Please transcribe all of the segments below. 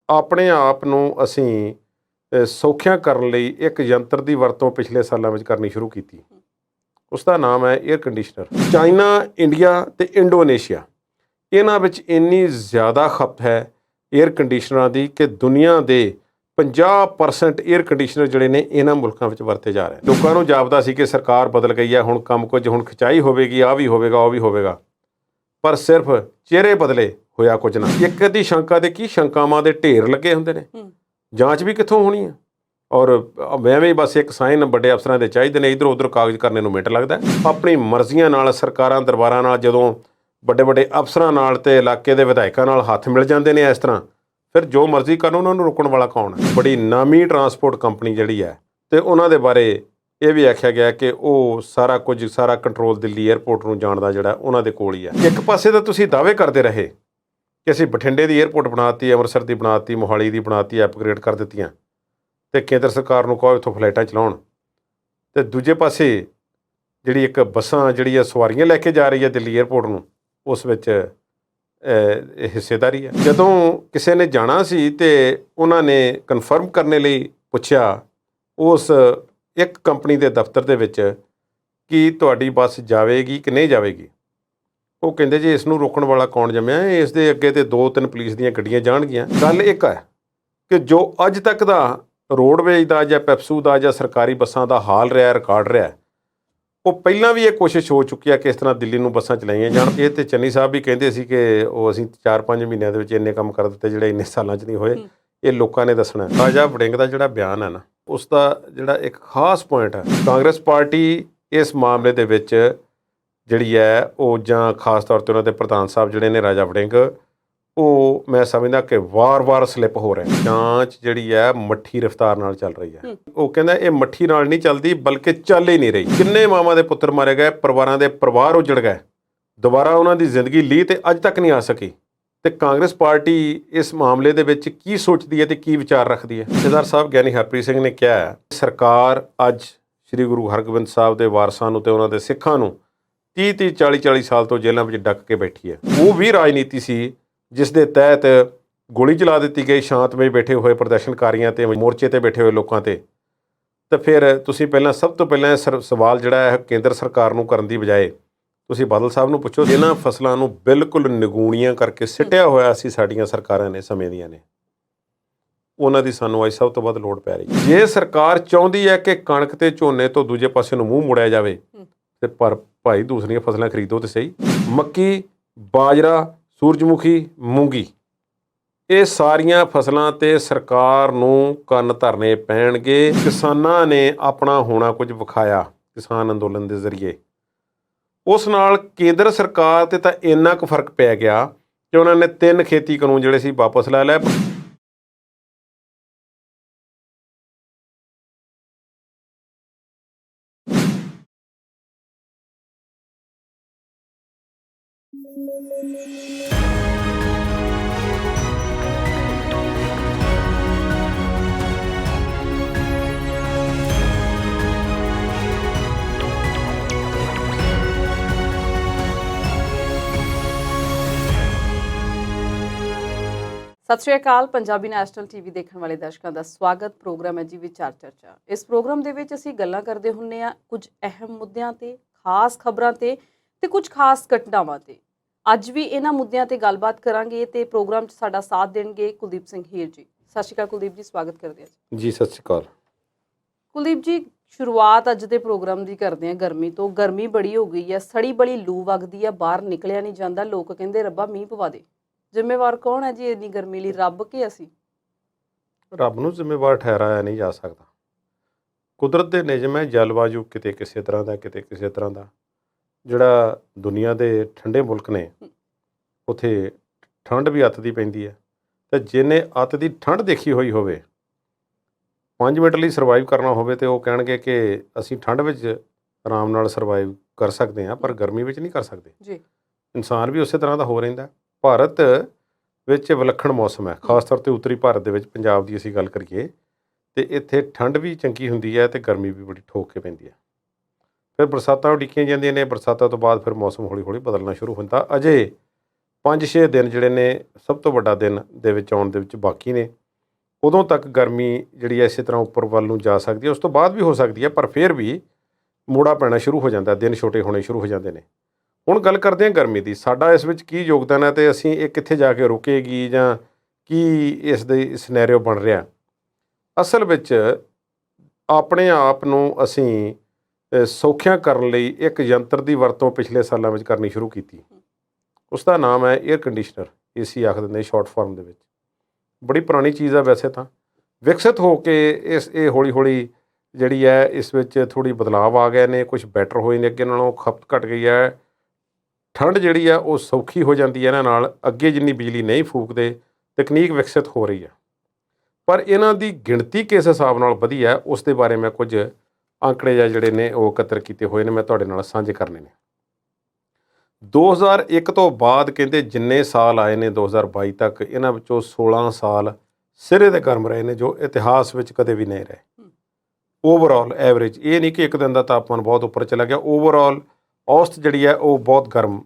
ਆਪਣੇ ਆਪ ਨੂੰ ਅਸੀਂ ਸੌਖਿਆਂ ਕਰਨ ਲਈ ਇੱਕ ਯੰਤਰ ਦੀ ਵਰਤੋਂ ਪਿਛਲੇ ਸਾਲਾਂ ਵਿੱਚ ਕਰਨੀ ਸ਼ੁਰੂ ਕੀਤੀ। ਉਸ ਦਾ ਨਾਮ ਹੈ ਏਅਰ ਕੰਡੀਸ਼ਨਰ। ਚਾਈਨਾ, ਇੰਡੀਆ ਅਤੇ ਇੰਡੋਨੇਸ਼ੀਆ, ਇਹਨਾਂ ਵਿੱਚ ਇੰਨੀ ਜ਼ਿਆਦਾ ਖਪਤ ਹੈ ਏਅਰ ਕੰਡੀਸ਼ਨਰਾਂ ਦੀ ਕਿ ਦੁਨੀਆ ਦੇ 50% ਏਅਰ ਕੰਡੀਸ਼ਨਰ ਜਿਹੜੇ ਨੇ ਇਹਨਾਂ ਮੁਲਕਾਂ ਵਿੱਚ ਵਰਤੇ ਜਾ ਰਹੇ। ਲੋਕਾਂ ਨੂੰ ਜਾਪਦਾ ਸੀ ਕਿ ਸਰਕਾਰ ਬਦਲ ਗਈ ਹੈ, ਹੁਣ ਕੰਮ ਕੁਝ, ਹੁਣ ਖਿਚਾਈ ਹੋਵੇਗੀ, ਆਹ ਵੀ ਹੋਵੇਗਾ, ਉਹ ਵੀ ਹੋਵੇਗਾ, ਪਰ ਸਿਰਫ ਚਿਹਰੇ ਬਦਲੇ, ਹੋਇਆ ਕੁਝ ਨਾ। ਇੱਕ ਅੱਧੀ ਸ਼ੰਕਾ ਦੇ ਕੀ ਸ਼ੰਕਾਵਾਂ ਦੇ ਢੇਰ ਲੱਗੇ ਹੁੰਦੇ ਨੇ, ਜਾਂਚ ਵੀ ਕਿੱਥੋਂ ਹੋਣੀ ਹੈ। ਔਰ ਐਵੇਂ ਬਸ ਇੱਕ ਸਾਈਨ ਵੱਡੇ ਅਫਸਰਾਂ ਦੇ ਚਾਹੀਦੇ ਨੇ, ਇੱਧਰ ਉੱਧਰ ਕਾਗਜ਼ ਕਰਨੇ ਨੂੰ ਮਿੰਟ ਲੱਗਦਾ। ਆਪਣੀ ਮਰਜ਼ੀਆਂ ਨਾਲ ਸਰਕਾਰਾਂ ਦਰਬਾਰਾਂ ਨਾਲ ਜਦੋਂ ਵੱਡੇ ਵੱਡੇ ਅਫਸਰਾਂ ਨਾਲ ਅਤੇ ਇਲਾਕੇ ਦੇ ਵਿਧਾਇਕਾਂ ਨਾਲ ਹੱਥ ਮਿਲ ਜਾਂਦੇ ਨੇ ਇਸ ਤਰ੍ਹਾਂ, ਫਿਰ ਜੋ ਮਰਜ਼ੀ ਕਰਨ ਉਹਨਾਂ ਨੂੰ ਰੋਕਣ ਵਾਲਾ ਕੌਣ ਹੈ। ਬੜੀ ਨਾਮੀ ਟਰਾਂਸਪੋਰਟ ਕੰਪਨੀ ਜਿਹੜੀ ਹੈ, ਅਤੇ ਉਹਨਾਂ ਦੇ ਬਾਰੇ ਇਹ ਵੀ ਆਖਿਆ ਗਿਆ ਕਿ ਉਹ ਸਾਰਾ ਕੁਝ, ਸਾਰਾ ਕੰਟਰੋਲ ਦਿੱਲੀ ਏਅਰਪੋਰਟ ਨੂੰ ਜਾਣ ਦਾ ਜਿਹੜਾ ਉਹਨਾਂ ਦੇ ਕੋਲ ਹੀ ਹੈ। ਇੱਕ ਪਾਸੇ ਤਾਂ ਤੁਸੀਂ ਦਾਅਵੇ ਕਰਦੇ ਰਹੇ ਕਿ ਅਸੀਂ ਬਠਿੰਡੇ ਦੀ ਏਅਰਪੋਰਟ ਬਣਾਤੀ, ਅੰਮ੍ਰਿਤਸਰ ਦੀ ਬਣਾਤੀ, ਮੋਹਾਲੀ ਦੀ ਬਣਾਤੀ, ਅਪਗ੍ਰੇਡ ਕਰ ਦਿੱਤੀਆਂ, ਅਤੇ ਕੇਂਦਰ ਸਰਕਾਰ ਨੂੰ ਕਹੋ ਇੱਥੋਂ ਫਲਾਈਟਾਂ ਚਲਾਉਣ। ਅਤੇ ਦੂਜੇ ਪਾਸੇ ਜਿਹੜੀ ਇੱਕ ਬੱਸਾਂ ਜਿਹੜੀ ਆ ਸਵਾਰੀਆਂ ਲੈ ਕੇ ਜਾ ਰਹੀ ਹੈ ਦਿੱਲੀ ਏਅਰਪੋਰਟ ਨੂੰ, ਉਸ ਵਿੱਚ ਹਿੱਸੇਦਾਰੀ ਹੈ। ਜਦੋਂ ਕਿਸੇ ਨੇ ਜਾਣਾ ਸੀ ਅਤੇ ਉਹਨਾਂ ਨੇ ਕਨਫਰਮ ਕਰਨ ਲਈ ਪੁੱਛਿਆ ਉਸ ਇੱਕ ਕੰਪਨੀ ਦੇ ਦਫ਼ਤਰ ਦੇ ਵਿੱਚ ਕਿ ਤੁਹਾਡੀ ਬੱਸ ਜਾਵੇਗੀ ਕਿ ਨਹੀਂ ਜਾਵੇਗੀ, ਉਹ ਕਹਿੰਦੇ ਜੀ ਇਸ ਨੂੰ ਰੋਕਣ ਵਾਲਾ ਕੌਣ ਜੰਮਿਆ, ਇਸ ਦੇ ਅੱਗੇ ਤੇ 2-3 ਪੁਲਿਸ ਦੀਆਂ ਗੱਡੀਆਂ ਜਾਣਗੀਆਂ। ਗੱਲ ਇੱਕ ਹੈ ਕਿ ਜੋ ਅੱਜ ਤੱਕ ਦਾ ਰੋਡਵੇਜ਼ ਦਾ ਜਾਂ ਪੈਪਸੂ ਦਾ ਜਾਂ ਸਰਕਾਰੀ ਬੱਸਾਂ ਦਾ ਹਾਲ ਰਿਹਾ, ਰਿਕਾਰਡ ਰਿਹਾ, ਉਹ ਪਹਿਲਾਂ ਵੀ ਇਹ ਕੋਸ਼ਿਸ਼ ਹੋ ਚੁੱਕੀ ਹੈ ਕਿ ਇਸ ਤਰ੍ਹਾਂ ਦਿੱਲੀ ਨੂੰ ਬੱਸਾਂ ਚਲਾਈਆਂ ਜਾਣ। ਇਹ ਤੇ ਚੰਨੀ ਸਾਹਿਬ ਵੀ ਕਹਿੰਦੇ ਸੀ ਕਿ ਉਹ ਅਸੀਂ 4-5 ਮਹੀਨਿਆਂ ਦੇ ਵਿੱਚ ਇੰਨੇ ਕੰਮ ਕਰ ਦਿੱਤੇ ਜਿਹੜੇ ਇੰਨੇ ਸਾਲਾਂ 'ਚ ਨਹੀਂ ਹੋਏ। ਇਹ ਲੋਕਾਂ ਨੇ ਦੱਸਣਾ। ਰਾਜਾ ਵੜਿੰਗ ਦਾ ਜਿਹੜਾ ਬਿਆਨ ਹੈ ਨਾ, ਉਸ ਦਾ ਜਿਹੜਾ ਇੱਕ ਖਾਸ ਪੁਆਇੰਟ ਹੈ, ਕਾਂਗਰਸ ਪਾਰਟੀ ਇਸ ਮਾਮਲੇ ਦੇ ਵਿੱਚ ਜਿਹੜੀ ਹੈ ਉਹ, ਜਾਂ ਖਾਸ ਤੌਰ 'ਤੇ ਉਹਨਾਂ ਦੇ ਪ੍ਰਧਾਨ ਸਾਹਿਬ ਜਿਹੜੇ ਨੇ ਰਾਜਾ ਵੜਿੰਗ, ਉਹ ਮੈਂ ਸਮਝਦਾ ਕਿ ਵਾਰ-ਵਾਰ ਸਲਿੱਪ ਹੋ ਰਹੇ। ਜਾਂਚ ਜਿਹੜੀ ਹੈ ਮੱਠੀ ਰਫ਼ਤਾਰ ਨਾਲ ਚੱਲ ਰਹੀ ਹੈ। ਉਹ ਕਹਿੰਦਾ ਇਹ ਮੱਠੀ ਨਾਲ ਨਹੀਂ ਚੱਲਦੀ, ਬਲਕਿ ਚੱਲ ਹੀ ਨਹੀਂ ਰਹੀ। ਕਿੰਨੇ ਮਾਵਾਂ ਦੇ ਪੁੱਤਰ ਮਾਰੇ ਗਏ, ਪਰਿਵਾਰਾਂ ਦੇ ਪਰਿਵਾਰ ਉਜੜ ਗਏ, ਦੁਬਾਰਾ ਉਹਨਾਂ ਦੀ ਜ਼ਿੰਦਗੀ ਲੀ ਅਤੇ ਅੱਜ ਤੱਕ ਨਹੀਂ ਆ ਸਕੀ। ਅਤੇ ਕਾਂਗਰਸ ਪਾਰਟੀ ਇਸ ਮਾਮਲੇ ਦੇ ਵਿੱਚ ਕੀ ਸੋਚਦੀ ਹੈ ਅਤੇ ਕੀ ਵਿਚਾਰ ਰੱਖਦੀ ਹੈ। ਜਥੇਦਾਰ ਸਾਹਿਬ ਗਿਆਨੀ ਹਰਪ੍ਰੀਤ ਸਿੰਘ ਨੇ ਕਿਹਾ ਸਰਕਾਰ ਅੱਜ ਸ੍ਰੀ ਗੁਰੂ ਹਰਗੋਬਿੰਦ ਸਾਹਿਬ ਦੇ ਵਾਰਸਾਂ ਨੂੰ ਅਤੇ ਉਹਨਾਂ ਦੇ ਸਿੱਖਾਂ ਨੂੰ 30-30, 40-40 ਸਾਲ ਤੋਂ ਜੇਲ੍ਹਾਂ ਵਿੱਚ ਡੱਕ ਕੇ ਬੈਠੀ ਹੈ। ਉਹ ਵੀ ਰਾਜਨੀਤੀ ਸੀ ਜਿਸ ਦੇ ਤਹਿਤ ਗੋਲੀ ਚਲਾ ਦਿੱਤੀ ਗਈ ਸ਼ਾਂਤਮਈ ਬੈਠੇ ਹੋਏ ਪ੍ਰਦਰਸ਼ਨਕਾਰੀਆਂ 'ਤੇ, ਮੋਰਚੇ 'ਤੇ ਬੈਠੇ ਹੋਏ ਲੋਕਾਂ 'ਤੇ। ਤਾਂ ਫਿਰ ਤੁਸੀਂ ਪਹਿਲਾਂ, ਸਭ ਤੋਂ ਪਹਿਲਾਂ ਸਵਾਲ ਜਿਹੜਾ ਹੈ ਕੇਂਦਰ ਸਰਕਾਰ ਨੂੰ ਕਰਨ ਦੀ ਬਜਾਏ ਤੁਸੀਂ ਬਾਦਲ ਸਾਹਿਬ ਨੂੰ ਪੁੱਛੋ, ਜਿਹਨਾਂ ਫਸਲਾਂ ਨੂੰ ਬਿਲਕੁਲ ਨਿਗੂਣੀਆਂ ਕਰਕੇ ਸਿੱਟਿਆ ਹੋਇਆ ਸੀ ਸਾਡੀਆਂ ਸਰਕਾਰਾਂ ਨੇ, ਸਮੇਂ ਦੀਆਂ ਨੇ, ਉਹਨਾਂ ਦੀ ਸਾਨੂੰ ਅੱਜ ਸਭ ਤੋਂ ਵੱਧ ਲੋੜ ਪੈ ਰਹੀ। ਜੇ ਸਰਕਾਰ ਚਾਹੁੰਦੀ ਹੈ ਕਿ ਕਣਕ ਅਤੇ ਝੋਨੇ ਤੋਂ ਦੂਜੇ ਪਾਸੇ ਨੂੰ ਮੂੰਹ ਮੁੜਿਆ ਜਾਵੇ, ਅਤੇ ਪਰ ਭਾਈ ਦੂਸਰੀਆਂ ਫਸਲਾਂ ਖਰੀਦੋ ਤਾਂ ਸਹੀ। ਮੱਕੀ, ਬਾਜਰਾ, ਸੂਰਜਮੁਖੀ, ਮੂੰਗੀ, ਇਹ ਸਾਰੀਆਂ ਫਸਲਾਂ 'ਤੇ ਸਰਕਾਰ ਨੂੰ ਕੰਨ ਧਰਨੇ ਪੈਣਗੇ। ਕਿਸਾਨਾਂ ਨੇ ਆਪਣਾ ਹੋਣਾ ਕੁਝ ਵਿਖਾਇਆ ਕਿਸਾਨ ਅੰਦੋਲਨ ਦੇ ਜ਼ਰੀਏ। ਉਸ ਨਾਲ ਕੇਂਦਰ ਸਰਕਾਰ 'ਤੇ ਤਾਂ ਇੰਨਾ ਕੁ ਫਰਕ ਪੈ ਗਿਆ ਕਿ ਉਹਨਾਂ ਨੇ 3 ਖੇਤੀ ਕਾਨੂੰਨ ਜਿਹੜੇ ਸੀ ਵਾਪਸ ਲੈ ਲਏ। ਸਤਿ ਸ਼੍ਰੀ ਅਕਾਲ। ਪੰਜਾਬੀ ਨੈਸ਼ਨਲ ਟੀਵੀ ਦੇਖਣ ਵਾਲੇ ਦਰਸ਼ਕਾਂ ਦਾ ਸਵਾਗਤ। ਪ੍ਰੋਗਰਾਮ ਹੈ ਜੀ ਵਿਚਾਰ ਚਰਚਾ। ਇਸ ਪ੍ਰੋਗਰਾਮ ਦੇ ਵਿੱਚ ਅਸੀਂ ਗੱਲਾਂ ਕਰਦੇ ਹੁੰਦੇ ਹਾਂ ਕੁਝ ਅਹਿਮ ਮੁੱਦਿਆਂ ਤੇ, ਖਾਸ ਖਬਰਾਂ ਤੇ ਕੁਝ ਖਾਸ ਘਟਨਾਵਾਂ ਤੇ। ਅੱਜ ਵੀ ਇਹਨਾਂ ਮੁੱਦਿਆਂ ਤੇ ਗੱਲਬਾਤ ਕਰਾਂਗੇ ਤੇ ਪ੍ਰੋਗਰਾਮ 'ਚ ਸਾਡਾ ਸਾਥ ਦੇਣਗੇ ਕੁਲਦੀਪ ਸਿੰਘ ਹੀਰ ਜੀ। ਸਤਿ ਸ਼੍ਰੀ ਅਕਾਲ ਕੁਲਦੀਪ ਜੀ, ਸਵਾਗਤ ਕਰਦੇ ਹਾਂ ਜੀ। ਸਤਿ ਸ਼੍ਰੀ ਅਕਾਲ ਕੁਲਦੀਪ ਜੀ। ਸ਼ੁਰੂਆਤ ਅੱਜ ਦੇ ਪ੍ਰੋਗਰਾਮ ਦੀ ਕਰਦੇ ਹਾਂ ਗਰਮੀ ਤੋਂ। ਗਰਮੀ ਬੜੀ ਹੋ ਗਈ ਹੈ, ਸੜੀ ਬੜੀ ਲੂ ਵਗਦੀ ਹੈ, ਬਾਹਰ ਨਿਕਲਿਆ ਨਹੀਂ ਜਾਂਦਾ। ਲੋਕ ਕਹਿੰਦੇ ਰੱਬਾ ਮੀਂਹ ਪਵਾ ਦੇ। ਜ਼ਿੰਮੇਵਾਰ ਕੌਣ ਹੈ ਜੀ ਇੰਨੀ ਗਰਮੀ ਲਈ, ਰੱਬ ਕਿ ਅਸੀਂ? ਰੱਬ ਨੂੰ ਜ਼ਿੰਮੇਵਾਰ ਠਹਿਰਾਇਆ ਨਹੀਂ ਜਾ ਸਕਦਾ। ਕੁਦਰਤ ਦੇ ਨਿਯਮ ਹੈ, ਜਲਵਾਯੂ ਕਿਤੇ ਕਿਸੇ ਤਰ੍ਹਾਂ ਦਾ, ਕਿਤੇ ਕਿਸੇ ਤਰ੍ਹਾਂ ਦਾ। ਜਿਹੜਾ ਦੁਨੀਆ ਦੇ ਠੰਡੇ ਮੁਲਕ ਨੇ, ਉੱਥੇ ਠੰਡ ਵੀ ਅੱਤ ਦੀ ਪੈਂਦੀ ਹੈ, ਅਤੇ ਜਿਹਨੇ ਅੱਤ ਦੀ ਠੰਡ ਦੇਖੀ ਹੋਈ ਹੋਵੇ, 5 ਮਿੰਟ ਲਈ ਸਰਵਾਈਵ ਕਰਨਾ ਹੋਵੇ, ਅਤੇ ਉਹ ਕਹਿਣਗੇ ਕਿ ਅਸੀਂ ਠੰਡ ਵਿੱਚ ਆਰਾਮ ਨਾਲ ਸਰਵਾਈਵ ਕਰ ਸਕਦੇ ਹਾਂ, ਪਰ ਗਰਮੀ ਵਿੱਚ ਨਹੀਂ ਕਰ ਸਕਦੇ ਜੀ। ਇਨਸਾਨ ਵੀ ਉਸੇ ਤਰ੍ਹਾਂ ਦਾ ਹੋ ਰਹਿੰਦਾ। ਭਾਰਤ ਵਿੱਚ ਵਿਲੱਖਣ ਮੌਸਮ ਹੈ, ਖਾਸ ਤੌਰ 'ਤੇ ਉੱਤਰੀ ਭਾਰਤ ਦੇ ਵਿੱਚ, ਪੰਜਾਬ ਦੀ ਅਸੀਂ ਗੱਲ ਕਰੀਏ, ਅਤੇ ਇੱਥੇ ਠੰਡ ਵੀ ਚੰਗੀ ਹੁੰਦੀ ਹੈ ਅਤੇ ਗਰਮੀ ਵੀ ਬੜੀ ਠੋਕ ਕੇ ਪੈਂਦੀ ਹੈ। ਫਿਰ ਬਰਸਾਤਾਂ ਉਡੀਕੀਆਂ ਜਾਂਦੀਆਂ ਨੇ, ਬਰਸਾਤਾਂ ਤੋਂ ਬਾਅਦ ਫਿਰ ਮੌਸਮ ਹੌਲੀ ਹੌਲੀ ਬਦਲਣਾ ਸ਼ੁਰੂ ਹੁੰਦਾ। ਅਜੇ 5-6 ਦਿਨ ਜਿਹੜੇ ਨੇ ਸਭ ਤੋਂ ਵੱਡਾ ਦਿਨ ਦੇ ਵਿੱਚ ਆਉਣ ਦੇ ਵਿੱਚ ਬਾਕੀ ਨੇ, ਉਦੋਂ ਤੱਕ ਗਰਮੀ ਜਿਹੜੀ ਹੈ ਇਸੇ ਤਰ੍ਹਾਂ ਉੱਪਰ ਵੱਲ ਨੂੰ ਜਾ ਸਕਦੀ ਹੈ। ਉਸ ਤੋਂ ਬਾਅਦ ਵੀ ਹੋ ਸਕਦੀ ਹੈ, ਪਰ ਫਿਰ ਵੀ ਮੋੜਾ ਪੈਣਾ ਸ਼ੁਰੂ ਹੋ ਜਾਂਦਾ, ਦਿਨ ਛੋਟੇ ਹੋਣੇ ਸ਼ੁਰੂ ਹੋ ਜਾਂਦੇ ਨੇ। ਹੁਣ ਗੱਲ ਕਰਦੇ ਹਾਂ ਗਰਮੀ ਦੀ, ਸਾਡਾ ਇਸ ਵਿੱਚ ਕੀ ਯੋਗਦਾਨ ਹੈ ਅਤੇ ਅਸੀਂ ਇਹ ਕਿੱਥੇ ਜਾ ਕੇ ਰੁਕੇਗੀ ਜਾਂ ਕੀ ਇਸ ਦੇ ਸਿਨੈਰੀਓ ਬਣ ਰਿਹਾ। ਅਸਲ ਵਿੱਚ ਆਪਣੇ ਆਪ ਨੂੰ ਅਸੀਂ ਸੌਖਿਆਂ ਕਰਨ ਲਈ ਇੱਕ ਯੰਤਰ ਦੀ ਵਰਤੋਂ ਪਿਛਲੇ ਸਾਲਾਂ ਵਿੱਚ ਕਰਨੀ ਸ਼ੁਰੂ ਕੀਤੀ। ਉਸ ਦਾ ਨਾਮ ਹੈ ਏਅਰ ਕੰਡੀਸ਼ਨਰ, AC ਆਖ ਦਿੰਦੇ ਸ਼ਾਰਟ ਫਾਰਮ ਦੇ ਵਿੱਚ। ਬੜੀ ਪੁਰਾਣੀ ਚੀਜ਼ ਆ ਵੈਸੇ ਤਾਂ, ਵਿਕਸਿਤ ਹੋ ਕੇ ਇਹ ਹੌਲੀ ਹੌਲੀ ਜਿਹੜੀ ਹੈ ਇਸ ਵਿੱਚ ਥੋੜ੍ਹੀ ਬਦਲਾਵ ਆ ਗਏ ਨੇ, ਕੁਝ ਬੈਟਰ ਹੋਏ ਨੇ, ਅੱਗੇ ਨਾਲੋਂ ਖਪਤ ਘਟ ਗਈ ਹੈ, ਠੰਡ ਜਿਹੜੀ ਆ ਉਹ ਸੌਖੀ ਹੋ ਜਾਂਦੀ ਹੈ ਇਹਨਾਂ ਨਾਲ, ਅੱਗੇ ਜਿੰਨੀ ਬਿਜਲੀ ਨਹੀਂ ਫੂਕਦੇ, ਤਕਨੀਕ ਵਿਕਸਿਤ ਹੋ ਰਹੀ ਹੈ। ਪਰ ਇਹਨਾਂ ਦੀ ਗਿਣਤੀ ਕਿਸ ਹਿਸਾਬ ਨਾਲ ਵਧੀ ਹੈ ਉਸ ਦੇ ਬਾਰੇ ਮੈਂ ਕੁਝ ਅੰਕੜੇ ਜਿਹੜੇ ਨੇ ਉਹ ਇਕੱਤਰ ਕੀਤੇ ਹੋਏ ਨੇ, ਮੈਂ ਤੁਹਾਡੇ ਨਾਲ ਸਾਂਝੇ ਕਰਨੇ ਨੇ। 2001 ਤੋਂ ਬਾਅਦ ਕਹਿੰਦੇ ਜਿੰਨੇ ਸਾਲ ਆਏ ਨੇ 2022 ਤੱਕ, ਇਹਨਾਂ ਵਿੱਚੋਂ 16 ਸਾਲ ਸਿਰੇ ਦੇ ਗਰਮ ਰਹੇ ਨੇ, ਜੋ ਇਤਿਹਾਸ ਵਿੱਚ ਕਦੇ ਵੀ ਨਹੀਂ ਰਹੇ। ਓਵਰਆਲ ਐਵਰੇਜ, ਇਹ ਨਹੀਂ ਕਿ ਇੱਕ ਦਿਨ ਦਾ ਤਾਪਮਾਨ ਬਹੁਤ ਉੱਪਰ ਚਲਾ ਗਿਆ, ਓਵਰਆਲ ਔਸਤ ਜਿਹੜੀ ਹੈ ਉਹ ਬਹੁਤ ਗਰਮ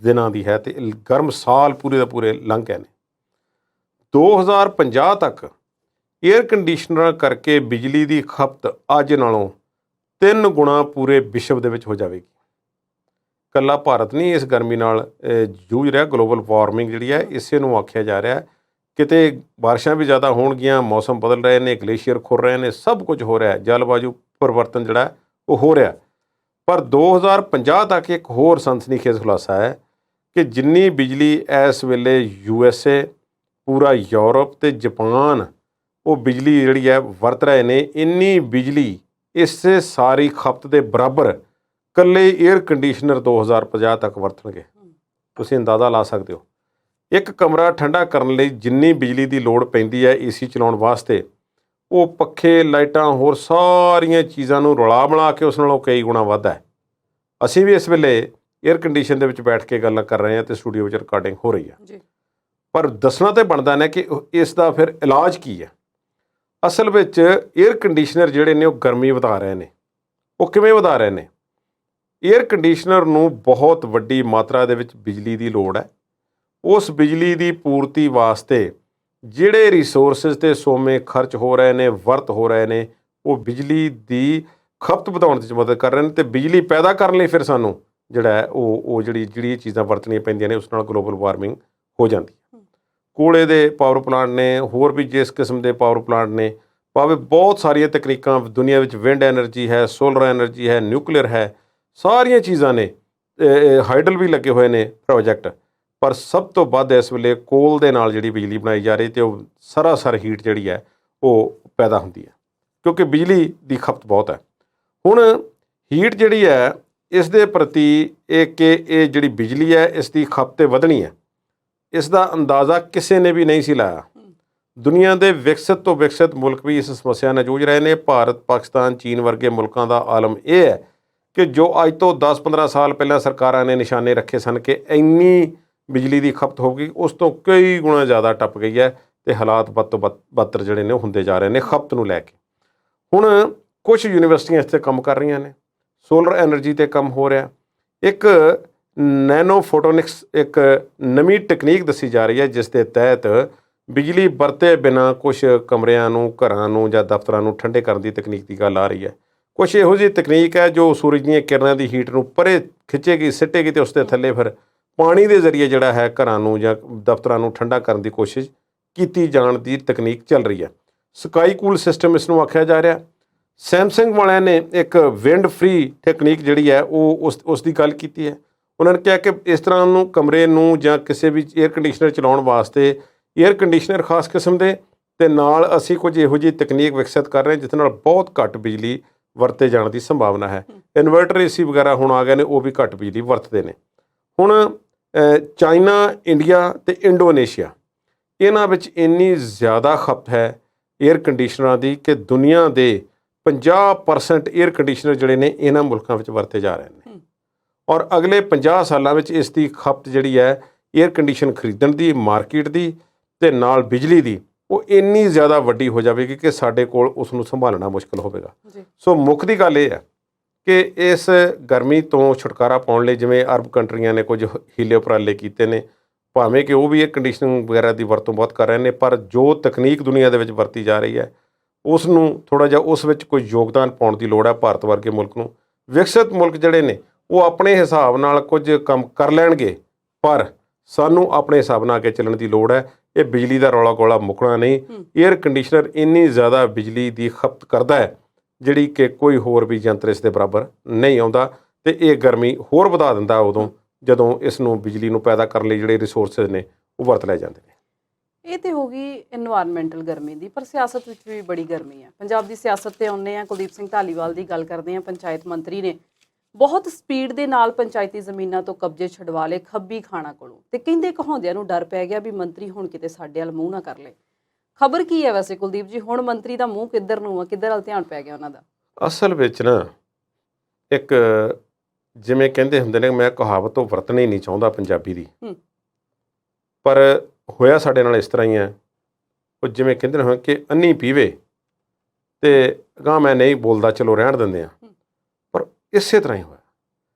ਦਿਨਾਂ ਦੀ ਹੈ ਅਤੇ ਗਰਮ ਸਾਲ ਪੂਰੇ ਦੇ ਪੂਰੇ ਲੰਘ ਗਏ ਨੇ। 2050 ਤੱਕ ਏਅਰ ਕੰਡੀਸ਼ਨਰਾਂ ਕਰਕੇ ਬਿਜਲੀ ਦੀ ਖਪਤ ਅੱਜ ਨਾਲੋਂ 3 ਗੁਣਾ ਪੂਰੇ ਵਿਸ਼ਵ ਦੇ ਵਿੱਚ ਹੋ ਜਾਵੇਗੀ। ਇਕੱਲਾ ਭਾਰਤ ਨਹੀਂ ਇਸ ਗਰਮੀ ਨਾਲ ਜੂਝ ਰਿਹਾ, ਗਲੋਬਲ ਵਾਰਮਿੰਗ ਜਿਹੜੀ ਹੈ ਇਸੇ ਨੂੰ ਆਖਿਆ ਜਾ ਰਿਹਾ। ਕਿਤੇ ਬਾਰਿਸ਼ਾਂ ਵੀ ਜ਼ਿਆਦਾ ਹੋਣਗੀਆਂ, ਮੌਸਮ ਬਦਲ ਰਹੇ ਨੇ, ਗਲੇਸ਼ੀਅਰ ਖੁਰ ਰਹੇ ਨੇ, ਸਭ ਕੁਝ ਹੋ ਰਿਹਾ, ਜਲਵਾਯੂ ਪਰਿਵਰਤਨ ਜਿਹੜਾ ਉਹ ਹੋ ਰਿਹਾ। ਪਰ 2050 ਤੱਕ ਇੱਕ ਹੋਰ ਸਨਸਨੀਖੇਜ਼ ਖੁਲਾਸਾ ਹੈ ਕਿ ਜਿੰਨੀ ਬਿਜਲੀ ਇਸ ਵੇਲੇ USA, ਪੂਰਾ ਯੂਰਪ ਅਤੇ ਜਾਪਾਨ ਉਹ ਬਿਜਲੀ ਜਿਹੜੀ ਹੈ ਵਰਤ ਰਹੇ ਨੇ, ਇੰਨੀ ਬਿਜਲੀ ਇਸੇ ਸਾਰੀ ਖਪਤ ਦੇ ਬਰਾਬਰ ਇਕੱਲੇ ਏਅਰ ਕੰਡੀਸ਼ਨਰ 2050 ਤੱਕ ਵਰਤਣਗੇ। ਤੁਸੀਂ ਅੰਦਾਜ਼ਾ ਲਾ ਸਕਦੇ ਹੋ, ਇੱਕ ਕਮਰਾ ਠੰਡਾ ਕਰਨ ਲਈ ਜਿੰਨੀ ਬਿਜਲੀ ਦੀ ਲੋੜ ਪੈਂਦੀ ਹੈ AC ਚਲਾਉਣ ਵਾਸਤੇ, ਉਹ ਪੱਖੇ, ਲਾਈਟਾਂ, ਹੋਰ ਸਾਰੀਆਂ ਚੀਜ਼ਾਂ ਨੂੰ ਰਲਾ ਮਿਲਾ ਕੇ ਉਸ ਨਾਲੋਂ ਕਈ ਗੁਣਾ ਵੱਧ ਹੈ। ਅਸੀਂ ਵੀ ਇਸ ਵੇਲੇ ਏਅਰ ਕੰਡੀਸ਼ਨ ਦੇ ਵਿੱਚ ਬੈਠ ਕੇ ਗੱਲਾਂ ਕਰ ਰਹੇ ਹਾਂ ਅਤੇ ਸਟੂਡੀਓ ਵਿੱਚ ਰਿਕਾਰਡਿੰਗ ਹੋ ਰਹੀ ਹੈ। ਪਰ ਦੱਸਣਾ ਤਾਂ ਬਣਦਾ ਨੇ ਕਿ ਇਸ ਦਾ ਫਿਰ ਇਲਾਜ ਕੀ ਹੈ। ਅਸਲ ਵਿੱਚ ਏਅਰ ਕੰਡੀਸ਼ਨਰ ਜਿਹੜੇ ਨੇ ਉਹ ਗਰਮੀ ਵਧਾ ਰਹੇ ਨੇ। ਉਹ ਕਿਵੇਂ ਵਧਾ ਰਹੇ ਨੇ? ਏਅਰ ਕੰਡੀਸ਼ਨਰ ਨੂੰ ਬਹੁਤ ਵੱਡੀ ਮਾਤਰਾ ਦੇ ਵਿੱਚ ਬਿਜਲੀ ਦੀ ਲੋੜ ਹੈ। ਉਸ ਬਿਜਲੀ ਦੀ ਪੂਰਤੀ ਵਾਸਤੇ ਜਿਹੜੇ ਰਿਸੋਰਸਿਸ ਤੇ ਸੋਮੇ ਖਰਚ ਹੋ ਰਹੇ ਨੇ, ਵਰਤ ਹੋ ਰਹੇ ਨੇ, ਉਹ ਬਿਜਲੀ ਦੀ ਖਪਤ ਵਧਾਉਣ ਵਿੱਚ ਮਦਦ ਕਰ ਰਹੇ ਨੇ। ਅਤੇ ਬਿਜਲੀ ਪੈਦਾ ਕਰਨ ਲਈ ਫਿਰ ਸਾਨੂੰ ਜਿਹੜਾ ਹੈ ਉਹ ਜਿਹੜੀ ਚੀਜ਼ਾਂ ਵਰਤਣੀਆਂ ਪੈਂਦੀਆਂ ਨੇ, ਉਸ ਨਾਲ ਗਲੋਬਲ ਵਾਰਮਿੰਗ ਹੋ ਜਾਂਦੀ ਹੈ। ਕੋਲੇ ਦੇ ਪਾਵਰ ਪਲਾਂਟ ਨੇ, ਹੋਰ ਵੀ ਜਿਸ ਕਿਸਮ ਦੇ ਪਾਵਰ ਪਲਾਂਟ ਨੇ, ਭਾਵੇਂ ਬਹੁਤ ਸਾਰੀਆਂ ਤਕਨੀਕਾਂ ਦੁਨੀਆ ਵਿੱਚ, ਵਿੰਡ ਐਨਰਜੀ ਹੈ, ਸੋਲਰ ਐਨਰਜੀ ਹੈ, ਨਿਊਕਲੀਅਰ ਹੈ, ਸਾਰੀਆਂ ਚੀਜ਼ਾਂ ਨੇ, ਹਾਈਡਲ ਵੀ ਲੱਗੇ ਹੋਏ ਨੇ ਪ੍ਰੋਜੈਕਟ। ਪਰ ਸਭ ਤੋਂ ਵੱਧ ਇਸ ਵੇਲੇ ਕੋਲ ਦੇ ਨਾਲ ਜਿਹੜੀ ਬਿਜਲੀ ਬਣਾਈ ਜਾ ਰਹੀ ਅਤੇ ਉਹ ਸਰਾਸਰ ਹੀਟ ਜਿਹੜੀ ਹੈ ਉਹ ਪੈਦਾ ਹੁੰਦੀ ਹੈ, ਕਿਉਂਕਿ ਬਿਜਲੀ ਦੀ ਖਪਤ ਬਹੁਤ ਹੈ। ਹੁਣ ਹੀਟ ਜਿਹੜੀ ਹੈ ਇਸ ਦੇ ਪ੍ਰਤੀ ਇਹ ਜਿਹੜੀ ਬਿਜਲੀ ਹੈ ਇਸ ਦੀ ਖਪਤ ਤੇ ਵਧਣੀ ਹੈ, ਇਸ ਦਾ ਅੰਦਾਜ਼ਾ ਕਿਸੇ ਨੇ ਵੀ ਨਹੀਂ ਸੀ ਲਾਇਆ। ਦੁਨੀਆ ਦੇ ਵਿਕਸਿਤ ਤੋਂ ਵਿਕਸਿਤ ਮੁਲਕ ਵੀ ਇਸ ਸਮੱਸਿਆ ਨਾਲ ਜੂਝ ਰਹੇ ਨੇ। ਭਾਰਤ, ਪਾਕਿਸਤਾਨ, ਚੀਨ ਵਰਗੇ ਮੁਲਕਾਂ ਦਾ ਆਲਮ ਇਹ ਹੈ ਕਿ ਜੋ ਅੱਜ ਤੋਂ 10-15 ਸਾਲ ਪਹਿਲਾਂ ਸਰਕਾਰਾਂ ਨੇ ਨਿਸ਼ਾਨੇ ਰੱਖੇ ਸਨ ਕਿ ਇੰਨੀ ਬਿਜਲੀ ਦੀ ਖਪਤ ਹੋਊਗੀ, ਉਸ ਤੋਂ ਕਈ ਗੁਣਾ ਜ਼ਿਆਦਾ ਟੱਪ ਗਈ ਹੈ ਅਤੇ ਹਾਲਾਤ ਵੱਧ ਤੋਂ ਬੱਤਰ ਜਿਹੜੇ ਨੇ ਉਹ ਹੁੰਦੇ ਜਾ ਰਹੇ ਨੇ ਖਪਤ ਨੂੰ ਲੈ ਕੇ। ਹੁਣ ਕੁਝ ਯੂਨੀਵਰਸਿਟੀਆਂ ਇਸ 'ਤੇ ਕੰਮ ਕਰ ਰਹੀਆਂ ਨੇ, ਸੋਲਰ ਐਨਰਜੀ 'ਤੇ ਕੰਮ ਹੋ ਰਿਹਾ। ਇੱਕ ਨੈਨੋ ਫੋਟੋਨਿਕਸ ਇੱਕ ਨਵੀਂ ਤਕਨੀਕ ਦੱਸੀ ਜਾ ਰਹੀ ਹੈ, ਜਿਸ ਦੇ ਤਹਿਤ ਬਿਜਲੀ ਵਰਤੇ ਬਿਨਾਂ ਕੁਝ ਕਮਰਿਆਂ ਨੂੰ, ਘਰਾਂ ਨੂੰ ਜਾਂ ਦਫ਼ਤਰਾਂ ਨੂੰ ਠੰਡੇ ਕਰਨ ਦੀ ਤਕਨੀਕ ਦੀ ਗੱਲ ਆ ਰਹੀ ਹੈ। ਕੁਛ ਇਹੋ ਜਿਹੀ ਤਕਨੀਕ ਹੈ ਜੋ ਸੂਰਜ ਦੀਆਂ ਕਿਰਨਾਂ ਦੀ ਹੀਟ ਨੂੰ ਪਰੇ ਖਿੱਚੇਗੀ, ਸਿੱਟੇਗੀ ਅਤੇ ਉਸ ਦੇ ਥੱਲੇ ਫਿਰ ਪਾਣੀ ਦੇ ਜ਼ਰੀਏ ਜਿਹੜਾ ਹੈ ਘਰਾਂ ਨੂੰ ਜਾਂ ਦਫ਼ਤਰਾਂ ਨੂੰ ਠੰਡਾ ਕਰਨ ਦੀ ਕੋਸ਼ਿਸ਼ ਕੀਤੀ ਜਾਣ ਦੀ ਤਕਨੀਕ ਚੱਲ ਰਹੀ ਹੈ। ਸਕਾਈ ਕੂਲ ਸਿਸਟਮ ਇਸ ਨੂੰ ਆਖਿਆ ਜਾ ਰਿਹਾ। ਸੈਮਸੰਗ ਵਾਲਿਆਂ ਨੇ ਇੱਕ ਵਿੰਡ ਫਰੀ ਟੈਕਨੀਕ ਜਿਹੜੀ ਹੈ ਉਹ ਉਸ ਦੀ ਗੱਲ ਕੀਤੀ ਹੈ। ਉਹਨਾਂ ਨੇ ਕਿਹਾ ਕਿ ਇਸ ਤਰ੍ਹਾਂ ਨੂੰ ਕਮਰੇ ਨੂੰ ਜਾਂ ਕਿਸੇ ਵੀ ਏਅਰ ਕੰਡੀਸ਼ਨਰ ਚਲਾਉਣ ਵਾਸਤੇ ਏਅਰ ਕੰਡੀਸ਼ਨਰ ਖਾਸ ਕਿਸਮ ਦੇ, ਅਤੇ ਨਾਲ ਅਸੀਂ ਕੁਝ ਇਹੋ ਜਿਹੀ ਤਕਨੀਕ ਵਿਕਸਿਤ ਕਰ ਰਹੇ ਜਿਸ ਨਾਲ ਬਹੁਤ ਘੱਟ ਬਿਜਲੀ ਵਰਤੇ ਜਾਣ ਦੀ ਸੰਭਾਵਨਾ ਹੈ। ਇਨਵਰਟਰ AC ਵਗੈਰਾ ਹੁਣ ਆ ਗਏ ਨੇ, ਉਹ ਵੀ ਘੱਟ ਬਿਜਲੀ ਵਰਤਦੇ ਨੇ। ਹੁਣ ਚਾਈਨਾ, ਇੰਡੀਆ ਅਤੇ ਇੰਡੋਨੇਸ਼ੀਆ, ਇਹਨਾਂ ਵਿੱਚ ਇੰਨੀ ਜ਼ਿਆਦਾ ਖਪਤ ਹੈ ਏਅਰ ਕੰਡੀਸ਼ਨਰਾਂ ਦੀ ਕਿ ਦੁਨੀਆ ਦੇ 50% ਏਅਰ ਕੰਡੀਸ਼ਨਰ ਜਿਹੜੇ ਨੇ ਇਹਨਾਂ ਮੁਲਕਾਂ ਵਿੱਚ ਵਰਤੇ ਜਾ ਰਹੇ ਨੇ। ਔਰ ਅਗਲੇ 50 ਸਾਲਾਂ ਵਿੱਚ ਇਸ ਦੀ ਖਪਤ ਜਿਹੜੀ ਹੈ ਏਅਰ ਕੰਡੀਸ਼ਨ ਖਰੀਦਣ ਦੀ, ਮਾਰਕੀਟ ਦੀ ਅਤੇ ਨਾਲ ਬਿਜਲੀ ਦੀ, ਉਹ ਇੰਨੀ ਜ਼ਿਆਦਾ ਵੱਡੀ ਹੋ ਜਾਵੇਗੀ ਕਿ ਸਾਡੇ ਕੋਲ ਉਸ ਨੂੰ ਸੰਭਾਲਣਾ ਮੁਸ਼ਕਿਲ ਹੋਵੇਗਾ। ਸੋ ਮੁੱਖ ਦੀ ਗੱਲ ਇਹ ਹੈ ਕਿ ਇਸ ਗਰਮੀ ਤੋਂ ਛੁਟਕਾਰਾ ਪਾਉਣ ਲਈ ਜਿਵੇਂ ਅਰਬ ਕੰਟਰੀਆਂ ਨੇ ਕੁਝ ਹੀਲੇ ਉਪਰਾਲੇ ਕੀਤੇ ਨੇ, ਭਾਵੇਂ ਕਿ ਉਹ ਵੀ ਇਹ ਕੰਡੀਸ਼ਨਿੰਗ ਵਗੈਰਾ ਦੀ ਵਰਤੋਂ ਬਹੁਤ ਕਰ ਰਹੇ ਨੇ, ਪਰ ਜੋ ਤਕਨੀਕ ਦੁਨੀਆ ਦੇ ਵਿੱਚ ਵਰਤੀ ਜਾ ਰਹੀ ਹੈ ਉਸ ਨੂੰ ਥੋੜ੍ਹਾ ਜਿਹਾ ਉਸ ਵਿੱਚ ਕੋਈ ਯੋਗਦਾਨ ਪਾਉਣ ਦੀ ਲੋੜ ਹੈ। ਭਾਰਤ ਵਰਗੇ ਮੁਲਕ ਨੂੰ, ਵਿਕਸਿਤ ਮੁਲਕ ਜਿਹੜੇ ਨੇ ਉਹ ਆਪਣੇ ਹਿਸਾਬ ਨਾਲ ਕੁਝ ਕੰਮ ਕਰ ਲੈਣਗੇ, ਪਰ ਸਾਨੂੰ ਆਪਣੇ ਹਿਸਾਬ ਨਾਲ ਅੱਗੇ ਚੱਲਣ ਦੀ ਲੋੜ ਹੈ। ਇਹ ਬਿਜਲੀ ਦਾ ਰੌਲਾ ਗੋਲਾ ਮੁੱਕਣਾ ਨਹੀਂ। ਏਅਰ ਕੰਡੀਸ਼ਨਰ ਇੰਨੀ ਜ਼ਿਆਦਾ ਬਿਜਲੀ ਦੀ ਖਪਤ ਕਰਦਾ ਹੈ ਜਿਹੜੀ ਕਿ ਕੋਈ ਹੋਰ ਵੀ ਯੰਤਰ ਇਸ ਦੇ ਬਰਾਬਰ ਨਹੀਂ ਆਉਂਦਾ, ਅਤੇ ਇਹ ਗਰਮੀ ਹੋਰ ਵਧਾ ਦਿੰਦਾ ਉਦੋਂ ਜਦੋਂ ਇਸ ਨੂੰ ਬਿਜਲੀ ਨੂੰ ਪੈਦਾ ਕਰਨ ਲਈ ਜਿਹੜੇ ਰਿਸੋਰਸਿਸ ਨੇ ਉਹ ਵਰਤ ਲਏ ਜਾਂਦੇ ਨੇ। ਇਹ ਤੇ ਹੋ ਗਈ ਇਨਵਾਇਰਮੈਂਟਲ ਗਰਮੀ ਦੀ, ਪਰ ਸਿਆਸਤ ਵਿੱਚ ਵੀ ਬੜੀ ਗਰਮੀ ਹੈ। ਪੰਜਾਬ ਦੀ ਸਿਆਸਤ ਤੇ ਆਉਂਦੇ ਆ, ਕੁਲਦੀਪ ਸਿੰਘ ਧਾਲੀਵਾਲ ਦੀ ਗੱਲ ਕਰਦੇ ਆ। ਪੰਚਾਇਤ ਮੰਤਰੀ ਨੇ ਬਹੁਤ ਸਪੀਡ ਦੇ ਨਾਲ ਪੰਚਾਇਤੀ ਜ਼ਮੀਨਾਂ ਤੋਂ ਕਬਜ਼ੇ ਛਡਵਾ ਲਏ ਖੱਬੀ ਖਾਣਾ ਕੋਲੋਂ, ਤੇ ਕਹਿੰਦੇ ਕਹਾਉਂਦਿਆਂ ਨੂੰ ਡਰ ਪੈ ਗਿਆ ਵੀ ਮੰਤਰੀ ਹੁਣ ਕਿਤੇ ਸਾਡੇ ਵੱਲ ਮੂੰਹ ਨਾ ਕਰ ਲਏ। ਖਬਰ ਕੀ ਹੈ ਵੈਸੇ ਕੁਲਦੀਪ ਜੀ, ਹੁਣ ਮੰਤਰੀ ਦਾ ਮੂੰਹ ਕਿੱਧਰ ਨੂੰ ਆ, ਕਿੱਧਰ ਵੱਲ ਧਿਆਨ ਪੈ ਗਿਆ ਉਹਨਾਂ ਦਾ? ਅਸਲ ਵਿੱਚ ਨਾ ਇੱਕ ਜਿਵੇਂ ਕਹਿੰਦੇ ਹੁੰਦੇ ਨੇ, ਮੈਂ ਕਹਾਵਤ ਉਹ ਵਰਤਣੀ ਨਹੀਂ ਚਾਹੁੰਦਾ ਪੰਜਾਬੀ ਦੀ, ਪਰ ਹੋਇਆ ਸਾਡੇ ਨਾਲ ਇਸ ਤਰ੍ਹਾਂ ਹੀ ਹੈ। ਉਹ ਜਿਵੇਂ ਕਹਿੰਦੇ ਨੇ ਕਿ ਅੰਨੀ ਪੀਵੇ ਅਤੇ ਅਗਾਂਹ ਮੈਂ ਨਹੀਂ ਬੋਲਦਾ, ਚਲੋ ਰਹਿਣ ਦਿੰਦੇ ਹਾਂ, ਪਰ ਇਸੇ ਤਰ੍ਹਾਂ ਹੀ ਹੋਇਆ।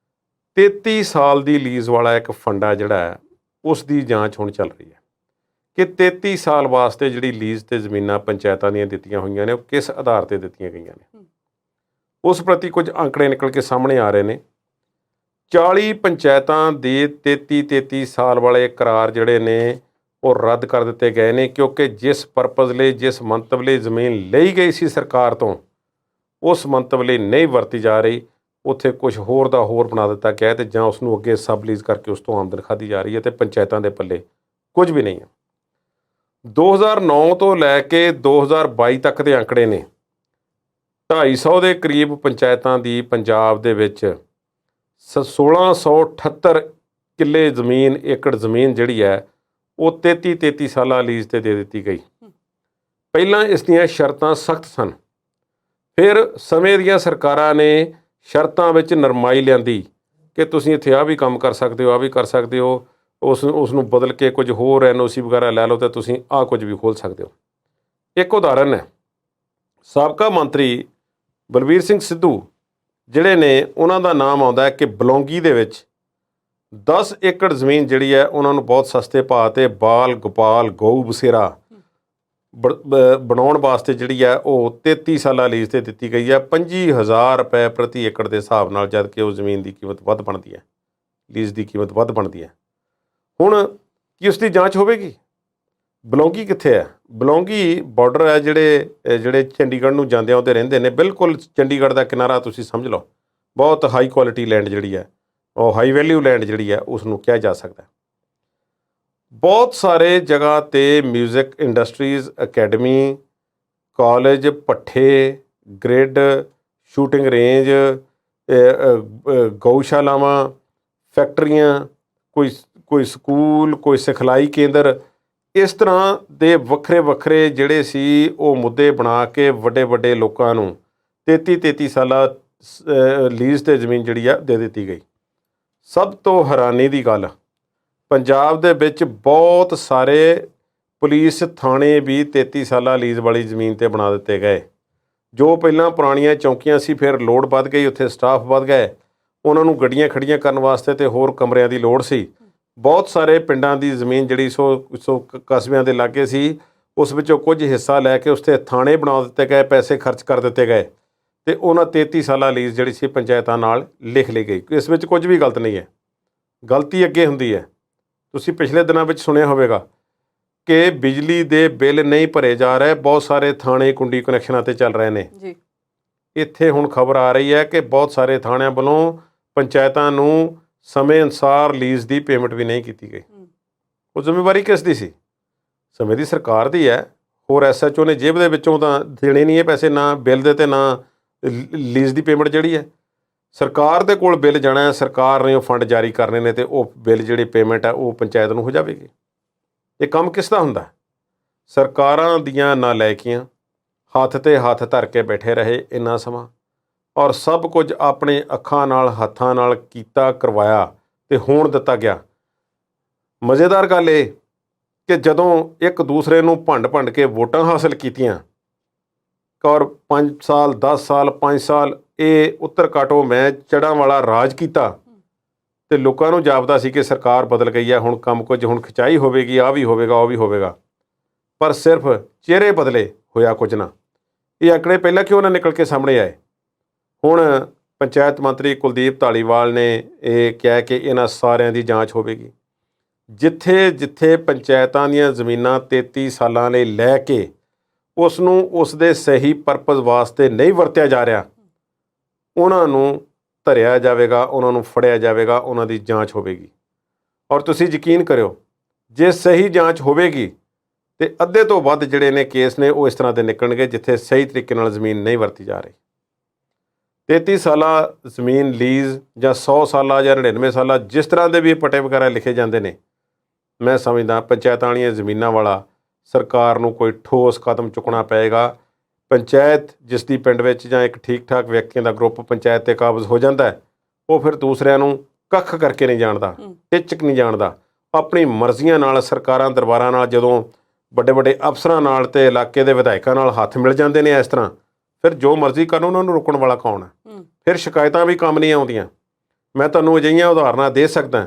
33 ਸਾਲ ਦੀ ਲੀਜ਼ ਵਾਲਾ ਇੱਕ ਫੰਡਾ ਜਿਹੜਾ ਹੈ ਉਸ ਦੀ ਜਾਂਚ ਹੁਣ ਚੱਲ ਰਹੀ ਹੈ ਕਿ 33 ਸਾਲ ਵਾਸਤੇ ਜਿਹੜੀ ਲੀਜ਼ 'ਤੇ ਜ਼ਮੀਨਾਂ ਪੰਚਾਇਤਾਂ ਦੀਆਂ ਦਿੱਤੀਆਂ ਹੋਈਆਂ ਨੇ ਉਹ ਕਿਸ ਆਧਾਰ 'ਤੇ ਦਿੱਤੀਆਂ ਗਈਆਂ ਨੇ। ਉਸ ਪ੍ਰਤੀ ਕੁਝ ਅੰਕੜੇ ਨਿਕਲ ਕੇ ਸਾਹਮਣੇ ਆ ਰਹੇ ਨੇ। 40 ਪੰਚਾਇਤਾਂ ਦੇ 33 ਸਾਲ ਵਾਲੇ ਕਰਾਰ ਜਿਹੜੇ ਨੇ ਉਹ ਰੱਦ ਕਰ ਦਿੱਤੇ ਗਏ ਨੇ, ਕਿਉਂਕਿ ਜਿਸ ਪਰਪਜ਼ ਲਈ, ਜਿਸ ਮੰਤਵ ਲਈ ਜ਼ਮੀਨ ਲਈ ਗਈ ਸੀ ਸਰਕਾਰ ਤੋਂ, ਉਸ ਮੰਤਵ ਲਈ ਨਹੀਂ ਵਰਤੀ ਜਾ ਰਹੀ। ਉੱਥੇ ਕੁਝ ਹੋਰ ਦਾ ਹੋਰ ਬਣਾ ਦਿੱਤਾ ਗਿਆ ਅਤੇ ਜਾਂ ਉਸ ਨੂੰ ਅੱਗੇ ਸਬ ਲੀਜ਼ ਕਰਕੇ ਉਸ ਤੋਂ ਆਮਦਨ ਖਾਧੀ ਜਾ ਰਹੀ ਹੈ, ਅਤੇ ਪੰਚਾਇਤਾਂ ਦੇ ਪੱਲੇ ਕੁਝ ਵੀ ਨਹੀਂ ਹੈ। 2009 ਤੋਂ ਲੈ ਕੇ 2022 ਤੱਕ ਦੇ ਅੰਕੜੇ ਨੇ, 250 ਦੇ ਕਰੀਬ ਪੰਚਾਇਤਾਂ ਦੀ ਪੰਜਾਬ ਦੇ ਵਿੱਚ 1678 ਕਿੱਲੇ ਜ਼ਮੀਨ, ਏਕੜ ਜ਼ਮੀਨ ਜਿਹੜੀ ਹੈ ਉਹ 33 ਸਾਲਾਂ ਲੀਜ਼ 'ਤੇ ਦੇ ਦਿੱਤੀ ਗਈ। ਪਹਿਲਾਂ ਇਸ ਦੀਆਂ ਸ਼ਰਤਾਂ ਸਖਤ ਸਨ, ਫਿਰ ਸਮੇਂ ਦੀਆਂ ਸਰਕਾਰਾਂ ਨੇ ਸ਼ਰਤਾਂ ਵਿੱਚ ਨਰਮਾਈ ਲਿਆਂਦੀ ਕਿ ਤੁਸੀਂ ਇੱਥੇ ਆਹ ਵੀ ਕੰਮ ਕਰ ਸਕਦੇ ਹੋ, ਆਹ ਵੀ ਕਰ ਸਕਦੇ ਹੋ, ਉਸ ਨੂੰ ਬਦਲ ਕੇ ਕੁਝ ਹੋਰ NOC ਵਗੈਰਾ ਲੈ ਲਓ ਅਤੇ ਤੁਸੀਂ ਆਹ ਕੁਝ ਵੀ ਖੋਲ੍ਹ ਸਕਦੇ ਹੋ। ਇੱਕ ਉਦਾਹਰਨ ਹੈ, ਸਾਬਕਾ ਮੰਤਰੀ ਬਲਬੀਰ ਸਿੰਘ ਸਿੱਧੂ ਜਿਹੜੇ ਨੇ, ਉਹਨਾਂ ਦਾ ਨਾਮ ਆਉਂਦਾ ਹੈ ਕਿ ਬਲੌਂਗੀ ਦੇ ਵਿੱਚ 10 ਏਕੜ ਜ਼ਮੀਨ ਜਿਹੜੀ ਹੈ ਉਹਨਾਂ ਨੂੰ ਬਹੁਤ ਸਸਤੇ ਭਾਅ 'ਤੇ ਬਾਲ ਗੋਪਾਲ ਗਊ ਬਸੇਰਾ ਬਣਾਉਣ ਵਾਸਤੇ ਜਿਹੜੀ ਹੈ ਉਹ 33 ਸਾਲਾਂ ਲੀਜ਼ 'ਤੇ ਦਿੱਤੀ ਗਈ ਹੈ, 25,000 ਰੁਪਏ ਪ੍ਰਤੀ ਏਕੜ ਦੇ ਹਿਸਾਬ ਨਾਲ, ਜਦ ਕਿ ਉਹ ਜ਼ਮੀਨ ਦੀ ਕੀਮਤ ਵੱਧ ਬਣਦੀ ਹੈ, ਲੀਜ਼ ਦੀ ਕੀਮਤ ਵੱਧ ਬਣਦੀ ਹੈ। ਹੁਣ ਕੀ ਉਸ ਦੀ ਜਾਂਚ ਹੋਵੇਗੀ? ਬਲੌਂਗੀ ਕਿੱਥੇ ਹੈ? ਬਲੌਂਗੀ ਬਾਰਡਰ ਹੈ ਜਿਹੜੇ ਚੰਡੀਗੜ੍ਹ ਨੂੰ ਜਾਂਦੇ ਆਉਂਦੇ ਰਹਿੰਦੇ ਨੇ, ਬਿਲਕੁਲ ਚੰਡੀਗੜ੍ਹ ਦਾ ਕਿਨਾਰਾ ਤੁਸੀਂ ਸਮਝ ਲਓ। ਬਹੁਤ ਹਾਈ ਕੁਆਲਿਟੀ ਲੈਂਡ ਜਿਹੜੀ ਹੈ, ਉਹ ਹਾਈ ਵੈਲਿਊ ਲੈਂਡ ਜਿਹੜੀ ਹੈ ਉਸ ਨੂੰ ਕਿਹਾ ਜਾ ਸਕਦਾ। ਬਹੁਤ ਸਾਰੇ ਜਗ੍ਹਾ 'ਤੇ ਮਿਊਜ਼ਿਕ ਇੰਡਸਟਰੀਜ਼, ਅਕੈਡਮੀ, ਕਾਲਜ, ਭੱਠੇ, ਗ੍ਰਿਡ, ਸ਼ੂਟਿੰਗ ਰੇਂਜ, ਗਊਸ਼ਾਲਾਵਾਂ, ਫੈਕਟਰੀਆਂ, ਕੋਈ ਸਕੂਲ, ਕੋਈ ਸਿਖਲਾਈ ਕੇਂਦਰ, ਇਸ ਤਰ੍ਹਾਂ ਦੇ ਵੱਖਰੇ ਵੱਖਰੇ ਜਿਹੜੇ ਸੀ ਉਹ ਮੁੱਦੇ ਬਣਾ ਕੇ ਵੱਡੇ ਵੱਡੇ ਲੋਕਾਂ ਨੂੰ 33 ਸਾਲਾਂ ਲੀਜ਼ 'ਤੇ ਜ਼ਮੀਨ ਜਿਹੜੀ ਆ ਦੇ ਦਿੱਤੀ ਗਈ। ਸਭ ਤੋਂ ਹੈਰਾਨੀ ਦੀ ਗੱਲ, ਪੰਜਾਬ ਦੇ ਵਿੱਚ ਬਹੁਤ ਸਾਰੇ ਪੁਲਿਸ ਥਾਣੇ ਵੀ 33 ਸਾਲਾਂ ਲੀਜ਼ ਵਾਲੀ ਜ਼ਮੀਨ 'ਤੇ ਬਣਾ ਦਿੱਤੇ ਗਏ। ਜੋ ਪਹਿਲਾਂ ਪੁਰਾਣੀਆਂ ਚੌਂਕੀਆਂ ਸੀ, ਫਿਰ ਲੋੜ ਵੱਧ ਗਈ, ਉੱਥੇ ਸਟਾਫ ਵੱਧ ਗਏ, ਉਹਨਾਂ ਨੂੰ ਗੱਡੀਆਂ ਖੜੀਆਂ ਕਰਨ ਵਾਸਤੇ ਅਤੇ ਹੋਰ ਕਮਰਿਆਂ ਦੀ ਲੋੜ ਸੀ। ਬਹੁਤ ਸਾਰੇ ਪਿੰਡਾਂ ਦੀ ਜ਼ਮੀਨ ਜਿਹੜੀ ਸੌ ਕਸਬਿਆਂ ਦੇ ਲਾਗੇ ਸੀ, ਉਸ ਵਿੱਚੋਂ ਕੁਝ ਹਿੱਸਾ ਲੈ ਕੇ ਉਸ 'ਤੇ ਥਾਣੇ ਬਣਾ ਦਿੱਤੇ ਗਏ, ਪੈਸੇ ਖਰਚ ਕਰ ਦਿੱਤੇ ਗਏ, ਅਤੇ ਉਹਨਾਂ 33 ਸਾਲਾਂ ਲੀਜ਼ ਜਿਹੜੀ ਸੀ ਪੰਚਾਇਤਾਂ ਨਾਲ ਲਿਖ ਲਈ ਗਈ। ਇਸ ਵਿੱਚ ਕੁਝ ਵੀ ਗਲਤ ਨਹੀਂ ਹੈ। ਗਲਤੀ ਅੱਗੇ ਹੁੰਦੀ ਹੈ। ਤੁਸੀਂ ਪਿਛਲੇ ਦਿਨਾਂ ਵਿੱਚ ਸੁਣਿਆ ਹੋਵੇਗਾ ਕਿ ਬਿਜਲੀ ਦੇ ਬਿੱਲ ਨਹੀਂ ਭਰੇ ਜਾ ਰਹੇ, ਬਹੁਤ ਸਾਰੇ ਥਾਣੇ ਕੁੰਡੀ ਕਨੈਕਸ਼ਨਾਂ 'ਤੇ ਚੱਲ ਰਹੇ ਨੇ ਜੀ। ਇੱਥੇ ਹੁਣ ਖਬਰ ਆ ਰਹੀ ਹੈ ਕਿ ਬਹੁਤ ਸਾਰੇ ਥਾਣਿਆਂ ਵੱਲੋਂ ਪੰਚਾਇਤਾਂ ਨੂੰ ਸਮੇਂ ਅਨੁਸਾਰ ਲੀਜ਼ ਦੀ ਪੇਮੈਂਟ ਵੀ ਨਹੀਂ ਕੀਤੀ ਗਈ। ਉਹ ਜ਼ਿੰਮੇਵਾਰੀ ਕਿਸ ਦੀ ਸੀ? ਸਮੇਂ ਦੀ ਸਰਕਾਰ ਦੀ ਹੈ। ਹੋਰ SHO ਨੇ ਜੇਬ ਦੇ ਵਿੱਚੋਂ ਤਾਂ ਦੇਣੇ ਨਹੀਂ ਇਹ ਪੈਸੇ, ਨਾ ਬਿੱਲ ਦੇ ਅਤੇ ਨਾ ਲੀਜ਼ ਦੀ ਪੇਮੈਂਟ ਜਿਹੜੀ ਹੈ। ਸਰਕਾਰ ਦੇ ਕੋਲ ਬਿੱਲ ਜਾਣਾ, ਸਰਕਾਰ ਨੇ ਉਹ ਫੰਡ ਜਾਰੀ ਕਰਨੇ ਨੇ, ਅਤੇ ਉਹ ਬਿੱਲ ਜਿਹੜੀ ਪੇਮੈਂਟ ਹੈ ਉਹ ਪੰਚਾਇਤ ਨੂੰ ਹੋ ਜਾਵੇਗੀ। ਇਹ ਕੰਮ ਕਿਸ ਦਾ ਹੁੰਦਾ? ਸਰਕਾਰਾਂ ਦੀਆਂ ਨਾਲਾਇਕੀਆਂ, ਹੱਥ 'ਤੇ ਹੱਥ ਧਰ ਕੇ ਬੈਠੇ ਰਹੇ ਇੰਨਾ ਸਮਾਂ, ਔਰ ਸਭ ਕੁਝ ਆਪਣੇ ਅੱਖਾਂ ਨਾਲ, ਹੱਥਾਂ ਨਾਲ ਕੀਤਾ, ਕਰਵਾਇਆ ਅਤੇ ਹੋਣ ਦਿੱਤਾ ਗਿਆ। ਮਜ਼ੇਦਾਰ ਗੱਲ ਇਹ ਕਿ ਜਦੋਂ ਇੱਕ ਦੂਸਰੇ ਨੂੰ ਭੰਡ ਕੇ ਵੋਟਾਂ ਹਾਸਲ ਕੀਤੀਆਂ, ਔਰ 5 ਸਾਲ 10 ਸਾਲ 5 ਸਾਲ ਇਹ ਉੱਤਰ ਕਾਟੋ ਮੈਂ ਚੜ੍ਹਾਂ ਵਾਲਾ ਰਾਜ ਕੀਤਾ, ਤੇ ਲੋਕਾਂ ਨੂੰ ਜਾਪਦਾ ਸੀ ਕਿ ਸਰਕਾਰ ਬਦਲ ਗਈ ਹੈ, ਹੁਣ ਕੰਮ ਕੁਝ, ਹੁਣ ਖਿਚਾਈ ਹੋਵੇਗੀ, ਆਹ ਵੀ ਹੋਵੇਗਾ, ਉਹ ਵੀ ਹੋਵੇਗਾ। ਪਰ ਸਿਰਫ ਚਿਹਰੇ ਬਦਲੇ, ਹੋਇਆ ਕੁਝ ਨਾ। ਇਹ ਅੰਕੜੇ ਪਹਿਲਾਂ ਕਿਉਂ ਨਾ ਨਿਕਲ ਕੇ ਸਾਹਮਣੇ ਆਏ। ਹੁਣ ਪੰਚਾਇਤ ਮੰਤਰੀ ਕੁਲਦੀਪ ਧਾਲੀਵਾਲ ਨੇ ਇਹ ਕਿਹਾ ਕਿ ਇਹਨਾਂ ਸਾਰਿਆਂ ਦੀ ਜਾਂਚ ਹੋਵੇਗੀ। ਜਿੱਥੇ ਜਿੱਥੇ ਪੰਚਾਇਤਾਂ ਦੀਆਂ ਜ਼ਮੀਨਾਂ 33 ਸਾਲਾਂ ਲਈ ਲੈ ਕੇ ਉਸ ਨੂੰ ਉਸ ਦੇ ਸਹੀ ਪਰਪਸ ਵਾਸਤੇ ਨਹੀਂ ਵਰਤਿਆ ਜਾ ਰਿਹਾ, ਉਹਨਾਂ ਨੂੰ ਧਰਿਆ ਜਾਵੇਗਾ, ਉਹਨਾਂ ਨੂੰ ਫੜਿਆ ਜਾਵੇਗਾ, ਉਹਨਾਂ ਦੀ ਜਾਂਚ ਹੋਵੇਗੀ। ਔਰ ਤੁਸੀਂ ਯਕੀਨ ਕਰਿਓ, ਜੇ ਸਹੀ ਜਾਂਚ ਹੋਵੇਗੀ ਤੇ ਅੱਧੇ ਤੋਂ ਵੱਧ ਜਿਹੜੇ ਨੇ ਕੇਸ ਨੇ ਉਹ ਇਸ ਤਰ੍ਹਾਂ ਦੇ ਨਿਕਲਣਗੇ ਜਿੱਥੇ ਸਹੀ ਤਰੀਕੇ ਨਾਲ ਜ਼ਮੀਨ ਨਹੀਂ ਵਰਤੀ ਜਾ ਰਹੀ। 33 ਸਾਲਾ ਜ਼ਮੀਨ ਲੀਜ਼ ਜਾਂ 100 ਸਾਲਾ ਜਾਂ 99 ਸਾਲਾ, ਜਿਸ ਤਰ੍ਹਾਂ ਦੇ ਵੀ ਪਟੇ ਵਗੈਰਾ ਲਿਖੇ ਜਾਂਦੇ ਨੇ, ਮੈਂ ਸਮਝਦਾ ਪੰਚਾਇਤਾਂ ਵਾਲੀਆਂ ਜ਼ਮੀਨਾਂ ਵਾਲਾ ਸਰਕਾਰ ਨੂੰ ਕੋਈ ਠੋਸ ਕਦਮ ਚੁੱਕਣਾ ਪਏਗਾ। ਪੰਚਾਇਤ ਜਿਸ ਦੀ ਪਿੰਡ ਵਿੱਚ ਜਾਂ ਇੱਕ ਠੀਕ ਠਾਕ ਵਿਅਕਤੀਆਂ ਦਾ ਗਰੁੱਪ ਪੰਚਾਇਤ 'ਤੇ ਕਾਬਜ਼ ਹੋ ਜਾਂਦਾ ਹੈ, ਉਹ ਫਿਰ ਦੂਸਰਿਆਂ ਨੂੰ ਕੱਖ ਕਰਕੇ ਨਹੀਂ ਜਾਣਦਾ, ਟਿਚਕ ਨਹੀਂ ਜਾਣਦਾ। ਆਪਣੀ ਮਰਜ਼ੀਆਂ ਨਾਲ, ਸਰਕਾਰਾਂ ਦਰਬਾਰਾਂ ਨਾਲ, ਜਦੋਂ ਵੱਡੇ ਵੱਡੇ ਅਫਸਰਾਂ ਨਾਲ ਤੇ ਇਲਾਕੇ ਦੇ ਵਿਧਾਇਕਾਂ ਨਾਲ ਹੱਥ ਮਿਲ ਜਾਂਦੇ ਨੇ ਇਸ ਤਰ੍ਹਾਂ, ਫਿਰ ਜੋ ਮਰਜ਼ੀ ਕਰਨ, ਉਹਨਾਂ ਨੂੰ ਰੋਕਣ ਵਾਲਾ ਕੌਣ ਹੈ? ਫਿਰ ਸ਼ਿਕਾਇਤਾਂ ਵੀ ਕੰਮ ਨਹੀਂ ਆਉਂਦੀਆਂ। ਮੈਂ ਤੁਹਾਨੂੰ ਅਜਿਹੀਆਂ ਉਦਾਹਰਨਾਂ ਦੇ ਸਕਦਾ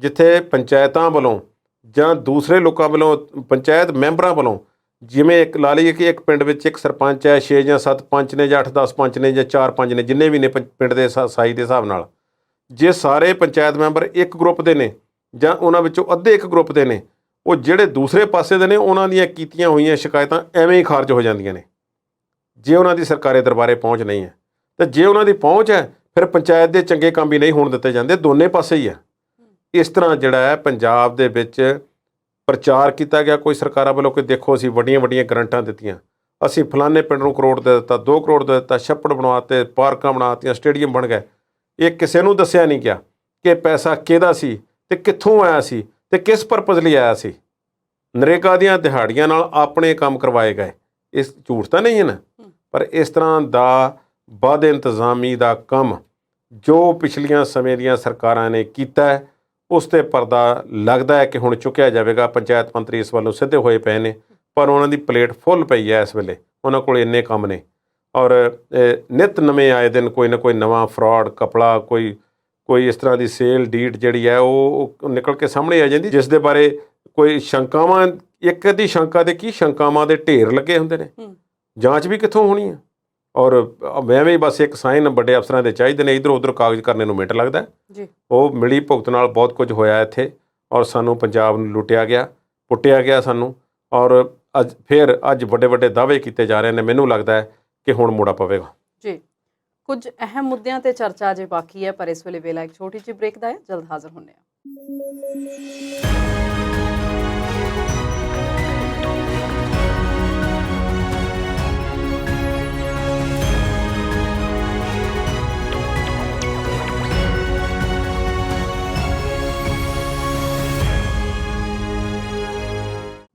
ਜਿੱਥੇ ਪੰਚਾਇਤਾਂ ਵੱਲੋਂ ਜਾਂ ਦੂਸਰੇ ਲੋਕਾਂ ਵੱਲੋਂ, ਪੰਚਾਇਤ ਮੈਂਬਰਾਂ ਵੱਲੋਂ, ਜਿਵੇਂ ਇੱਕ ਲਾ ਲਈਏ ਕਿ ਇੱਕ ਪਿੰਡ ਵਿੱਚ ਇੱਕ ਸਰਪੰਚ ਹੈ, 6 ਜਾਂ 7 ਪੰਚ ਨੇ, ਜਾਂ 8-10 ਪੰਚ ਨੇ, ਜਾਂ 4 5 ਨੇ, ਜਿੰਨੇ ਵੀ ਨੇ ਪਿੰਡ ਦੇ ਸਾਈ ਦੇ ਹਿਸਾਬ ਨਾਲ, ਜੇ ਸਾਰੇ ਪੰਚਾਇਤ ਮੈਂਬਰ ਇੱਕ ਗਰੁੱਪ ਦੇ ਨੇ ਜਾਂ ਉਹਨਾਂ ਵਿੱਚੋਂ ਅੱਧੇ ਇੱਕ ਗਰੁੱਪ ਦੇ ਨੇ, ਉਹ ਜਿਹੜੇ ਦੂਸਰੇ ਪਾਸੇ ਦੇ ਨੇ ਉਹਨਾਂ ਦੀਆਂ ਕੀਤੀਆਂ ਹੋਈਆਂ ਸ਼ਿਕਾਇਤਾਂ ਐਵੇਂ ਹੀ ਖਾਰਜ ਹੋ ਜਾਂਦੀਆਂ ਨੇ, ਜੇ ਉਹਨਾਂ ਦੀ ਸਰਕਾਰੀ ਦਰਬਾਰੇ ਪਹੁੰਚ ਨਹੀਂ ਹੈ। ਤੇ ਜੇ ਉਹਨਾਂ ਦੀ ਪਹੁੰਚ ਹੈ, ਫਿਰ ਪੰਚਾਇਤ ਦੇ ਚੰਗੇ ਕੰਮ ਵੀ ਨਹੀਂ ਹੋਣ ਦਿੱਤੇ ਜਾਂਦੇ, ਦੋਨੇ ਪਾਸੇ ਹੀ ਹੈ। ਇਸ ਤਰ੍ਹਾਂ ਜਿਹੜਾ ਹੈ ਪੰਜਾਬ ਦੇ ਵਿੱਚ ਪ੍ਰਚਾਰ ਕੀਤਾ ਗਿਆ ਕੋਈ ਸਰਕਾਰਾਂ ਵੱਲੋਂ ਕਿ ਦੇਖੋ ਅਸੀਂ ਵੱਡੀਆਂ ਵੱਡੀਆਂ ਗਰੰਟਾਂ ਦਿੱਤੀਆਂ, ਅਸੀਂ ਫਲਾਣੇ ਪਿੰਡ ਨੂੰ ਕਰੋੜ ਦੇ ਦਿੱਤਾ, 2 ਕਰੋੜ ਦੇ ਦਿੱਤਾ, ਛੱਪੜ ਬਣਵਾਤੇ, ਪਾਰਕਾਂ ਬਣਾਤੀਆਂ, ਸਟੇਡੀਅਮ ਬਣ ਗਏ। ਇਹ ਕਿਸੇ ਨੂੰ ਦੱਸਿਆ ਨਹੀਂ ਗਿਆ ਕਿ ਪੈਸਾ ਕਿਹਦਾ ਸੀ ਤੇ ਕਿੱਥੋਂ ਆਇਆ ਸੀ ਤੇ ਕਿਸ ਪਰਪਸ ਲਈ ਆਇਆ ਸੀ। ਨਰੇਗਾ ਦੀਆਂ ਦਿਹਾੜੀਆਂ ਨਾਲ ਆਪਣੇ ਕੰਮ ਕਰਵਾਏ ਗਏ। ਇਸ ਝੂਠ ਤਾਂ ਨਹੀਂ ਹੈ ਨਾ, ਪਰ ਇਸ ਤਰ੍ਹਾਂ ਦਾ ਬਦ ਇੰਤਜ਼ਾਮੀ ਦਾ ਕੰਮ ਜੋ ਪਿਛਲੀਆਂ ਸਮੇਂ ਦੀਆਂ ਸਰਕਾਰਾਂ ਨੇ ਕੀਤਾ ਹੈ, ਉਸ 'ਤੇ ਪਰਦਾ ਲੱਗਦਾ ਹੈ ਕਿ ਹੁਣ ਚੁੱਕਿਆ ਜਾਵੇਗਾ। ਪੰਚਾਇਤ ਮੰਤਰੀ ਇਸ ਵੱਲੋਂ ਸਿੱਧੇ ਹੋਏ ਪਏ ਨੇ, ਪਰ ਉਹਨਾਂ ਦੀ ਪਲੇਟ ਫੁੱਲ ਪਈ ਹੈ ਇਸ ਵੇਲੇ, ਉਹਨਾਂ ਕੋਲ ਇੰਨੇ ਕੰਮ ਨੇ। ਔਰ ਨਿੱਤ ਨਵੇਂ ਆਏ ਦਿਨ ਕੋਈ ਨਾ ਕੋਈ ਨਵਾਂ ਫਰਾਡ ਕਪੜਾ, ਕੋਈ ਇਸ ਤਰ੍ਹਾਂ ਦੀ ਸੇਲ ਡੀਡ ਜਿਹੜੀ ਹੈ ਉਹ ਨਿਕਲ ਕੇ ਸਾਹਮਣੇ ਆ ਜਾਂਦੀ, ਜਿਸ ਦੇ ਬਾਰੇ ਕੋਈ ਸ਼ੰਕਾਵਾਂ, ਇੱਕ ਅੱਧੀ ਸ਼ੰਕਾ ਦੇ ਕੀ ਸ਼ੰਕਾਵਾਂ ਦੇ ਢੇਰ ਲੱਗੇ ਹੁੰਦੇ ਨੇ। ਜਾਂਚ ਵੀ ਕਿੱਥੋਂ ਹੋਣੀ ਹੈ? ਔਰ ਐਵੇਂ ਬਸ ਇੱਕ ਸਾਈਨ ਵੱਡੇ ਅਫਸਰਾਂ ਦੇ ਚਾਹੀਦੇ ਨੇ, ਇੱਧਰ ਉੱਧਰ ਕਾਗਜ਼ ਕਰਨੇ ਨੂੰ ਮਿੰਟ ਲੱਗਦਾ ਜੀ। ਉਹ ਮਿਲੀ ਭੁਗਤ ਨਾਲ ਬਹੁਤ ਕੁਝ ਹੋਇਆ ਇੱਥੇ, ਔਰ ਸਾਨੂੰ ਪੰਜਾਬ ਨੂੰ ਲੁੱਟਿਆ ਗਿਆ, ਪੁੱਟਿਆ ਗਿਆ ਸਾਨੂੰ। ਔਰ ਅੱਜ ਵੱਡੇ ਵੱਡੇ ਦਾਅਵੇ ਕੀਤੇ ਜਾ ਰਹੇ ਨੇ। ਮੈਨੂੰ ਲੱਗਦਾ ਹੈ ਕਿ ਹੁਣ ਮੋੜਾ ਪਵੇਗਾ ਜੀ। ਕੁਝ ਅਹਿਮ ਮੁੱਦਿਆਂ ਤੇ ਚਰਚਾ ਅਜੇ ਬਾਕੀ ਹੈ, ਪਰ ਇਸ ਵੇਲੇ ਵੇਲਾ ਇੱਕ ਛੋਟੀ ਜਿਹੀ ਬ੍ਰੇਕ ਦਾ ਹੈ। ਜਲਦ ਹਾਜ਼ਰ ਹੁੰਦੇ ਹਾਂ।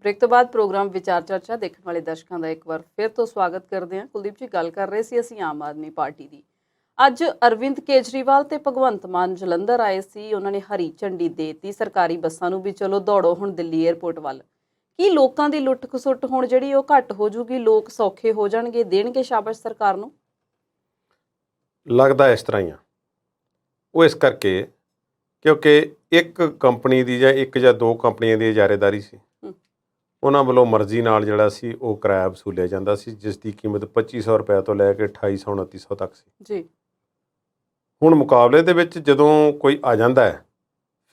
ਬ੍ਰੇਕ ਤੋਂ ਬਾਅਦ ਪ੍ਰੋਗਰਾਮ ਵਿਚਾਰ ਚਰਚਾ ਦੇਖਣ ਵਾਲੇ ਦਰਸ਼ਕਾਂ ਦਾ ਇੱਕ ਵਾਰ ਫਿਰ ਤੋਂ ਸਵਾਗਤ ਕਰਦੇ ਹਾਂ। ਕੁਲਦੀਪ ਜੀ, ਗੱਲ ਕਰ ਰਹੇ ਸੀ ਅਸੀਂ ਆਮ ਆਦਮੀ ਪਾਰਟੀ ਦੀ। ਅੱਜ ਅਰਵਿੰਦ ਕੇਜਰੀਵਾਲ ਤੇ ਭਗਵੰਤ ਮਾਨ ਜਲੰਧਰ ਆਏ ਸੀ, ਉਹਨਾਂ ਨੇ ਹਰੀ ਝੰਡੀ ਦੇਤੀ ਸਰਕਾਰੀ ਬੱਸਾਂ ਨੂੰ ਵੀ ਚਲੋ ਦੌੜੋ ਹੁਣ ਦਿੱਲੀ ਏਅਰਪੋਰਟ ਵੱਲ। ਕੀ ਲੋਕਾਂ ਦੀ ਲੁੱਟ ਖਸੁੱਟ ਹੁਣ ਜਿਹੜੀ ਉਹ ਘੱਟ ਹੋ ਜੂਗੀ, ਲੋਕ ਸੌਖੇ ਹੋ ਜਾਣਗੇ, ਦੇਣਗੇ ਸ਼ਾਬਾਸ਼ ਸਰਕਾਰ ਨੂੰ? ਲੱਗਦਾ ਇਸ ਤਰ੍ਹਾਂ ਹੀ ਆ। ਉਹ ਇਸ ਕਰਕੇ ਕਿਉਂਕਿ ਇੱਕ ਕੰਪਨੀ ਦੀ ਜਾਂ ਇੱਕ ਜਾਂ 2 ਕੰਪਨੀਆਂ ਦੀ ਇਜਾਰੇਦਾਰੀ ਸੀ, ਉਹਨਾਂ ਵੱਲੋਂ ਮਰਜ਼ੀ ਨਾਲ ਜਿਹੜਾ ਸੀ ਉਹ ਕਿਰਾਇਆ ਵਸੂਲਿਆ ਜਾਂਦਾ ਸੀ, ਜਿਸ ਦੀ ਕੀਮਤ 2500 ਰੁਪਏ ਤੋਂ ਲੈ ਕੇ 2800-2900 ਤੱਕ ਸੀ ਜੀ। ਹੁਣ ਮੁਕਾਬਲੇ ਦੇ ਵਿੱਚ ਜਦੋਂ ਕੋਈ ਆ ਜਾਂਦਾ ਹੈ,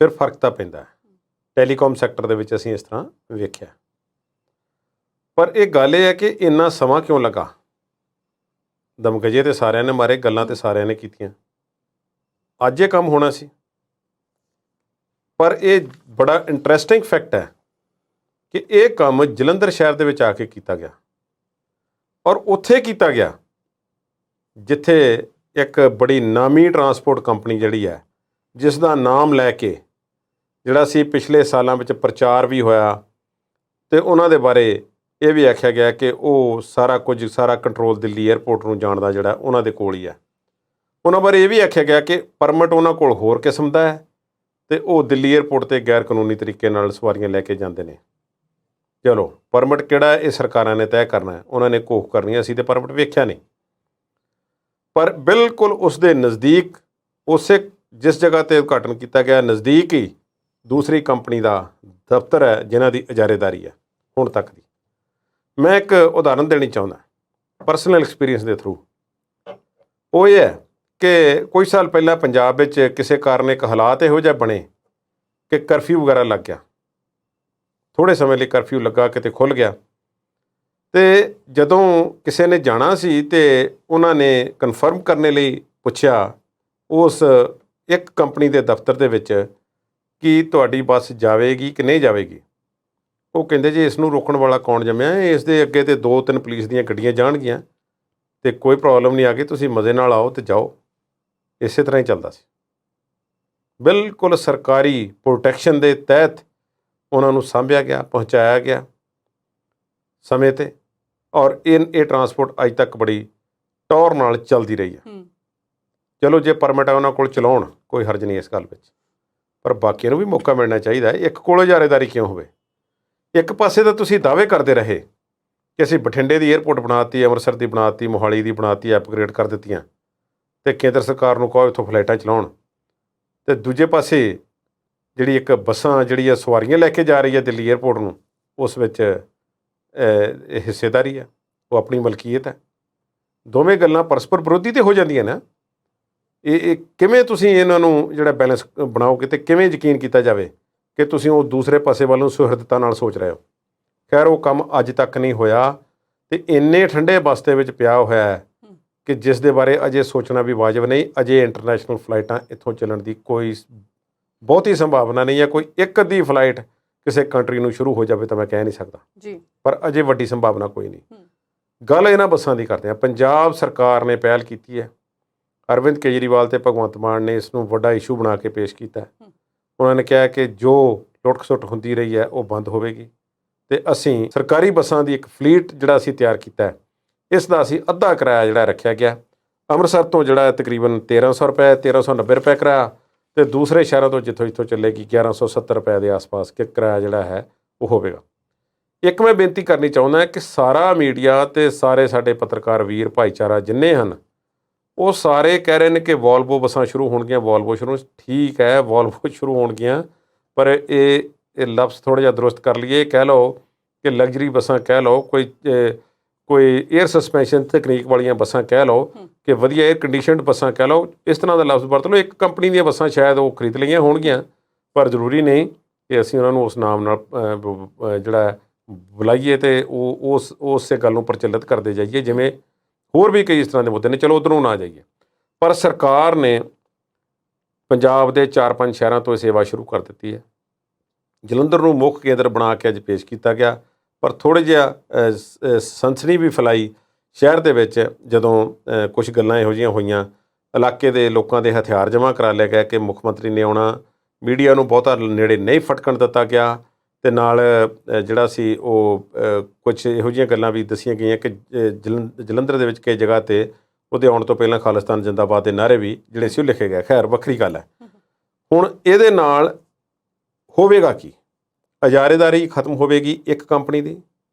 ਫਿਰ ਫਰਕ ਤਾਂ ਪੈਂਦਾ ਹੈ। ਟੈਲੀਕਾਮ ਸੈਕਟਰ ਦੇ ਵਿੱਚ ਅਸੀਂ ਇਸ ਤਰ੍ਹਾਂ ਵੇਖਿਆ। ਪਰ ਇਹ ਗੱਲ ਇਹ ਹੈ ਕਿ ਇੰਨਾ ਸਮਾਂ ਕਿਉਂ ਲੱਗਾ? ਦਮਗਜੇ ਤੇ ਸਾਰਿਆਂ ਨੇ ਮਾਰੇ, ਗੱਲਾਂ ਤੇ ਸਾਰਿਆਂ ਨੇ ਕੀਤੀਆਂ। ਅੱਜ ਇਹ ਕੰਮ ਹੋਣਾ ਸੀ। ਪਰ ਇਹ ਬੜਾ ਇੰਟਰਸਟਿੰਗ ਫੈਕਟ ਹੈ ਕਿ ਇਹ ਕੰਮ ਜਲੰਧਰ ਸ਼ਹਿਰ ਦੇ ਵਿੱਚ ਆ ਕੇ ਕੀਤਾ ਗਿਆ, ਔਰ ਉੱਥੇ ਕੀਤਾ ਗਿਆ ਜਿੱਥੇ ਇੱਕ ਬੜੀ ਨਾਮੀ ਟਰਾਂਸਪੋਰਟ ਕੰਪਨੀ ਜਿਹੜੀ ਹੈ, ਜਿਸ ਦਾ ਨਾਮ ਲੈ ਕੇ ਜਿਹੜਾ ਸੀ ਪਿਛਲੇ ਸਾਲਾਂ ਵਿੱਚ ਪ੍ਰਚਾਰ ਵੀ ਹੋਇਆ ਅਤੇ ਉਹਨਾਂ ਦੇ ਬਾਰੇ ਇਹ ਵੀ ਆਖਿਆ ਗਿਆ ਕਿ ਉਹ ਸਾਰਾ ਕੰਟਰੋਲ ਦਿੱਲੀ ਏਅਰਪੋਰਟ ਨੂੰ ਜਾਣ ਦਾ ਜਿਹੜਾ ਉਹਨਾਂ ਦੇ ਕੋਲ ਹੀ ਹੈ। ਉਹਨਾਂ ਬਾਰੇ ਇਹ ਵੀ ਆਖਿਆ ਗਿਆ ਕਿ ਪਰਮਿਟ ਉਹਨਾਂ ਕੋਲ ਹੋਰ ਕਿਸਮ ਦਾ ਹੈ ਅਤੇ ਉਹ ਦਿੱਲੀ ਏਅਰਪੋਰਟ 'ਤੇ ਗੈਰ ਕਾਨੂੰਨੀ ਤਰੀਕੇ ਨਾਲ ਸਵਾਰੀਆਂ ਲੈ ਕੇ ਜਾਂਦੇ ਨੇ। ਚਲੋ, ਪਰਮਿਟ ਕਿਹੜਾ ਇਹ ਸਰਕਾਰਾਂ ਨੇ ਤੈਅ ਕਰਨਾ ਹੈ, ਉਹਨਾਂ ਨੇ ਘੋਖ ਕਰਨੀ, ਅਸੀਂ ਤਾਂ ਪਰਮਿਟ ਵੇਖਿਆ ਨਹੀਂ। ਪਰ ਬਿਲਕੁਲ ਉਸ ਦੇ ਨਜ਼ਦੀਕ ਉਸੇ ਜਿਸ ਜਗ੍ਹਾ ਤੇ ਉਦਘਾਟਨ ਕੀਤਾ ਗਿਆ ਨਜ਼ਦੀਕ ਹੀ ਦੂਸਰੀ ਕੰਪਨੀ ਦਾ ਦਫ਼ਤਰ ਹੈ ਜਿਨ੍ਹਾਂ ਦੀ ਇਜਾਰੇਦਾਰੀ ਹੈ ਹੁਣ ਤੱਕ ਦੀ। ਮੈਂ ਇੱਕ ਉਦਾਹਰਨ ਦੇਣੀ ਚਾਹੁੰਦਾ ਪਰਸਨਲ ਐਕਸਪੀਰੀਅੰਸ ਦੇ ਥਰੂ। ਉਹ ਇਹ ਹੈ ਕਿ ਕੁਝ ਸਾਲ ਪਹਿਲਾਂ ਪੰਜਾਬ ਵਿੱਚ ਕਿਸੇ ਕਾਰਨ ਇੱਕ ਹਾਲਾਤ ਇਹੋ ਜਿਹਾ ਬਣੇ ਕਿ ਕਰਫਿਊ ਵਗੈਰਾ ਲੱਗ ਗਿਆ। ਥੋੜ੍ਹੇ ਸਮੇਂ ਲਈ ਕਰਫਿਊ ਲੱਗਾ, ਕਿਤੇ ਖੁੱਲ੍ਹ ਗਿਆ। ਅਤੇ ਜਦੋਂ ਕਿਸੇ ਨੇ ਜਾਣਾ ਸੀ ਅਤੇ ਉਹਨਾਂ ਨੇ ਕਨਫਰਮ ਕਰਨ ਲਈ ਪੁੱਛਿਆ ਉਸ ਇੱਕ ਕੰਪਨੀ ਦੇ ਦਫ਼ਤਰ ਦੇ ਵਿੱਚ ਕਿ ਤੁਹਾਡੀ ਬੱਸ ਜਾਵੇਗੀ ਕਿ ਨਹੀਂ ਜਾਵੇਗੀ। ਉਹ ਕਹਿੰਦੇ ਜੀ ਇਸ ਨੂੰ ਰੋਕਣ ਵਾਲਾ ਕੌਣ ਜੰਮਿਆ, ਇਸ ਦੇ ਅੱਗੇ ਤੇ 2-3 ਪੁਲਿਸ ਦੀਆਂ ਗੱਡੀਆਂ ਜਾਣਗੀਆਂ ਅਤੇ ਕੋਈ ਪ੍ਰੋਬਲਮ ਨਹੀਂ ਆ ਗਈ, ਤੁਸੀਂ ਮਜ਼ੇ ਨਾਲ ਆਓ ਅਤੇ ਜਾਓ। ਇਸੇ ਤਰ੍ਹਾਂ ਹੀ ਚੱਲਦਾ ਸੀ। ਬਿਲਕੁਲ ਸਰਕਾਰੀ ਪ੍ਰੋਟੈਕਸ਼ਨ ਦੇ ਤਹਿਤ ਉਹਨਾਂ ਨੂੰ ਸਾਂਭਿਆ ਗਿਆ, ਪਹੁੰਚਾਇਆ ਗਿਆ ਸਮੇਂ 'ਤੇ। ਔਰ ਇਹ ਟਰਾਂਸਪੋਰਟ ਅੱਜ ਤੱਕ ਬੜੀ ਟੌਰ ਨਾਲ ਚੱਲਦੀ ਰਹੀ ਹੈ। ਚਲੋ ਜੇ ਪਰਮਿਟ ਹੈ ਉਹਨਾਂ ਕੋਲ ਚਲਾਉਣ, ਕੋਈ ਹਰਜ ਨਹੀਂ ਇਸ ਗੱਲ ਵਿੱਚ, ਪਰ ਬਾਕੀਆਂ ਨੂੰ ਵੀ ਮੌਕਾ ਮਿਲਣਾ ਚਾਹੀਦਾ ਹੈ। ਇੱਕ ਕੋਲ ਇਜਾਰੇਦਾਰੀ ਕਿਉਂ ਹੋਵੇ? ਇੱਕ ਪਾਸੇ ਤਾਂ ਤੁਸੀਂ ਦਾਅਵੇ ਕਰਦੇ ਰਹੇ ਕਿ ਅਸੀਂ ਬਠਿੰਡੇ ਦੀ ਏਅਰਪੋਰਟ ਬਣਾਤੀ, ਅੰਮ੍ਰਿਤਸਰ ਦੀ ਬਣਾਤੀ, ਮੋਹਾਲੀ ਦੀ ਬਣਾਤੀ, ਅਪਗ੍ਰੇਡ ਕਰ ਦਿੱਤੀਆਂ ਅਤੇ ਕੇਂਦਰ ਸਰਕਾਰ ਨੂੰ ਕਹੋ ਇੱਥੋਂ ਫਲਾਈਟਾਂ ਚਲਾਉਣ। ਅਤੇ ਦੂਜੇ ਪਾਸੇ ਜਿਹੜੀ ਇੱਕ ਬੱਸਾਂ ਜਿਹੜੀ ਸਵਾਰੀਆਂ ਲੈ ਕੇ ਜਾ ਰਹੀ ਹੈ ਦਿੱਲੀ ਏਅਰਪੋਰਟ ਨੂੰ, ਉਸ ਵਿੱਚ ਹਿੱਸੇਦਾਰੀ ਹੈ, ਉਹ ਆਪਣੀ ਮਲਕੀਅਤ ਹੈ। ਦੋਵੇਂ ਗੱਲਾਂ ਪਰਸਪਰ ਵਿਰੋਧੀ ਤਾਂ ਹੋ ਜਾਂਦੀਆਂ ਨਾ। ਇਹ ਕਿਵੇਂ ਤੁਸੀਂ ਇਹਨਾਂ ਨੂੰ ਜਿਹੜਾ ਬੈਲੈਂਸ ਬਣਾਓਗੇ ਅਤੇ ਕਿਵੇਂ ਯਕੀਨ ਕੀਤਾ ਜਾਵੇ ਕਿ ਤੁਸੀਂ ਉਹ ਦੂਸਰੇ ਪਾਸੇ ਵੱਲ ਨੂੰ ਸੁਹਿਰਦਤਾ ਨਾਲ ਸੋਚ ਰਹੇ ਹੋ? ਖੈਰ ਉਹ ਕੰਮ ਅੱਜ ਤੱਕ ਨਹੀਂ ਹੋਇਆ ਅਤੇ ਇੰਨੇ ਠੰਡੇ ਬਸਤੇ ਵਿੱਚ ਪਿਆ ਹੋਇਆ ਹੈ ਕਿ ਜਿਸ ਦੇ ਬਾਰੇ ਅਜੇ ਸੋਚਣਾ ਵੀ ਵਾਜਬ ਨਹੀਂ। ਅਜੇ ਇੰਟਰਨੈਸ਼ਨਲ ਫਲਾਈਟਾਂ ਇੱਥੋਂ ਚੱਲਣ ਦੀ ਕੋਈ ਬਹੁਤੀ ਸੰਭਾਵਨਾ ਨਹੀਂ ਹੈ। ਕੋਈ ਇੱਕ ਅੱਧੀ ਫਲਾਈਟ ਕਿਸੇ ਕੰਟਰੀ ਨੂੰ ਸ਼ੁਰੂ ਹੋ ਜਾਵੇ ਤਾਂ ਮੈਂ ਕਹਿ ਨਹੀਂ ਸਕਦਾ ਜੀ, ਪਰ ਅਜੇ ਵੱਡੀ ਸੰਭਾਵਨਾ ਕੋਈ ਨਹੀਂ। ਗੱਲ ਇਹਨਾਂ ਬੱਸਾਂ ਦੀ ਕਰਦੇ ਹਾਂ। ਪੰਜਾਬ ਸਰਕਾਰ ਨੇ ਪਹਿਲ ਕੀਤੀ ਹੈ। ਅਰਵਿੰਦ ਕੇਜਰੀਵਾਲ ਅਤੇ ਭਗਵੰਤ ਮਾਨ ਨੇ ਇਸ ਨੂੰ ਵੱਡਾ ਇਸ਼ੂ ਬਣਾ ਕੇ ਪੇਸ਼ ਕੀਤਾ। ਉਹਨਾਂ ਨੇ ਕਿਹਾ ਕਿ ਜੋ ਲੁੱਟ ਖਸੁੱਟ ਹੁੰਦੀ ਰਹੀ ਹੈ ਉਹ ਬੰਦ ਹੋਵੇਗੀ ਅਤੇ ਅਸੀਂ ਸਰਕਾਰੀ ਬੱਸਾਂ ਦੀ ਇੱਕ ਫਲੀਟ ਜਿਹੜਾ ਅਸੀਂ ਤਿਆਰ ਕੀਤਾ ਹੈ, ਇਸ ਦਾ ਅਸੀਂ ਅੱਧਾ ਕਿਰਾਇਆ ਜਿਹੜਾ ਰੱਖਿਆ ਗਿਆ। ਅੰਮ੍ਰਿਤਸਰ ਤੋਂ ਜਿਹੜਾ ਤਕਰੀਬਨ 1300 ਰੁਪਏ 1390 ਰੁਪਏ ਕਿਰਾਇਆ, ਅਤੇ ਦੂਸਰੇ ਸ਼ਹਿਰਾਂ ਤੋਂ ਜਿੱਥੋਂ ਚੱਲੇਗੀ 1170 ਰੁਪਏ ਦੇ ਆਸ-ਪਾਸ ਕਿ ਕਿਰਾਇਆ ਜਿਹੜਾ ਹੈ ਉਹ ਹੋਵੇਗਾ। ਇੱਕ ਮੈਂ ਬੇਨਤੀ ਕਰਨੀ ਚਾਹੁੰਦਾ ਕਿ ਸਾਰਾ ਮੀਡੀਆ ਅਤੇ ਸਾਰੇ ਸਾਡੇ ਪੱਤਰਕਾਰ ਵੀਰ ਭਾਈਚਾਰਾ ਜਿੰਨੇ ਹਨ ਉਹ ਸਾਰੇ ਕਹਿ ਰਹੇ ਨੇ ਕਿ ਵੋਲਵੋ ਬੱਸਾਂ ਸ਼ੁਰੂ ਹੋਣਗੀਆਂ, ਵੋਲਵੋ ਸ਼ੁਰੂ। ਠੀਕ ਹੈ, ਵੋਲਵੋ ਸ਼ੁਰੂ ਹੋਣਗੀਆਂ, ਪਰ ਇਹ ਲਫ਼ਜ਼ ਥੋੜ੍ਹਾ ਜਿਹਾ ਦਰੁਸਤ ਕਰ ਲਈਏ। ਕਹਿ ਲਓ ਕਿ ਲਗਜ਼ਰੀ ਬੱਸਾਂ ਕਹਿ ਲਓ, ਕੋਈ ਏਅਰ ਸਸਪੈਂਸ਼ਨ ਤਕਨੀਕ ਵਾਲੀਆਂ ਬੱਸਾਂ ਕਹਿ ਲਓ, ਕਿ ਵਧੀਆ ਏਅਰ ਕੰਡੀਸ਼ਨਡ ਬੱਸਾਂ ਕਹਿ ਲਓ, ਇਸ ਤਰ੍ਹਾਂ ਦਾ ਲਫ਼ਜ਼ ਵਰਤ ਲਓ। ਇੱਕ ਕੰਪਨੀ ਦੀਆਂ ਬੱਸਾਂ ਸ਼ਾਇਦ ਉਹ ਖਰੀਦ ਲਈਆਂ ਹੋਣਗੀਆਂ, ਪਰ ਜ਼ਰੂਰੀ ਨਹੀਂ ਕਿ ਅਸੀਂ ਉਹਨਾਂ ਨੂੰ ਉਸ ਨਾਮ ਨਾਲ ਜਿਹੜਾ ਬੁਲਾਈਏ ਅਤੇ ਉਸੇ ਗੱਲ ਨੂੰ ਪ੍ਰਚਲਿਤ ਕਰਦੇ ਜਾਈਏ ਜਿਵੇਂ ਹੋਰ ਵੀ ਕਈ ਇਸ ਤਰ੍ਹਾਂ ਦੇ ਮੁੱਦੇ ਨੇ। ਚਲੋ ਉੱਧਰੋਂ ਨਾ ਜਾਈਏ, ਪਰ ਸਰਕਾਰ ਨੇ ਪੰਜਾਬ ਦੇ 4-5 ਸ਼ਹਿਰਾਂ ਤੋਂ ਇਹ ਸੇਵਾ ਸ਼ੁਰੂ ਕਰ ਦਿੱਤੀ ਹੈ। ਜਲੰਧਰ ਨੂੰ ਮੁੱਖ ਕੇਂਦਰ ਬਣਾ ਕੇ ਅੱਜ ਪੇਸ਼ ਕੀਤਾ ਗਿਆ, ਪਰ ਥੋੜ੍ਹਾ ਜਿਹਾ ਸਨਸਨੀ ਵੀ ਫੈਲਾਈ ਸ਼ਹਿਰ ਦੇ ਵਿੱਚ ਜਦੋਂ ਕੁਝ ਗੱਲਾਂ ਇਹੋ ਜਿਹੀਆਂ ਹੋਈਆਂ। ਇਲਾਕੇ ਦੇ ਲੋਕਾਂ ਦੇ ਹਥਿਆਰ ਜਮ੍ਹਾਂ ਕਰਾ ਲਿਆ ਗਿਆ ਕਿ ਮੁੱਖ ਮੰਤਰੀ ਨੇ ਆਉਣਾ, ਮੀਡੀਆ ਨੂੰ ਬਹੁਤਾ ਨੇੜੇ ਨਹੀਂ ਫਟਕਣ ਦਿੱਤਾ ਗਿਆ, ਅਤੇ ਨਾਲ ਜਿਹੜਾ ਸੀ ਉਹ ਕੁਛ ਇਹੋ ਜਿਹੀਆਂ ਗੱਲਾਂ ਵੀ ਦੱਸੀਆਂ ਗਈਆਂ ਕਿ ਜਲੰਧਰ ਦੇ ਵਿੱਚ ਕਈ ਜਗ੍ਹਾ 'ਤੇ ਉਹਦੇ ਆਉਣ ਤੋਂ ਪਹਿਲਾਂ ਖਾਲਿਸਤਾਨ ਜ਼ਿੰਦਾਬਾਦ ਦੇ ਨਾਅਰੇ ਵੀ ਜਿਹੜੇ ਸੀ ਉਹ ਲਿਖੇ ਗਏ। ਖੈਰ ਵੱਖਰੀ ਗੱਲ ਹੈ। ਹੁਣ ਇਹਦੇ ਨਾਲ ਹੋਵੇਗਾ ਕੀ? ਇਜਾਰੇਦਾਰੀ ਖਤਮ ਹੋਵੇਗੀ ਇੱਕ ਕੰਪਨੀ ਦੀ,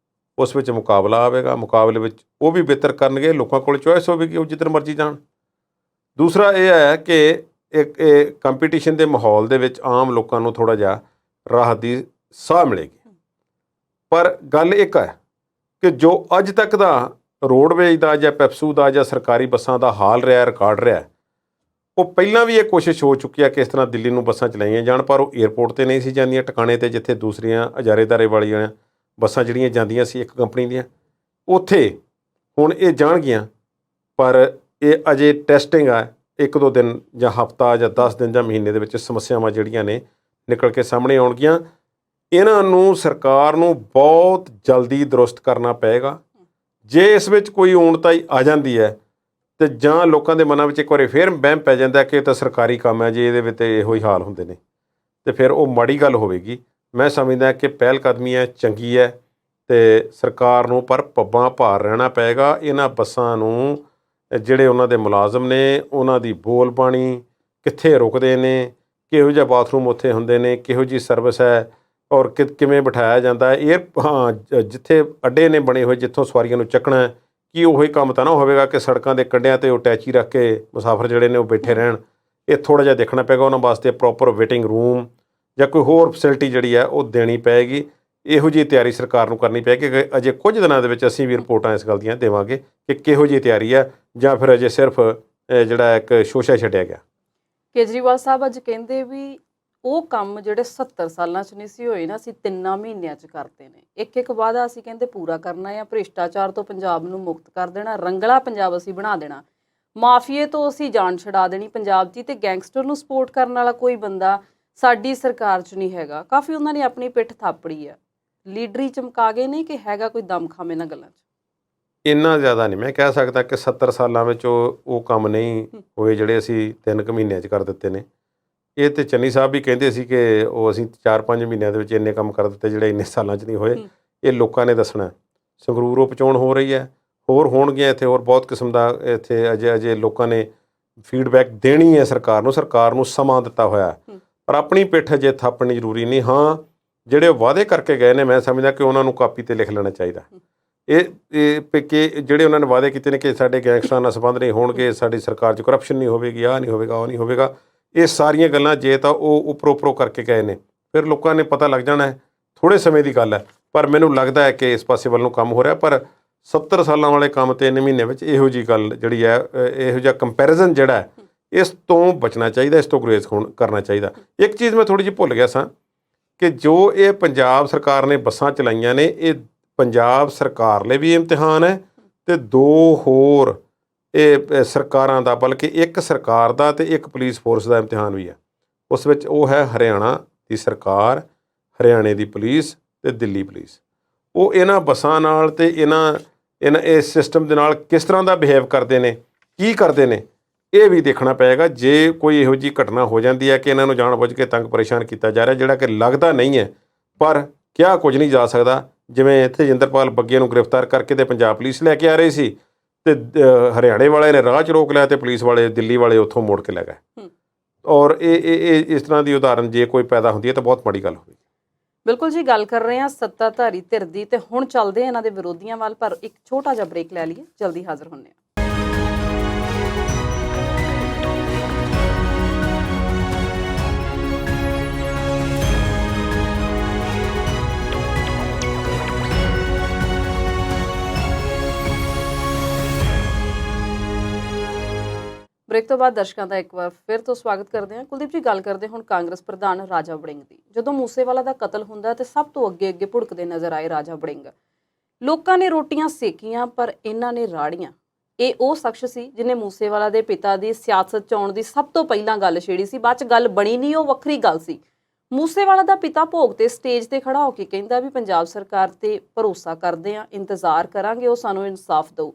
ਉਸ ਵਿੱਚ ਮੁਕਾਬਲਾ ਆਵੇਗਾ, ਮੁਕਾਬਲੇ ਵਿੱਚ ਉਹ ਵੀ ਬਿਹਤਰ ਕਰਨਗੇ, ਲੋਕਾਂ ਕੋਲ ਚੋਇਸ ਹੋਵੇਗੀ, ਉਹ ਜਿੱਧਰ ਮਰਜ਼ੀ ਜਾਣ। ਦੂਸਰਾ ਇਹ ਹੈ ਕਿ ਇਹ ਕੰਪੀਟੀਸ਼ਨ ਦੇ ਮਾਹੌਲ ਦੇ ਵਿੱਚ ਆਮ ਲੋਕਾਂ ਨੂੰ ਥੋੜ੍ਹਾ ਜਿਹਾ ਰਾਹਤ ਦੀ ਸਾਹ ਮਿਲੇਗੀ। ਪਰ ਗੱਲ ਇੱਕ ਹੈ ਕਿ ਜੋ ਅੱਜ ਤੱਕ ਦਾ ਰੋਡਵੇਜ਼ ਦਾ ਜਾਂ ਪੈਪਸੂ ਦਾ ਜਾਂ ਸਰਕਾਰੀ ਬੱਸਾਂ ਦਾ ਹਾਲ ਰਿਹਾ, ਰਿਕਾਰਡ ਰਿਹਾ, ਉਹ ਪਹਿਲਾਂ ਵੀ ਇਹ ਕੋਸ਼ਿਸ਼ ਹੋ ਚੁੱਕੀ ਹੈ ਕਿ ਇਸ ਤਰ੍ਹਾਂ ਦਿੱਲੀ ਨੂੰ ਬੱਸਾਂ ਚਲਾਈਆਂ ਜਾਣ, ਪਰ ਉਹ ਏਅਰਪੋਰਟ 'ਤੇ ਨਹੀਂ ਸੀ ਜਾਂਦੀਆਂ, ਟਿਕਾਣੇ 'ਤੇ ਜਿੱਥੇ ਦੂਸਰੀਆਂ ਇਜਾਰੇਦਾਰੀ ਵਾਲੀਆਂ ਬੱਸਾਂ ਜਿਹੜੀਆਂ ਜਾਂਦੀਆਂ ਸੀ ਇੱਕ ਕੰਪਨੀ ਦੀਆਂ, ਉੱਥੇ ਹੁਣ ਇਹ ਜਾਣਗੀਆਂ। ਪਰ ਇਹ ਅਜੇ ਟੈਸਟਿੰਗ ਆ, 1-2 ਦਿਨ ਜਾਂ ਹਫ਼ਤਾ ਜਾਂ 10 ਦਿਨ ਜਾਂ ਮਹੀਨੇ ਦੇ ਵਿੱਚ ਸਮੱਸਿਆਵਾਂ ਜਿਹੜੀਆਂ ਨੇ ਨਿਕਲ ਕੇ ਸਾਹਮਣੇ ਆਉਣਗੀਆਂ। ਇਹਨਾਂ ਨੂੰ ਸਰਕਾਰ ਨੂੰ ਬਹੁਤ ਜਲਦੀ ਦਰੁਸਤ ਕਰਨਾ ਪਏਗਾ। ਜੇ ਇਸ ਵਿੱਚ ਕੋਈ ਊਣਤਾਈ ਆ ਜਾਂਦੀ ਹੈ ਅਤੇ ਜਾਂ ਲੋਕਾਂ ਦੇ ਮਨਾਂ ਵਿੱਚ ਇੱਕ ਵਾਰੀ ਫਿਰ ਵਹਿਮ ਪੈ ਜਾਂਦਾ ਕਿ ਇਹ ਤਾਂ ਸਰਕਾਰੀ ਕੰਮ ਹੈ ਜੀ, ਇਹਦੇ ਵਿੱਚ ਇਹੋ ਹੀ ਹਾਲ ਹੁੰਦੇ ਨੇ, ਅਤੇ ਫਿਰ ਉਹ ਮਾੜੀ ਗੱਲ ਹੋਵੇਗੀ। ਮੈਂ ਸਮਝਦਾ ਕਿ ਪਹਿਲ ਕਦਮੀ ਹੈ, ਚੰਗੀ ਹੈ, ਅਤੇ ਸਰਕਾਰ ਨੂੰ ਪਰ ਪੱਬਾਂ ਭਾਰ ਰਹਿਣਾ ਪਏਗਾ। ਇਹਨਾਂ ਬੱਸਾਂ ਨੂੰ ਜਿਹੜੇ ਉਹਨਾਂ ਦੇ ਮੁਲਾਜ਼ਮ ਨੇ, ਉਹਨਾਂ ਦੀ ਬੋਲ ਬਾਣੀ, ਕਿੱਥੇ ਰੁਕਦੇ ਨੇ, ਕਿਹੋ ਜਿਹਾ ਬਾਥਰੂਮ ਉੱਥੇ ਹੁੰਦੇ ਨੇ, ਕਿਹੋ ਜਿਹੀ ਸਰਵਿਸ ਹੈ, ਔਰ ਕਿਵੇਂ ਬਿਠਾਇਆ ਜਾਂਦਾ ਹੈ। ਜਿੱਥੇ ਅੱਡੇ ਨੇ ਬਣੇ ਹੋਏ ਜਿੱਥੋਂ ਸਵਾਰੀਆਂ ਨੂੰ ਚੱਕਣਾ, ਕੀ ਉਹੀ ਕੰਮ ਤਾਂ ਨਾ ਹੋਵੇਗਾ ਕਿ ਸੜਕਾਂ ਦੇ ਕੰਢਿਆਂ 'ਤੇ ਉਹ ਅਟੈਚੀ ਰੱਖ ਕੇ ਮੁਸਾਫਰ ਜਿਹੜੇ ਨੇ ਉਹ ਬੈਠੇ ਰਹਿਣ। ਇਹ ਥੋੜ੍ਹਾ ਜਿਹਾ ਦੇਖਣਾ ਪਏਗਾ ਉਹਨਾਂ ਵਾਸਤੇ, ਪ੍ਰੋਪਰ ਵੇਟਿੰਗ ਰੂਮ ਜਾਂ ਕੋਈ ਹੋਰ ਫੈਸਿਲਿਟੀ ਜਿਹੜੀ ਹੈ ਉਹ ਦੇਣੀ ਪਏਗੀ। ਇਹੋ ਜਿਹੀ ਤਿਆਰੀ ਸਰਕਾਰ ਨੂੰ ਕਰਨੀ ਪਏਗੀ ਕਿ ਅਜੇ ਕੁਝ ਦਿਨਾਂ ਦੇ ਵਿੱਚ ਅਸੀਂ ਵੀ ਰਿਪੋਰਟਾਂ ਇਸ ਗੱਲ ਦੀਆਂ ਦੇਵਾਂਗੇ ਕਿ ਕਿਹੋ ਜਿਹੀ ਤਿਆਰੀ ਹੈ, ਜਾਂ ਫਿਰ ਅਜੇ ਸਿਰਫ ਜਿਹੜਾ ਇੱਕ ਸ਼ੋਸ਼ਾ ਛੱਡਿਆ ਗਿਆ। ਕੇਜਰੀਵਾਲ ਸਾਹਿਬ ਅੱਜ ਕਹਿੰਦੇ ਵੀ ਉਹ ਕੰਮ ਜਿਹੜੇ 70 ਸਾਲਾਂ 'ਚ ਨਹੀਂ ਸੀ ਹੋਏ ਨਾ, ਅਸੀਂ 3 ਮਹੀਨਿਆਂ 'ਚ ਕਰਦੇ ਨੇ। ਇੱਕ ਵਾਅਦਾ ਅਸੀਂ ਕਹਿੰਦੇ ਪੂਰਾ ਕਰਨਾ ਆ, ਭ੍ਰਿਸ਼ਟਾਚਾਰ ਤੋਂ ਪੰਜਾਬ ਨੂੰ ਮੁਕਤ ਕਰ ਦੇਣਾ, ਰੰਗਲਾ ਪੰਜਾਬ ਅਸੀਂ ਬਣਾ ਦੇਣਾ, ਮਾਫੀਏ ਤੋਂ ਅਸੀਂ ਜਾਨ ਛਡਾ ਦੇਣੀ ਪੰਜਾਬ ਦੀ, ਤੇ ਗੈਂਗਸਟਰ ਨੂੰ ਸਪੋਰਟ ਕਰਨ ਵਾਲਾ ਕੋਈ ਬੰਦਾ ਸਾਡੀ ਸਰਕਾਰ 'ਚ ਨਹੀਂ ਹੈਗਾ। ਕਾਫੀ ਉਹਨਾਂ ਨੇ ਆਪਣੀ ਪਿੱਠ ਥਾਪੜੀ ਆ, ਲੀਡਰੀ ਚਮਕਾ ਗਏ ਨੇ ਕਿ ਹੈਗਾ ਕੋਈ ਦਮਖਮ ਇਹਨਾਂ ਗੱਲਾਂ 'ਚ? ਇੰਨਾ ਜ਼ਿਆਦਾ ਨਹੀਂ ਮੈਂ ਕਹਿ ਸਕਦਾ ਕਿ 70 ਸਾਲਾਂ ਵਿੱਚ ਉਹ ਕੰਮ ਨਹੀਂ ਹੋਏ ਜਿਹੜੇ ਅਸੀਂ 3 ਕੁ ਮਹੀਨਿਆਂ 'ਚ ਕਰ ਦਿੱਤੇ ਨੇ। ਇਹ ਤੇ ਚੰਨੀ ਸਾਹਿਬ ਵੀ ਕਹਿੰਦੇ ਸੀ ਕਿ ਉਹ ਅਸੀਂ 4-5 ਮਹੀਨਿਆਂ ਦੇ ਵਿੱਚ ਇੰਨੇ ਕੰਮ ਕਰ ਦਿੱਤੇ ਜਿਹੜੇ ਇੰਨੇ ਸਾਲਾਂ 'ਚ ਨਹੀਂ ਹੋਏ। ਇਹ ਲੋਕਾਂ ਨੇ ਦੱਸਣਾ। ਸੰਗਰੂਰ ਉਪਚੋਣ ਹੋ ਰਹੀ ਹੈ, ਹੋਰ ਹੋਣਗੀਆਂ ਇੱਥੇ, ਹੋਰ ਬਹੁਤ ਕਿਸਮ ਦਾ ਇੱਥੇ ਅਜੇ ਲੋਕਾਂ ਨੇ ਫੀਡਬੈਕ ਦੇਣੀ ਹੈ ਸਰਕਾਰ ਨੂੰ ਸਮਾਂ ਦਿੱਤਾ ਹੋਇਆ, ਪਰ ਆਪਣੀ ਪਿੱਠ ਅਜੇ ਥਾਪਣੀ ਜ਼ਰੂਰੀ ਨਹੀਂ। ਹਾਂ, ਜਿਹੜੇ ਵਾਅਦੇ ਕਰਕੇ ਗਏ ਨੇ, ਮੈਂ ਸਮਝਦਾ ਕਿ ਉਹਨਾਂ ਨੂੰ ਕਾਪੀ 'ਤੇ ਲਿਖ ਲੈਣਾ ਚਾਹੀਦਾ। ਇਹ ਕਿ ਜਿਹੜੇ ਉਹਨਾਂ ਨੇ ਵਾਅਦੇ ਕੀਤੇ ਨੇ ਕਿ ਸਾਡੇ ਗੈਂਗਸਟਰਾਂ ਨਾਲ ਸੰਬੰਧ ਨਹੀਂ ਹੋਣਗੇ, ਸਾਡੀ ਸਰਕਾਰ 'ਚ ਕਰਪਸ਼ਨ ਨਹੀਂ ਹੋਵੇਗੀ, ਆਹ ਨਹੀਂ ਹੋਵੇਗਾ, ਉਹ ਨਹੀਂ ਹੋਵੇਗਾ, ਇਹ ਸਾਰੀਆਂ ਗੱਲਾਂ ਜੇ ਤਾਂ ਉਹ ਉੱਪਰੋਂ ਕਰਕੇ ਗਏ ਨੇ, ਫਿਰ ਲੋਕਾਂ ਨੇ ਪਤਾ ਲੱਗ ਜਾਣਾ ਹੈ। ਥੋੜ੍ਹੇ ਸਮੇਂ ਦੀ ਗੱਲ ਹੈ, ਪਰ ਮੈਨੂੰ ਲੱਗਦਾ ਹੈ ਕਿ ਇਸ ਪਾਸੇ ਵੱਲ ਨੂੰ ਕੰਮ ਹੋ ਰਿਹਾ। ਪਰ 70 ਸਾਲਾਂ ਵਾਲੇ ਕੰਮ 3 ਮਹੀਨੇ ਵਿੱਚ ਇਹੋ ਜਿਹੀ ਗੱਲ ਜਿਹੜੀ ਹੈ, ਇਹੋ ਜਿਹਾ ਕੰਪੈਰੀਜ਼ਨ ਜਿਹੜਾ ਹੈ, ਇਸ ਤੋਂ ਬਚਣਾ ਚਾਹੀਦਾ, ਇਸ ਤੋਂ ਗੁਰੇਜ਼ ਕਰਨਾ ਚਾਹੀਦਾ। ਇੱਕ ਚੀਜ਼ ਮੈਂ ਥੋੜ੍ਹੀ ਜਿਹੀ ਭੁੱਲ ਗਿਆ ਸਾਂ ਕਿ ਜੋ ਇਹ ਪੰਜਾਬ ਸਰਕਾਰ ਨੇ ਬੱਸਾਂ ਚਲਾਈਆਂ ਨੇ, ਇਹ ਪੰਜਾਬ ਸਰਕਾਰ ਲਈ ਵੀ ਇਮਤਿਹਾਨ ਹੈ ਤੇ 2 ਹੋਰ ਇਹ ਸਰਕਾਰਾਂ ਦਾ, ਬਲਕਿ ਇੱਕ ਸਰਕਾਰ ਦਾ ਤੇ ਇੱਕ ਪੁਲਿਸ ਫੋਰਸ ਦਾ ਇਮਤਿਹਾਨ ਵੀ ਹੈ। ਉਸ ਵਿੱਚ ਉਹ ਹੈ ਹਰਿਆਣਾ ਦੀ ਸਰਕਾਰ, ਹਰਿਆਣੇ ਦੀ ਪੁਲਿਸ ਤੇ ਦਿੱਲੀ ਪੁਲਿਸ। ਉਹ ਇਹਨਾਂ ਬੱਸਾਂ ਨਾਲ ਤੇ ਇਹਨਾਂ ਇਸ ਸਿਸਟਮ ਦੇ ਨਾਲ ਕਿਸ ਤਰ੍ਹਾਂ ਦਾ ਬਿਹੇਵ ਕਰਦੇ ਨੇ, ਕੀ ਕਰਦੇ ਨੇ, ਇਹ ਵੀ ਦੇਖਣਾ ਪਏਗਾ। ਜੇ ਕੋਈ ਇਹੋ ਜਿਹੀ ਘਟਨਾ ਹੋ ਜਾਂਦੀ ਹੈ ਕਿ ਇਹਨਾਂ ਨੂੰ ਜਾਣ ਬੁੱਝ ਕੇ ਤੰਗ ਪਰੇਸ਼ਾਨ ਕੀਤਾ ਜਾ ਰਿਹਾ, ਜਿਹੜਾ ਕਿ ਲੱਗਦਾ ਨਹੀਂ ਹੈ, ਪਰ ਕਿਹਾ ਕੁਝ ਨਹੀਂ ਜਾ ਸਕਦਾ। ਜਿਵੇਂ ਇੱਥੇ ਤੇਜਿੰਦਰਪਾਲ ਬੱਗੇ ਨੂੰ ਗ੍ਰਿਫਤਾਰ ਕਰਕੇ ਤੇ ਪੰਜਾਬ ਪੁਲਿਸ ਲੈ ਕੇ ਆ ਰਹੀ ਸੀ, ਤੇ ਹਰਿਆਣੇ ਵਾਲੇ ਨੇ ਰਾਹ 'ਚ ਰੋਕ ਲਿਆ ਤੇ ਪੁਲਿਸ ਵਾਲੇ, ਦਿੱਲੀ ਵਾਲੇ ਉੱਥੋਂ ਮੋੜ ਕੇ ਲੈ ਗਏ। ਔਰ ਇਹ ਇਸ ਤਰ੍ਹਾਂ ਦੀ ਉਦਾਹਰਨ ਜੇ ਕੋਈ ਪੈਦਾ ਹੁੰਦੀ ਹੈ ਤਾਂ ਬਹੁਤ ਮਾੜੀ ਗੱਲ ਹੋਵੇਗੀ। ਬਿਲਕੁਲ ਜੀ, ਗੱਲ ਕਰ ਰਹੇ ਹਾਂ ਸੱਤਾਧਾਰੀ ਧਿਰ ਦੀ, ਤੇ ਹੁਣ ਚੱਲਦੇ ਹਾਂ ਇਹਨਾਂ ਦੇ ਵਿਰੋਧੀਆਂ ਵੱਲ, ਪਰ ਇੱਕ ਛੋਟਾ ਜਿਹਾ ਬ੍ਰੇਕ ਲੈ ਲਈਏ, ਜਲਦੀ ਹਾਜ਼ਰ ਹੁੰਦੇ ਹਾਂ। ਬ੍ਰੇਕ ਤੋਂ ਬਾਅਦ ਦਰਸ਼ਕਾਂ ਦਾ ਇੱਕ ਵਾਰ ਫਿਰ ਤੋਂ ਸਵਾਗਤ ਕਰਦੇ ਹਾਂ। ਕੁਲਦੀਪ ਜੀ, ਗੱਲ ਕਰਦੇ ਹੁਣ ਕਾਂਗਰਸ ਪ੍ਰਧਾਨ ਰਾਜਾ ਵੜਿੰਗ ਦੀ। ਜਦੋਂ ਮੂਸੇਵਾਲਾ ਦਾ ਕਤਲ ਹੁੰਦਾ ਤੇ ਸਭ ਤੋਂ ਅੱਗੇ ਭੁੜਕਦੇ ਨਜ਼ਰ ਆਏ ਰਾਜਾ ਵੜਿੰਗ। ਲੋਕਾਂ ਨੇ ਰੋਟੀਆਂ ਸੇਕੀਆਂ ਪਰ ਇਹਨਾਂ ਨੇ ਰਾੜੀਆਂ। ਇਹ ਉਹ ਸ਼ਖਸ ਸੀ ਜਿਹਨੇ ਮੂਸੇਵਾਲਾ ਦੇ ਪਿਤਾ ਦੀ ਸਿਆਸਤ 'ਚ ਆਉਣ ਦੀ ਸਭ ਤੋਂ ਪਹਿਲਾਂ ਗੱਲ ਛੇੜੀ ਸੀ। ਬਾਅਦ 'ਚ ਗੱਲ ਬਣੀ ਨਹੀਂ, ਉਹ ਵੱਖਰੀ ਗੱਲ ਸੀ। ਮੂਸੇਵਾਲਾ ਦਾ ਪਿਤਾ ਭੋਗ ਤੇ ਸਟੇਜ ਤੇ ਖੜਾ ਹੋ ਕੇ ਕਹਿੰਦਾ ਵੀ ਪੰਜਾਬ ਸਰਕਾਰ ਤੇ ਭਰੋਸਾ ਕਰਦੇ ਆ, ਇੰਤਜ਼ਾਰ ਕਰਾਂਗੇ, ਉਹ ਸਾਨੂੰ ਇਨਸਾਫ ਦਿਓ।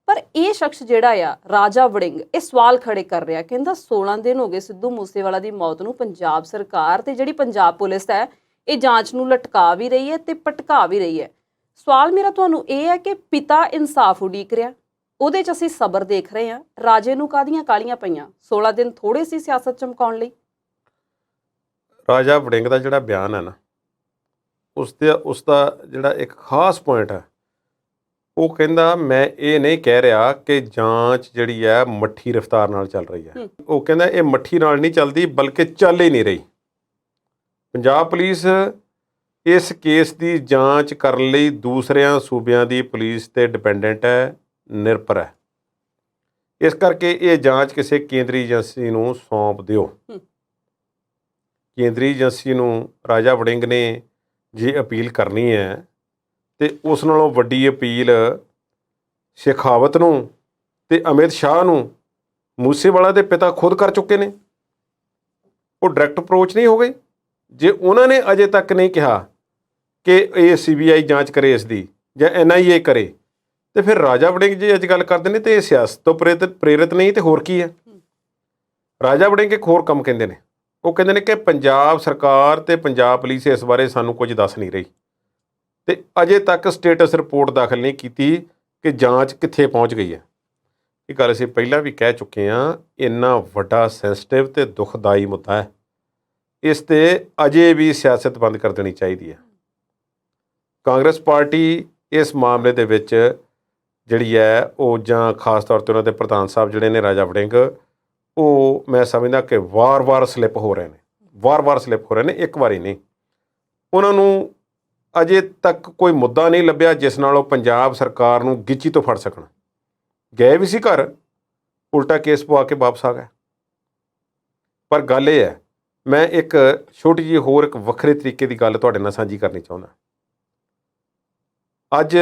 ਪਰ ਇਹ ਸ਼ਖਸ ਜਿਹੜਾ ਆ ਰਾਜਾ ਵੜਿੰਗ, ਇਹ ਸਵਾਲ ਖੜੇ ਕਰ ਰਿਹਾ, ਕਹਿੰਦਾ 16 ਦਿਨ ਹੋ ਗਏ ਸਿੱਧੂ ਮੂਸੇਵਾਲਾ ਦੀ ਮੌਤ ਨੂੰ, ਪੰਜਾਬ ਸਰਕਾਰ ਤੇ ਜਿਹੜੀ ਪੰਜਾਬ ਪੁਲਿਸ ਹੈ ਇਹ ਜਾਂਚ ਨੂੰ ਲਟਕਾ ਵੀ ਰਹੀ ਹੈ ਤੇ ਭਟਕਾ ਵੀ ਰਹੀ ਹੈ। ਸਵਾਲ ਮੇਰਾ ਤੁਹਾਨੂੰ ਇਹ ਹੈ ਕਿ ਪਿਤਾ ਇਨਸਾਫ ਉਡੀਕ ਰਿਹਾ, ਉਹਦੇ 'ਚ ਅਸੀਂ ਸਬਰ ਦੇਖ ਰਹੇ ਹਾਂ, ਰਾਜੇ ਨੂੰ ਕਾਹਦੀਆਂ ਕਾਹਲੀਆਂ ਪਈਆਂ? 16 ਦਿਨ ਥੋੜੇ ਸੀ ਸਿਆਸਤ ਚਮਕਾਉਣ ਲਈ? ਰਾਜਾ ਵੜਿੰਗ ਦਾ ਜਿਹੜਾ ਬਿਆਨ ਹੈ ਨਾ, ਉਸ ਦਾ ਜਿਹੜਾ ਇੱਕ ਖਾਸ ਪੁਆਇੰਟ ਹੈ, ਉਹ ਕਹਿੰਦਾ ਮੈਂ ਇਹ ਨਹੀਂ ਕਹਿ ਰਿਹਾ ਕਿ ਜਾਂਚ ਜਿਹੜੀ ਹੈ ਮੱਠੀ ਰਫ਼ਤਾਰ ਨਾਲ ਚੱਲ ਰਹੀ ਹੈ। ਉਹ ਕਹਿੰਦਾ ਇਹ ਮੱਠੀ ਨਾਲ ਨਹੀਂ ਚੱਲਦੀ, ਬਲਕਿ ਚੱਲ ਹੀ ਨਹੀਂ ਰਹੀ। ਪੰਜਾਬ ਪੁਲਿਸ ਇਸ ਕੇਸ ਦੀ ਜਾਂਚ ਕਰਨ ਲਈ ਦੂਸਰਿਆਂ ਸੂਬਿਆਂ ਦੀ ਪੁਲਿਸ 'ਤੇ ਡਿਪੈਂਡੈਂਟ ਹੈ, ਨਿਰਭਰ ਹੈ। ਇਸ ਕਰਕੇ ਇਹ ਜਾਂਚ ਕਿਸੇ ਕੇਂਦਰੀ ਏਜੰਸੀ ਨੂੰ ਸੌਂਪ ਦਿਓ। ਕੇਂਦਰੀ ਏਜੰਸੀ ਨੂੰ ਰਾਜਾ ਵੜਿੰਗ ਨੇ ਜੇ ਅਪੀਲ ਕਰਨੀ ਹੈ ਤੇ ਉਸ ਨਾਲੋਂ ਵੱਡੀ ਅਪੀਲ ਸ਼ੇਖਾਵਤ ਨੂੰ ਤੇ ਅਮਿਤ ਸ਼ਾਹ ਨੂੰ ਮੂਸੇਵਾਲਾ ਦੇ ਪਿਤਾ ਖੁਦ ਕਰ ਚੁੱਕੇ ਨੇ। ਉਹ ਡਾਇਰੈਕਟ ਅਪਰੋਚ ਨਹੀਂ ਹੋ ਗਈ। ਜੇ ਉਹਨਾਂ ਨੇ ਅਜੇ ਤੱਕ ਨਹੀਂ ਕਿਹਾ ਕਿ ਇਹ CBI ਜਾਂਚ ਕਰੇ ਇਸ ਦੀ ਜਾਂ NIA ਕਰੇ, ਤੇ ਫਿਰ ਰਾਜਾ ਵੜਿੰਗ ਜੇ ਅੱਜ ਗੱਲ ਕਰਦੇ ਨੇ ਤੇ ਇਹ ਸਿਆਸਤ ਤੋਂ ਪ੍ਰੇਰਿਤ ਨਹੀਂ ਤੇ ਹੋਰ ਕੀ ਹੈ? ਰਾਜਾ ਵੜਿੰਗ ਇੱਕ ਹੋਰ ਕੰਮ ਕਹਿੰਦੇ ਨੇ। ਉਹ ਕਹਿੰਦੇ ਨੇ ਕਿ ਪੰਜਾਬ ਸਰਕਾਰ ਤੇ ਪੰਜਾਬ ਪੁਲਿਸ ਇਸ ਬਾਰੇ ਸਾਨੂੰ ਕੁਝ ਦੱਸ ਨਹੀਂ ਰਹੀ ਤੇ ਅਜੇ ਤੱਕ ਸਟੇਟਸ ਰਿਪੋਰਟ ਦਾਖਲ ਨਹੀਂ ਕੀਤੀ ਕਿ ਜਾਂਚ ਕਿੱਥੇ ਪਹੁੰਚ ਗਈ ਹੈ। ਇਹ ਗੱਲ ਅਸੀਂ ਪਹਿਲਾਂ ਵੀ ਕਹਿ ਚੁੱਕੇ ਹਾਂ, ਇੰਨਾ ਵੱਡਾ ਸੈਂਸਿਟਿਵ ਤੇ ਦੁਖਦਾਈ ਮੁੱਦਾ ਹੈ, ਇਸ 'ਤੇ ਅਜੇ ਵੀ ਸਿਆਸਤ ਬੰਦ ਕਰ ਦੇਣੀ ਚਾਹੀਦੀ ਹੈ। ਕਾਂਗਰਸ ਪਾਰਟੀ ਇਸ ਮਾਮਲੇ ਦੇ ਵਿੱਚ ਜਿਹੜੀ ਹੈ ਉਹ, ਜਾਂ ਖਾਸ ਤੌਰ 'ਤੇ ਉਹਨਾਂ ਦੇ ਪ੍ਰਧਾਨ ਸਾਹਿਬ ਜਿਹੜੇ ਨੇ ਰਾਜਾ ਵੜਿੰਗ, ਉਹ ਮੈਂ ਸਮਝਦਾ ਕਿ ਵਾਰ-ਵਾਰ ਸਲਿੱਪ ਹੋ ਰਹੇ ਨੇ, ਵਾਰ-ਵਾਰ ਸਲਿੱਪ ਹੋ ਰਹੇ ਨੇ, ਇੱਕ ਵਾਰੀ ਨਹੀਂ। ਉਹਨਾਂ ਨੂੰ ਅਜੇ ਤੱਕ ਕੋਈ ਮੁੱਦਾ ਨਹੀਂ ਲੱਭਿਆ ਜਿਸ ਨਾਲ ਉਹ ਪੰਜਾਬ ਸਰਕਾਰ ਨੂੰ ਗਿੱਚੀ ਤੋਂ ਫੜ ਸਕਣ। ਗਏ ਵੀ ਸੀ ਘਰ, ਉਲਟਾ ਕੇਸ ਪਵਾ ਕੇ ਵਾਪਸ ਆ ਗਏ। ਪਰ ਗੱਲ ਇਹ ਹੈ, ਮੈਂ ਇੱਕ ਛੋਟੀ ਜਿਹੀ ਹੋਰ ਇੱਕ ਵੱਖਰੇ ਤਰੀਕੇ ਦੀ ਗੱਲ ਤੁਹਾਡੇ ਨਾਲ ਸਾਂਝੀ ਕਰਨੀ ਚਾਹੁੰਦਾ। ਅੱਜ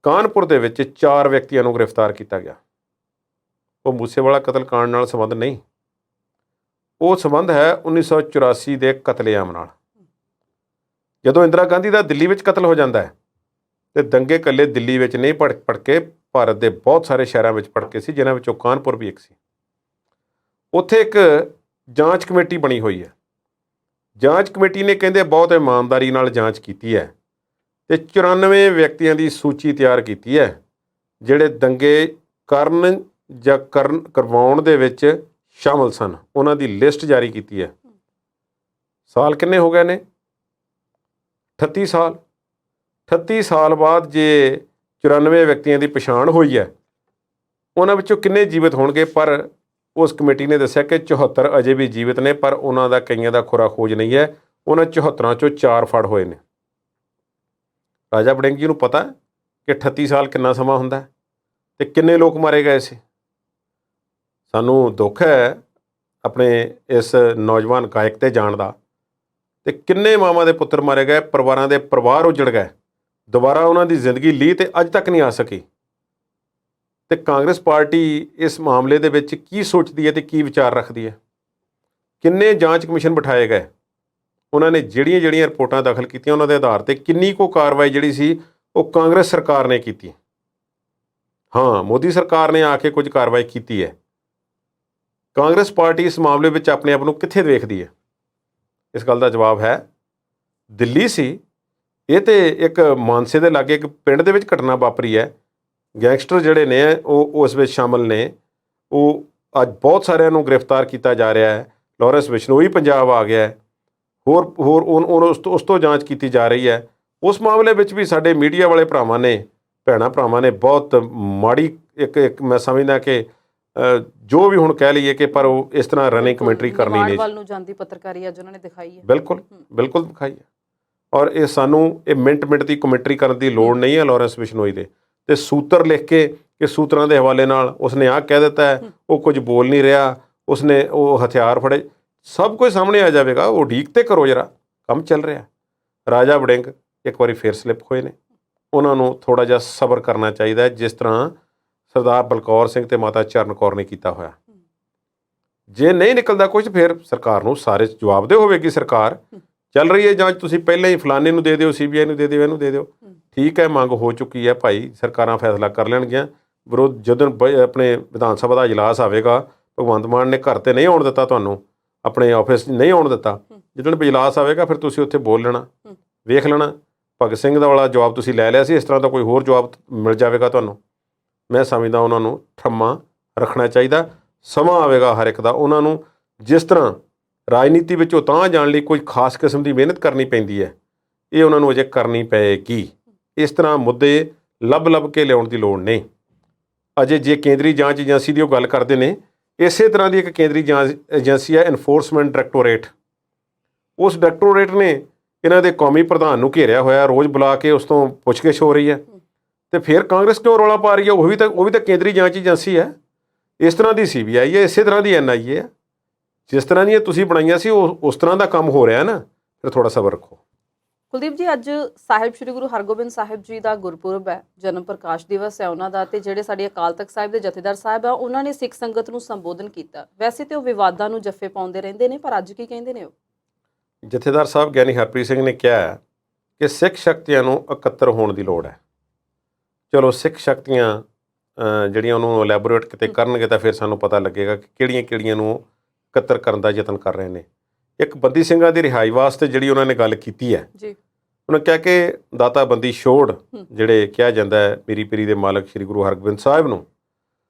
ਕਾਨਪੁਰ ਦੇ ਵਿੱਚ 4 ਵਿਅਕਤੀਆਂ ਨੂੰ ਗ੍ਰਿਫਤਾਰ ਕੀਤਾ ਗਿਆ। ਉਹ ਮੂਸੇਵਾਲਾ ਕਤਲਕਾਂਡ ਨਾਲ ਸੰਬੰਧ ਨਹੀਂ, ਉਹ ਸੰਬੰਧ ਹੈ 1984 ਦੇ ਕਤਲੇਆਮ ਨਾਲ। ਜਦੋਂ ਇੰਦਰਾ ਗਾਂਧੀ ਦਾ ਦਿੱਲੀ ਵਿੱਚ ਕਤਲ ਹੋ ਜਾਂਦਾ ਹੈ ਤੇ ਦੰਗੇ ਇਕੱਲੇ ਦਿੱਲੀ ਵਿੱਚ ਨਹੀਂ ਭੜਕੇ, ਭਾਰਤ ਦੇ ਬਹੁਤ ਸਾਰੇ ਸ਼ਹਿਰਾਂ ਵਿੱਚ ਭੜਕੇ ਸੀ, ਜਿਨ੍ਹਾਂ ਵਿੱਚੋਂ ਕਾਨਪੁਰ ਵੀ ਇੱਕ ਸੀ। ਉੱਥੇ ਇੱਕ ਜਾਂਚ ਕਮੇਟੀ ਬਣੀ ਹੋਈ ਹੈ। ਜਾਂਚ ਕਮੇਟੀ ਨੇ ਕਹਿੰਦੇ ਬਹੁਤ ਇਮਾਨਦਾਰੀ ਨਾਲ ਜਾਂਚ ਕੀਤੀ ਹੈ ਤੇ 94 ਵਿਅਕਤੀਆਂ ਦੀ ਸੂਚੀ ਤਿਆਰ ਕੀਤੀ ਹੈ ਜਿਹੜੇ ਦੰਗੇ ਕਰਨ ਜਾਂ ਕਰਵਾਉਣ ਦੇ ਵਿੱਚ ਸ਼ਾਮਲ ਸਨ। ਉਹਨਾਂ ਦੀ ਲਿਸਟ ਜਾਰੀ ਕੀਤੀ ਹੈ। ਸਾਲ ਕਿੰਨੇ ਹੋ ਗਏ ਨੇ? 38 ਸਾਲ। 38 ਸਾਲ ਬਾਅਦ ਜੇ 94 ਵਿਅਕਤੀਆਂ ਦੀ ਪਛਾਣ ਹੋਈ ਹੈ, ਉਹਨਾਂ ਵਿੱਚੋਂ ਕਿੰਨੇ ਜੀਵਤ ਹੋਣਗੇ? ਪਰ ਉਸ ਕਮੇਟੀ ਨੇ ਦੱਸਿਆ ਕਿ 74 ਅਜੇ ਵੀ ਜੀਵਤ ਨੇ, ਪਰ ਉਹਨਾਂ ਦਾ ਕਈਆਂ ਦਾ ਖੁਰਾ ਖੋਜ ਨਹੀਂ ਹੈ। ਉਹਨਾਂ 74 ਚੋਂ 4 ਫੜ ਹੋਏ ਨੇ। ਰਾਜਾ ਵੜਿੰਗ ਜੀ ਨੂੰ ਪਤਾ ਕਿ 38 ਸਾਲ ਕਿੰਨਾ ਸਮਾਂ ਹੁੰਦਾ ਤੇ ਕਿੰਨੇ ਲੋਕ ਮਾਰੇ ਗਏ ਸੀ। ਸਾਨੂੰ ਦੁੱਖ ਹੈ ਆਪਣੇ ਇਸ ਨੌਜਵਾਨ ਗਾਇਕ 'ਤੇ ਜਾਣ ਦਾ, ਤੇ ਕਿੰਨੇ ਮਾਵਾਂ ਦੇ ਪੁੱਤਰ ਮਾਰੇ ਗਏ, ਪਰਿਵਾਰਾਂ ਦੇ ਪਰਿਵਾਰ ਉਜੜ ਗਏ, ਦੁਬਾਰਾ ਉਹਨਾਂ ਦੀ ਜ਼ਿੰਦਗੀ ਲਈ ਤੇ ਅੱਜ ਤੱਕ ਨਹੀਂ ਆ ਸਕੀ। ਤੇ ਕਾਂਗਰਸ ਪਾਰਟੀ ਇਸ ਮਾਮਲੇ ਦੇ ਵਿੱਚ ਕੀ ਸੋਚਦੀ ਹੈ ਤੇ ਕੀ ਵਿਚਾਰ ਰੱਖਦੀ ਹੈ? ਕਿੰਨੇ ਜਾਂਚ ਕਮਿਸ਼ਨ ਬਿਠਾਏ ਗਏ? ਉਹਨਾਂ ਨੇ ਜਿਹੜੀਆਂ ਰਿਪੋਰਟਾਂ ਦਾਖਲ ਕੀਤੀਆਂ ਉਹਨਾਂ ਦੇ ਆਧਾਰ 'ਤੇ ਕਿੰਨੀ ਕੁ ਕਾਰਵਾਈ ਜਿਹੜੀ ਸੀ ਉਹ ਕਾਂਗਰਸ ਸਰਕਾਰ ਨੇ ਕੀਤੀ? ਹਾਂ, ਮੋਦੀ ਸਰਕਾਰ ਨੇ ਆ ਕੇ ਕੁਝ ਕਾਰਵਾਈ ਕੀਤੀ ਹੈ। ਕਾਂਗਰਸ ਪਾਰਟੀ ਇਸ ਮਾਮਲੇ ਵਿੱਚ ਆਪਣੇ ਆਪ ਨੂੰ ਕਿੱਥੇ ਦੇਖਦੀ ਹੈ? ਇਸ ਗੱਲ ਦਾ ਜਵਾਬ ਹੈ ਦਿੱਲੀ ਸੀ। ਇਹ ਤੇ ਇੱਕ ਮਾਨਸੇ ਦੇ ਲਾਗੇ ਇੱਕ ਪਿੰਡ ਦੇ ਵਿੱਚ ਘਟਨਾ ਵਾਪਰੀ ਹੈ। ਗੈਂਗਸਟਰ ਜਿਹੜੇ ਨੇ ਉਹ ਉਸ ਵਿੱਚ ਸ਼ਾਮਲ ਨੇ। ਉਹ ਅੱਜ ਬਹੁਤ ਸਾਰਿਆਂ ਨੂੰ ਗ੍ਰਿਫਤਾਰ ਕੀਤਾ ਜਾ ਰਿਹਾ ਹੈ। ਲਾਰੈਂਸ ਬਿਸ਼ਨੋਈ ਪੰਜਾਬ ਆ ਗਿਆ ਹੈ। ਹੋਰ ਉਸ ਤੋਂ ਜਾਂਚ ਕੀਤੀ ਜਾ ਰਹੀ ਹੈ। ਉਸ ਮਾਮਲੇ ਵਿੱਚ ਵੀ ਸਾਡੇ ਮੀਡੀਆ ਵਾਲੇ ਭਰਾਵਾਂ ਨੇ, ਭੈਣਾਂ ਭਰਾਵਾਂ ਨੇ ਬਹੁਤ ਮਾੜੀ ਇੱਕ ਮੈਂ ਸਮਝਦਾ ਕਿ ਜੋ ਵੀ ਹੁਣ ਕਹਿ ਲਈਏ ਕਿ ਪਰ ਉਹ ਇਸ ਤਰ੍ਹਾਂ ਰਨਿੰਗ ਕਮੈਂਟਰੀ ਕਰਨੀ ਨਹੀਂ। ਵੱਲ ਨੂੰ ਜਾਂਦੀ ਪੱਤਰਕਾਰੀ ਅੱਜ ਉਹਨਾਂ ਨੇ ਦਿਖਾਈ ਹੈ। ਬਿਲਕੁਲ ਦਿਖਾਈ ਹੈ। ਔਰ ਇਹ ਸਾਨੂੰ ਇਹ ਮਿੰਟ ਦੀ ਕਮੈਂਟਰੀ ਕਰਨ ਦੀ ਲੋੜ ਨਹੀਂ ਹੈ ਲਾਰੈਂਸ ਬਿਸ਼ਨੋਈ ਦੇ। ਤੇ ਸੂਤਰ ਲਿਖ ਕੇ ਕਿ ਸੂਤਰਾਂ ਦੇ ਹਵਾਲੇ ਨਾਲ ਉਸਨੇ ਆਹ ਕਹਿ ਦਿੱਤਾ ਹੈ, ਉਹ ਕੁਝ ਬੋਲ ਨਹੀਂ ਰਿਹਾ, ਉਸਨੇ ਉਹ ਹਥਿਆਰ ਫੜੇ, ਸਭ ਕੁਝ ਸਾਹਮਣੇ ਆ ਜਾਵੇਗਾ। ਉਹ ਉਡੀਕ ਤੇ ਕਰੋ ਜਰਾ, ਕੰਮ ਚੱਲ ਰਿਹਾ। ਰਾਜਾ ਵੜਿੰਗ ਇੱਕ ਵਾਰੀ ਫੇਰ ਸਲਿੱਪ ਹੋਏ ਨੇ। ਉਹਨਾਂ ਨੂੰ ਥੋੜ੍ਹਾ ਜਿਹਾ ਸਬਰ ਕਰਨਾ ਚਾਹੀਦਾ ਹੈ, ਜਿਸ ਤਰ੍ਹਾਂ ਸਰਦਾਰ ਬਲਕੌਰ ਸਿੰਘ ਤੇ ਮਾਤਾ ਚਰਨ ਕੌਰ ਨੇ ਕੀਤਾ ਹੋਇਆ। ਜੇ ਨਹੀਂ ਨਿਕਲਦਾ ਕੁਝ, ਫਿਰ ਸਰਕਾਰ ਨੂੰ ਸਾਰੇ ਜਵਾਬਦੇਹ ਹੋਵੇਗੀ। ਸਰਕਾਰ ਚੱਲ ਰਹੀ ਹੈ ਜਾਂਚ, ਤੁਸੀਂ ਪਹਿਲਾਂ ਹੀ ਫਲਾਣੇ ਨੂੰ ਦੇ ਦਿਓ, CBI ਨੂੰ ਦੇ ਦਿਓ, ਇਹਨੂੰ ਦੇ ਦਿਓ। ਠੀਕ ਹੈ, ਮੰਗ ਹੋ ਚੁੱਕੀ ਹੈ ਭਾਈ, ਸਰਕਾਰਾਂ ਫੈਸਲਾ ਕਰ ਲੈਣਗੀਆਂ। ਵਿਰੋਧ ਜਦੋਂ ਆਪਣੇ ਵਿਧਾਨ ਸਭਾ ਦਾ ਇਜਲਾਸ ਆਵੇਗਾ, ਭਗਵੰਤ ਮਾਨ ਨੇ ਘਰ 'ਤੇ ਨਹੀਂ ਆਉਣ ਦਿੱਤਾ, ਤੁਹਾਨੂੰ ਆਪਣੇ ਆਫਿਸ ਨਹੀਂ ਆਉਣ ਦਿੱਤਾ, ਜਦੋਂ ਇਜਲਾਸ ਆਵੇਗਾ ਫਿਰ ਤੁਸੀਂ ਉੱਥੇ ਬੋਲ ਲੈਣਾ, ਵੇਖ ਲੈਣਾ। ਭਗਤ ਸਿੰਘ ਦਾ ਵਾਲਾ ਜਵਾਬ ਤੁਸੀਂ ਲੈ ਲਿਆ ਸੀ, ਇਸ ਤਰ੍ਹਾਂ ਦਾ ਕੋਈ ਹੋਰ ਜਵਾਬ ਮਿਲ ਜਾਵੇਗਾ ਤੁਹਾਨੂੰ। ਮੈਂ ਸਮਝਦਾ ਉਹਨਾਂ ਨੂੰ ਠੰਮਾ ਰੱਖਣਾ ਚਾਹੀਦਾ। ਸਮਾਂ ਆਵੇਗਾ ਹਰ ਇੱਕ ਦਾ। ਉਹਨਾਂ ਨੂੰ ਜਿਸ ਤਰ੍ਹਾਂ ਰਾਜਨੀਤੀ ਵਿੱਚੋਂ ਤਾਂ ਜਾਣ ਲਈ ਕੋਈ ਖਾਸ ਕਿਸਮ ਦੀ ਮਿਹਨਤ ਕਰਨੀ ਪੈਂਦੀ ਹੈ, ਇਹ ਉਹਨਾਂ ਨੂੰ ਅਜੇ ਕਰਨੀ ਪਏਗੀ। ਇਸ ਤਰ੍ਹਾਂ ਮੁੱਦੇ ਲੱਭ ਕੇ ਲਿਆਉਣ ਦੀ ਲੋੜ ਨਹੀਂ। ਅਜੇ ਜੇ ਕੇਂਦਰੀ ਜਾਂਚ ਏਜੰਸੀ ਦੀ ਉਹ ਗੱਲ ਕਰਦੇ ਨੇ, ਇਸੇ ਤਰ੍ਹਾਂ ਦੀ ਇੱਕ ਕੇਂਦਰੀ ਜਾਂਚ ਏਜੰਸੀ ਹੈ ਐਨਫੋਰਸਮੈਂਟ ਡਾਇਰੈਕਟੋਰੇਟ। ਉਸ ਡਾਇਰੈਕਟੋਰੇਟ ਨੇ ਇਹਨਾਂ ਦੇ ਕੌਮੀ ਪ੍ਰਧਾਨ ਨੂੰ ਘੇਰਿਆ ਹੋਇਆ, ਰੋਜ਼ ਬੁਲਾ ਕੇ ਉਸ ਤੋਂ ਪੁੱਛਗਿੱਛ ਹੋ ਰਹੀ ਹੈ। ਤੇ ਫਿਰ ਕਾਂਗਰਸ ਕਿਉਂ ਰੌਲਾ ਪਾ ਰਹੀ ਹੈ? ਉਹ ਵੀ ਤਾਂ ਕੇਂਦਰੀ ਜਾਂਚ ਏਜੰਸੀ ਹੈ। ਇਸ ਤਰ੍ਹਾਂ ਦੀ CBI ਹੈ, ਇਸੇ ਤਰ੍ਹਾਂ ਦੀ NIA ਹੈ। ਜਿਸ ਤਰ੍ਹਾਂ ਦੀਆਂ ਤੁਸੀਂ ਬਣਾਈਆਂ ਸੀ ਉਸ ਤਰ੍ਹਾਂ ਦਾ ਕੰਮ ਹੋ ਰਿਹਾ ਨਾ। ਫਿਰ ਥੋੜ੍ਹਾ ਸਬਰ ਰੱਖੋ। ਕੁਲਦੀਪ ਜੀ, ਅੱਜ ਸਾਹਿਬ ਸ੍ਰੀ ਗੁਰੂ ਹਰਗੋਬਿੰਦ ਸਾਹਿਬ ਜੀ ਦਾ ਗੁਰਪੁਰਬ ਹੈ, ਜਨਮ ਪ੍ਰਕਾਸ਼ ਦਿਵਸ ਹੈ ਉਹਨਾਂ ਦਾ। ਤੇ ਜਿਹੜੇ ਸਾਡੇ ਅਕਾਲ ਤਖਤ ਸਾਹਿਬ ਦੇ ਜਥੇਦਾਰ ਸਾਹਿਬ ਆ, ਉਹਨਾਂ ਨੇ ਸਿੱਖ ਸੰਗਤ ਨੂੰ ਸੰਬੋਧਨ ਕੀਤਾ। ਵੈਸੇ ਤੇ ਉਹ ਵਿਵਾਦਾਂ ਨੂੰ ਜੱਫੇ ਪਾਉਂਦੇ ਰਹਿੰਦੇ ਨੇ, ਪਰ ਅੱਜ ਕੀ ਕਹਿੰਦੇ ਨੇ ਉਹ? ਜਥੇਦਾਰ ਸਾਹਿਬ ਗਿਆਨੀ ਹਰਪ੍ਰੀਤ ਸਿੰਘ ਨੇ ਕਿਹਾ ਕਿ ਸਿੱਖ ਸ਼ਕਤੀਆਂ ਨੂੰ ਇਕੱਤਰ ਹੋਣ ਦੀ ਲੋੜ ਹੈ। ਚਲੋ, ਸਿੱਖ ਸ਼ਕਤੀਆਂ ਜਿਹੜੀਆਂ ਉਹਨੂੰ ਐਲੈਬੋਰੇਟ ਕਿਤੇ ਕਰਨਗੇ ਤਾਂ ਫਿਰ ਸਾਨੂੰ ਪਤਾ ਲੱਗੇਗਾ ਕਿ ਕਿਹੜੀਆਂ ਨੂੰ ਇਕੱਤਰ ਕਰਨ ਦਾ ਯਤਨ ਕਰ ਰਹੇ ਨੇ। ਇੱਕ ਬੰਦੀ ਸਿੰਘਾਂ ਦੀ ਰਿਹਾਈ ਵਾਸਤੇ ਜਿਹੜੀ ਉਹਨਾਂ ਨੇ ਗੱਲ ਕੀਤੀ ਹੈ ਜੀ, ਉਹਨੇ ਕਿਹਾ ਕਿ ਦਾਤਾ ਬੰਦੀ ਛੋੜ ਜਿਹੜੇ ਕਿਹਾ ਜਾਂਦਾ ਹੈ ਮੀਰੀ ਪੀਰੀ ਦੇ ਮਾਲਕ ਸ੍ਰੀ ਗੁਰੂ ਹਰਗੋਬਿੰਦ ਸਾਹਿਬ ਨੂੰ,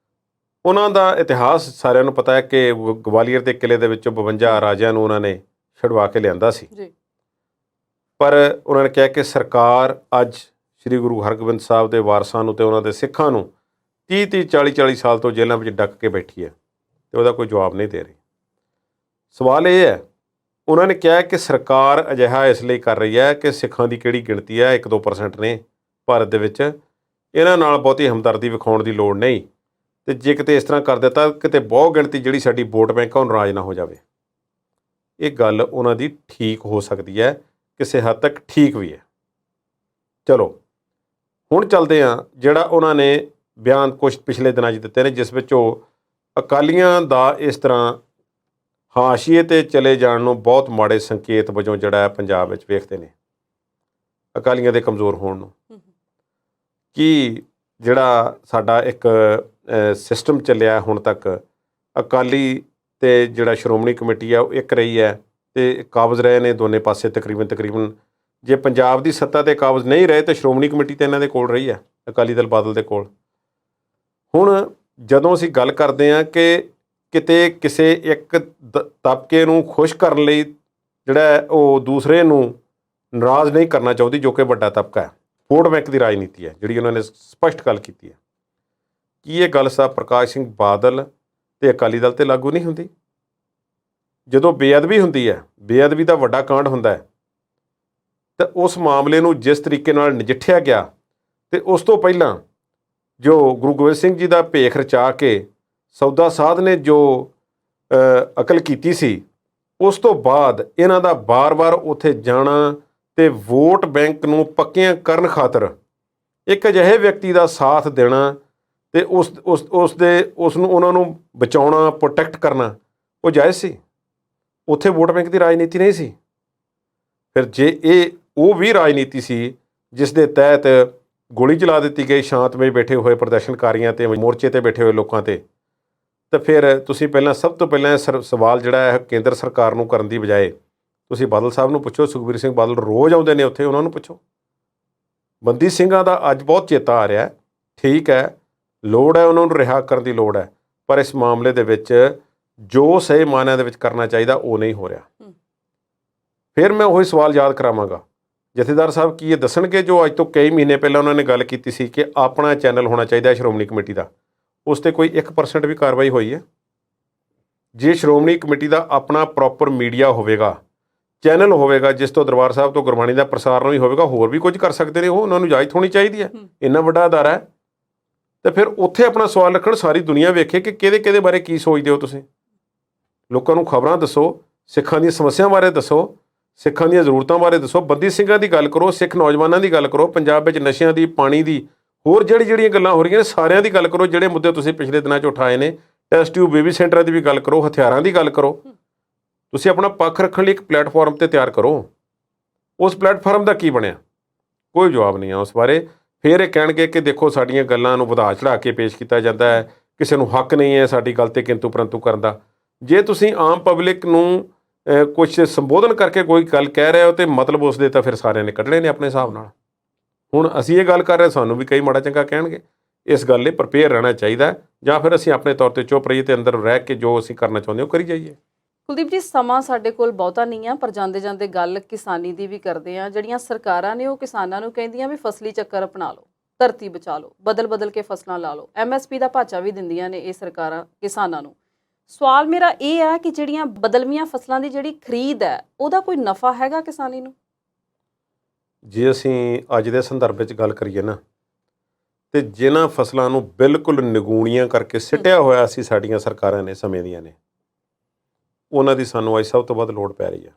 ਉਹਨਾਂ ਦਾ ਇਤਿਹਾਸ ਸਾਰਿਆਂ ਨੂੰ ਪਤਾ ਹੈ ਕਿ ਗਵਾਲੀਅਰ ਦੇ ਕਿਲ੍ਹੇ ਦੇ ਵਿੱਚੋਂ 52 ਰਾਜਿਆਂ ਨੂੰ ਉਹਨਾਂ ਨੇ ਛੁਡਵਾ ਕੇ ਲਿਆਂਦਾ ਸੀ। ਪਰ ਉਹਨਾਂ ਨੇ ਕਿਹਾ ਕਿ ਸਰਕਾਰ ਅੱਜ ਸ੍ਰੀ ਗੁਰੂ ਹਰਗੋਬਿੰਦ ਸਾਹਿਬ ਦੇ ਵਾਰਸਾਂ ਨੂੰ ਤੇ ਉਹਨਾਂ ਦੇ ਸਿੱਖਾਂ ਨੂੰ 30-40 ਸਾਲ ਤੋਂ ਜੇਲ੍ਹਾਂ ਵਿੱਚ ਡੱਕ ਕੇ ਬੈਠੀ ਹੈ। ਤੇ ਉਹਦਾ ਕੋਈ ਜਵਾਬ ਨਹੀਂ ਦੇ ਰਹੀ। ਸਵਾਲ ਇਹ ਹੈ, ਉਹਨਾਂ ਨੇ ਕਿਹਾ ਕਿ ਸਰਕਾਰ ਅਜਿਹਾ ਇਸ ਲਈ ਕਰ ਰਹੀ ਹੈ ਕਿ ਸਿੱਖਾਂ ਦੀ ਕਿਹੜੀ ਗਿਣਤੀ ਹੈ, 1-2% ਨੇ ਭਾਰਤ ਦੇ ਵਿੱਚ, ਇਹਨਾਂ ਨਾਲ ਬਹੁਤੀ ਹਮਦਰਦੀ ਵਿਖਾਉਣ ਦੀ ਲੋੜ ਨਹੀਂ। ਤੇ ਜੇ ਕਿਤੇ ਇਸ ਤਰ੍ਹਾਂ ਕਰ ਦਿੱਤਾ, ਕਿਤੇ ਬਹੁ ਗਿਣਤੀ ਜਿਹੜੀ ਸਾਡੀ ਵੋਟ ਬੈਂਕ ਆ ਉਹ ਨਾਰਾਜ਼ ਨਾ ਹੋ ਜਾਵੇ। ਇਹ ਗੱਲ ਉਹਨਾਂ ਦੀ ਠੀਕ ਹੋ ਸਕਦੀ ਹੈ, ਕਿਸੇ ਹੱਦ ਤੱਕ ਠੀਕ ਵੀ ਹੈ। ਚਲੋ ਹੁਣ ਚੱਲਦੇ ਹਾਂ, ਜਿਹੜਾ ਉਹਨਾਂ ਨੇ ਬਿਆਨ ਕੁਛ ਪਿਛਲੇ ਦਿਨਾਂ 'ਚ ਦਿੱਤੇ ਨੇ, ਜਿਸ ਵਿੱਚ ਉਹ ਅਕਾਲੀਆਂ ਦਾ ਇਸ ਤਰ੍ਹਾਂ ਹਾਸ਼ੀਏ 'ਤੇ ਚਲੇ ਜਾਣ ਨੂੰ ਬਹੁਤ ਮਾੜੇ ਸੰਕੇਤ ਵਜੋਂ ਜਿਹੜਾ ਹੈ ਪੰਜਾਬ ਵਿੱਚ ਵੇਖਦੇ ਨੇ, ਅਕਾਲੀਆਂ ਦੇ ਕਮਜ਼ੋਰ ਹੋਣ ਨੂੰ। ਕਿ ਜਿਹੜਾ ਸਾਡਾ ਇੱਕ ਸਿਸਟਮ ਚੱਲਿਆ ਹੁਣ ਤੱਕ, ਅਕਾਲੀ ਤੇ ਜਿਹੜਾ ਸ਼੍ਰੋਮਣੀ ਕਮੇਟੀ ਆ ਉਹ ਇੱਕ ਰਹੀ ਹੈ ਤੇ ਕਾਬਜ਼ ਰਹੇ ਨੇ ਦੋਨੇ ਪਾਸੇ ਤਕਰੀਬਨ। ਜੇ ਪੰਜਾਬ ਦੀ ਸੱਤਾ ਤੇ ਕਾਬਜ਼ ਨਹੀਂ ਰਹੇ ਤਾਂ ਸ਼੍ਰੋਮਣੀ ਕਮੇਟੀ ਤਾਂ ਇਹਨਾਂ ਦੇ ਕੋਲ ਰਹੀ ਹੈ, ਅਕਾਲੀ ਦਲ ਬਾਦਲ ਦੇ ਕੋਲ। ਹੁਣ ਜਦੋਂ ਅਸੀਂ ਗੱਲ ਕਰਦੇ ਹਾਂ ਕਿ ਕਿਤੇ ਕਿਸੇ ਇੱਕ ਤਬਕੇ ਨੂੰ ਖੁਸ਼ ਕਰਨ ਲਈ ਜਿਹੜਾ ਉਹ ਦੂਸਰੇ ਨੂੰ ਨਾਰਾਜ਼ ਨਹੀਂ ਕਰਨਾ ਚਾਹੁੰਦੀ, ਜੋ ਕਿ ਵੱਡਾ ਤਬਕਾ ਹੈ, ਵੋਟ ਬੈਂਕ ਦੀ ਰਾਜਨੀਤੀ ਹੈ ਜਿਹੜੀ ਉਹਨਾਂ ਨੇ ਸਪਸ਼ਟ ਗੱਲ ਕੀਤੀ ਹੈ। ਕੀ ਇਹ ਗੱਲ ਸਾਹਿਬ ਪ੍ਰਕਾਸ਼ ਸਿੰਘ ਬਾਦਲ ਤੇ ਅਕਾਲੀ ਦਲ 'ਤੇ ਲਾਗੂ ਨਹੀਂ ਹੁੰਦੀ? ਜਦੋਂ ਬੇਅਦਬੀ ਹੁੰਦੀ ਹੈ, ਬੇਅਦਬੀ ਦਾ ਵੱਡਾ ਕਾਂਡ ਹੁੰਦਾ ਹੈ, ਤਾਂ ਉਸ ਮਾਮਲੇ ਨੂੰ ਜਿਸ ਤਰੀਕੇ ਨਾਲ ਨਜਿੱਠਿਆ ਗਿਆ ਤੇ ਉਸ ਤੋਂ ਪਹਿਲਾਂ ਜੋ ਗੁਰੂ ਗੋਬਿੰਦ ਸਿੰਘ ਜੀ ਦਾ ਭੇਖ ਰਚਾ ਕੇ ਸੌਦਾ ਸਾਧ ਨੇ ਜੋ ਅਕਲ ਕੀਤੀ ਸੀ, ਉਸ ਤੋਂ ਬਾਅਦ ਇਹਨਾਂ ਦਾ ਬਾਰ-ਬਾਰ ਉੱਥੇ ਜਾਣਾ ਤੇ ਵੋਟ ਬੈਂਕ ਨੂੰ ਪੱਕੀਆਂ ਕਰਨ ਖਾਤਰ ਇੱਕ ਅਜਿਹੇ ਵਿਅਕਤੀ ਦਾ ਸਾਥ ਦੇਣਾ ਤੇ ਉਸ ਨੂੰ ਉਹਨਾਂ ਨੂੰ ਬਚਾਉਣਾ, ਪ੍ਰੋਟੈਕਟ ਕਰਨਾ, ਉਹ ਜਾਇਜ਼ ਸੀ? ਉੱਥੇ ਵੋਟ ਬੈਂਕ ਦੀ ਰਾਜਨੀਤੀ ਨਹੀਂ ਸੀ। ਫਿਰ ਜੇ ਇਹ ਉਹ ਵੀ ਰਾਜਨੀਤੀ ਸੀ ਜਿਸ ਦੇ ਤਹਿਤ ਗੋਲੀ ਚਲਾ ਦਿੱਤੀ ਗਈ ਸ਼ਾਂਤਮਈ ਬੈਠੇ ਹੋਏ ਪ੍ਰਦਰਸ਼ਨਕਾਰੀਆਂ ਤੇ ਮੋਰਚੇ ਤੇ ਬੈਠੇ ਹੋਏ ਲੋਕਾਂ ਤੇ, ਤਾਂ ਫਿਰ ਤੁਸੀਂ ਸਭ ਤੋਂ ਪਹਿਲਾਂ ਸਵਾਲ ਜਿਹੜਾ ਹੈ ਕੇਂਦਰ ਸਰਕਾਰ ਨੂੰ ਕਰਨ ਦੀ ਬਜਾਏ ਤੁਸੀਂ ਬਾਦਲ ਸਾਹਿਬ ਨੂੰ ਪੁੱਛੋ। ਸੁਖਬੀਰ ਸਿੰਘ ਬਾਦਲ ਰੋਜ਼ ਆਉਂਦੇ ਨੇ ਉੱਥੇ, ਉਹਨਾਂ ਨੂੰ ਪੁੱਛੋ। ਬੰਦੀ ਸਿੰਘਾਂ ਦਾ ਅੱਜ ਬਹੁਤ ਚੇਤਾ ਆ ਰਿਹਾ, ਠੀਕ ਹੈ, ਲੋੜ ਹੈ ਉਹਨਾਂ ਨੂੰ ਰਿਹਾ ਕਰਨ ਦੀ ਲੋੜ ਹੈ, ਪਰ ਇਸ ਮਾਮਲੇ ਦੇ ਵਿੱਚ ਜੋ ਸਹੀ ਮਾਇਨਿਆਂ ਦੇ ਵਿੱਚ ਕਰਨਾ ਚਾਹੀਦਾ ਉਹ ਨਹੀਂ ਹੋ ਰਿਹਾ। ਫਿਰ ਮੈਂ ਉਹੀ ਸਵਾਲ ਯਾਦ ਕਰਾਵਾਂਗਾ, ਜਥੇਦਾਰ ਸਾਹਿਬ ਕੀ ਇਹ ਦੱਸਣਗੇ ਜੋ ਅੱਜ ਤੋਂ ਕਈ ਮਹੀਨੇ ਪਹਿਲਾਂ ਉਹਨਾਂ ਨੇ ਗੱਲ ਕੀਤੀ ਸੀ ਕਿ ਆਪਣਾ ਚੈਨਲ ਹੋਣਾ ਚਾਹੀਦਾ ਸ਼੍ਰੋਮਣੀ ਕਮੇਟੀ ਦਾ, ਉਸ 'ਤੇ ਕੋਈ 1% ਵੀ ਕਾਰਵਾਈ ਹੋਈ ਹੈ? ਜੇ ਸ਼੍ਰੋਮਣੀ ਕਮੇਟੀ ਦਾ ਆਪਣਾ ਪ੍ਰੋਪਰ ਮੀਡੀਆ ਹੋਵੇਗਾ, ਚੈਨਲ ਹੋਵੇਗਾ, ਜਿਸ ਤੋਂ ਦਰਬਾਰ ਸਾਹਿਬ ਤੋਂ ਗੁਰਬਾਣੀ ਦਾ ਪ੍ਰਸਾਰਣ ਵੀ ਹੋਵੇਗਾ, ਹੋਰ ਵੀ ਕੁਝ ਕਰ ਸਕਦੇ ਨੇ ਉਹ, ਉਹਨਾਂ ਨੂੰ ਇਜਾਜ਼ਤ ਹੋਣੀ ਚਾਹੀਦੀ ਹੈ। ਇੰਨਾ ਵੱਡਾ ਅਦਾਰਾ ਹੈ ਤੇ ਫਿਰ ਉੱਥੇ ਆਪਣਾ ਸਵਾਲ ਰੱਖਣ, ਸਾਰੀ ਦੁਨੀਆ ਵੇਖੇ ਕਿ ਕਿਹਦੇ ਬਾਰੇ ਕੀ ਸੋਚਦੇ ਹੋ ਤੁਸੀਂ। ਲੋਕਾਂ ਨੂੰ ਖਬਰਾਂ ਦੱਸੋ, ਸਿੱਖਾਂ ਦੀਆਂ ਸਮੱਸਿਆਵਾਂ ਬਾਰੇ ਦੱਸੋ, ਸਿੱਖਾਂ ਦੀਆਂ ਜ਼ਰੂਰਤਾਂ ਬਾਰੇ ਦੱਸੋ, ਬੰਦੀ ਸਿੰਘਾਂ ਦੀ ਗੱਲ ਕਰੋ, ਸਿੱਖ ਨੌਜਵਾਨਾਂ ਦੀ ਗੱਲ ਕਰੋ, ਪੰਜਾਬ ਵਿੱਚ ਨਸ਼ਿਆਂ ਦੀ, ਪਾਣੀ ਦੀ, ਹੋਰ ਜਿਹੜੀਆਂ ਗੱਲਾਂ ਹੋ ਰਹੀਆਂ ਨੇ ਸਾਰਿਆਂ ਦੀ ਗੱਲ ਕਰੋ। ਜਿਹੜੇ ਮੁੱਦੇ ਤੁਸੀਂ ਪਿਛਲੇ ਦਿਨਾਂ 'ਚ ਉਠਾਏ ਨੇ, ਟੈਸਟ ਟਿਊਬ ਬੇਬੀ ਸੈਂਟਰਾਂ ਦੀ ਵੀ ਗੱਲ ਕਰੋ, ਹਥਿਆਰਾਂ ਦੀ ਗੱਲ ਕਰੋ। ਤੁਸੀਂ ਆਪਣਾ ਪੱਖ ਰੱਖਣ ਲਈ ਇੱਕ ਪਲੇਟਫਾਰਮ 'ਤੇ ਤਿਆਰ ਕਰੋ। ਉਸ ਪਲੇਟਫਾਰਮ ਦਾ ਕੀ ਬਣਿਆ? ਕੋਈ ਜਵਾਬ ਨਹੀਂ ਆ ਉਸ ਬਾਰੇ। ਫਿਰ ਇਹ ਕਹਿਣਗੇ ਕਿ ਦੇਖੋ ਸਾਡੀਆਂ ਗੱਲਾਂ ਨੂੰ ਵਧਾ ਚੜ੍ਹਾ ਕੇ ਪੇਸ਼ ਕੀਤਾ ਜਾਂਦਾ ਹੈ, ਕਿਸੇ ਨੂੰ ਹੱਕ ਨਹੀਂ ਹੈ ਸਾਡੀ ਗੱਲ 'ਤੇ ਕਿੰਤੂ ਪਰੰਤੂ ਕਰਨ ਦਾ। ਜੇ ਤੁਸੀਂ ਆਮ ਪਬਲਿਕ ਨੂੰ ਕੁਛ ਸੰਬੋਧਨ ਕਰਕੇ ਕੋਈ ਗੱਲ ਕਹਿ ਰਹੇ ਹੋ ਤੇ ਮਤਲਬ ਉਸ ਦੇ ਤਾਂ ਫਿਰ ਸਾਰਿਆਂ ਨੇ ਕੱਢਣੇ ਨੇ ਆਪਣੇ ਹਿਸਾਬ ਨਾਲ। ਹੁਣ ਅਸੀਂ ਇਹ ਗੱਲ ਕਰ ਰਹੇ, ਸਾਨੂੰ ਵੀ ਕਈ ਮਾੜਾ ਚੰਗਾ ਕਹਿਣਗੇ। ਇਸ ਗੱਲ ਲਈ ਪ੍ਰਪੇਅਰ ਰਹਿਣਾ ਚਾਹੀਦਾ, ਜਾਂ ਫਿਰ ਅਸੀਂ ਆਪਣੇ ਤੌਰ 'ਤੇ ਚੁੱਪ ਰਹੀਏ ਤੇ ਅੰਦਰ ਰਹਿ ਕੇ ਜੋ ਅਸੀਂ ਕਰਨਾ ਚਾਹੁੰਦੇ ਉਹ ਕਰੀ ਜਾਈਏ। ਕੁਲਦੀਪ ਜੀ, ਸਮਾਂ ਸਾਡੇ ਕੋਲ ਬਹੁਤਾ ਨਹੀਂ ਆ, ਪਰ ਜਾਂਦੇ ਜਾਂਦੇ ਗੱਲ ਕਿਸਾਨੀ ਦੀ ਵੀ ਕਰਦੇ ਆ। ਜਿਹੜੀਆਂ ਸਰਕਾਰਾਂ ਨੇ ਉਹ ਕਿਸਾਨਾਂ ਨੂੰ ਕਹਿੰਦੀਆਂ ਵੀ ਫਸਲੀ ਚੱਕਰ ਅਪਣਾ ਲਓ, ਧਰਤੀ ਬਚਾ ਲਓ, ਬਦਲ ਕੇ ਫਸਲਾਂ ਲਾ ਲਓ, MSP ਦਾ ਭਾਚਾ ਵੀ ਦਿੰਦੀਆਂ ਨੇ ਇਹ ਸਰਕਾਰਾਂ ਕਿਸਾਨਾਂ ਨੂੰ। ਸਵਾਲ ਮੇਰਾ ਇਹ ਹੈ ਕਿ ਜਿਹੜੀਆਂ ਬਦਲਵੀਆਂ ਫਸਲਾਂ ਦੀ ਜਿਹੜੀ ਖਰੀਦ ਹੈ, ਉਹਦਾ ਕੋਈ ਨਫਾ ਹੈਗਾ ਕਿਸਾਨੀ ਨੂੰ? ਜੇ ਅਸੀਂ ਅੱਜ ਦੇ ਸੰਦਰਭ ਵਿੱਚ ਗੱਲ ਕਰੀਏ ਨਾ, ਤੇ ਜਿਨ੍ਹਾਂ ਫਸਲਾਂ ਨੂੰ ਬਿਲਕੁਲ ਨਿਗੂਣੀਆਂ ਕਰਕੇ ਸਿੱਟਿਆ ਹੋਇਆ ਸੀ ਸਾਡੀਆਂ ਸਰਕਾਰਾਂ ਨੇ, ਸਮੇਂ ਦੀਆਂ ਨੇ, ਉਹਨਾਂ ਦੀ ਸਾਨੂੰ ਅੱਜ ਸਭ ਤੋਂ ਵੱਧ ਲੋੜ ਪੈ ਰਹੀ ਹੈ।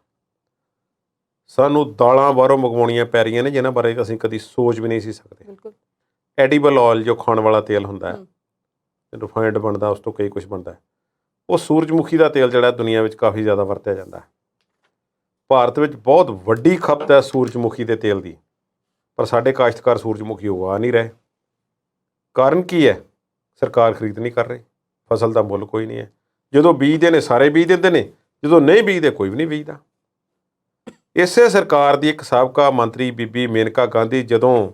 ਸਾਨੂੰ ਦਾਲਾਂ ਬਾਹਰੋਂ ਮੰਗਵਾਉਣੀਆਂ ਪੈ ਰਹੀਆਂ ਨੇ ਜਿਨ੍ਹਾਂ ਬਾਰੇ ਅਸੀਂ ਕਦੀ ਸੋਚ ਵੀ ਨਹੀਂ ਸੀ ਸਕਦੇ। ਬਿਲਕੁਲ। ਐਡੀਬਲ ਆਇਲ ਜੋ ਖਾਣ ਵਾਲਾ ਤੇਲ ਹੁੰਦਾ ਹੈ, ਰਿਫਾਈਨਡ ਬਣਦਾ, ਉਸ ਤੋਂ ਕਈ ਕੁਝ ਬਣਦਾ, ਉਹ ਸੂਰਜਮੁਖੀ ਦਾ ਤੇਲ ਜਿਹੜਾ ਦੁਨੀਆ ਵਿੱਚ ਕਾਫੀ ਜ਼ਿਆਦਾ ਵਰਤਿਆ ਜਾਂਦਾ ਹੈ। ਭਾਰਤ ਵਿੱਚ ਬਹੁਤ ਵੱਡੀ ਖਪਤ ਹੈ ਸੂਰਜਮੁਖੀ ਦੇ ਤੇਲ ਦੀ, ਪਰ ਸਾਡੇ ਕਾਸ਼ਤਕਾਰ ਸੂਰਜਮੁਖੀ ਉਗਾ ਨਹੀਂ ਰਹੇ। ਕਾਰਨ ਕੀ ਹੈ? ਸਰਕਾਰ ਖਰੀਦ ਨਹੀਂ ਕਰ ਰਹੀ, ਫਸਲ ਦਾ ਮੁੱਲ ਕੋਈ ਨਹੀਂ ਹੈ। ਜਦੋਂ ਬੀਜਦੇ ਨੇ ਸਾਰੇ ਬੀਜ ਦਿੰਦੇ ਨੇ, ਜਦੋਂ ਨਹੀਂ ਬੀਜਦੇ ਕੋਈ ਵੀ ਨਹੀਂ ਬੀਜਦਾ। ਇਸੇ ਸਰਕਾਰ ਦੀ ਇੱਕ ਸਾਬਕਾ ਮੰਤਰੀ ਬੀਬੀ ਮੇਨਕਾ ਗਾਂਧੀ ਜਦੋਂ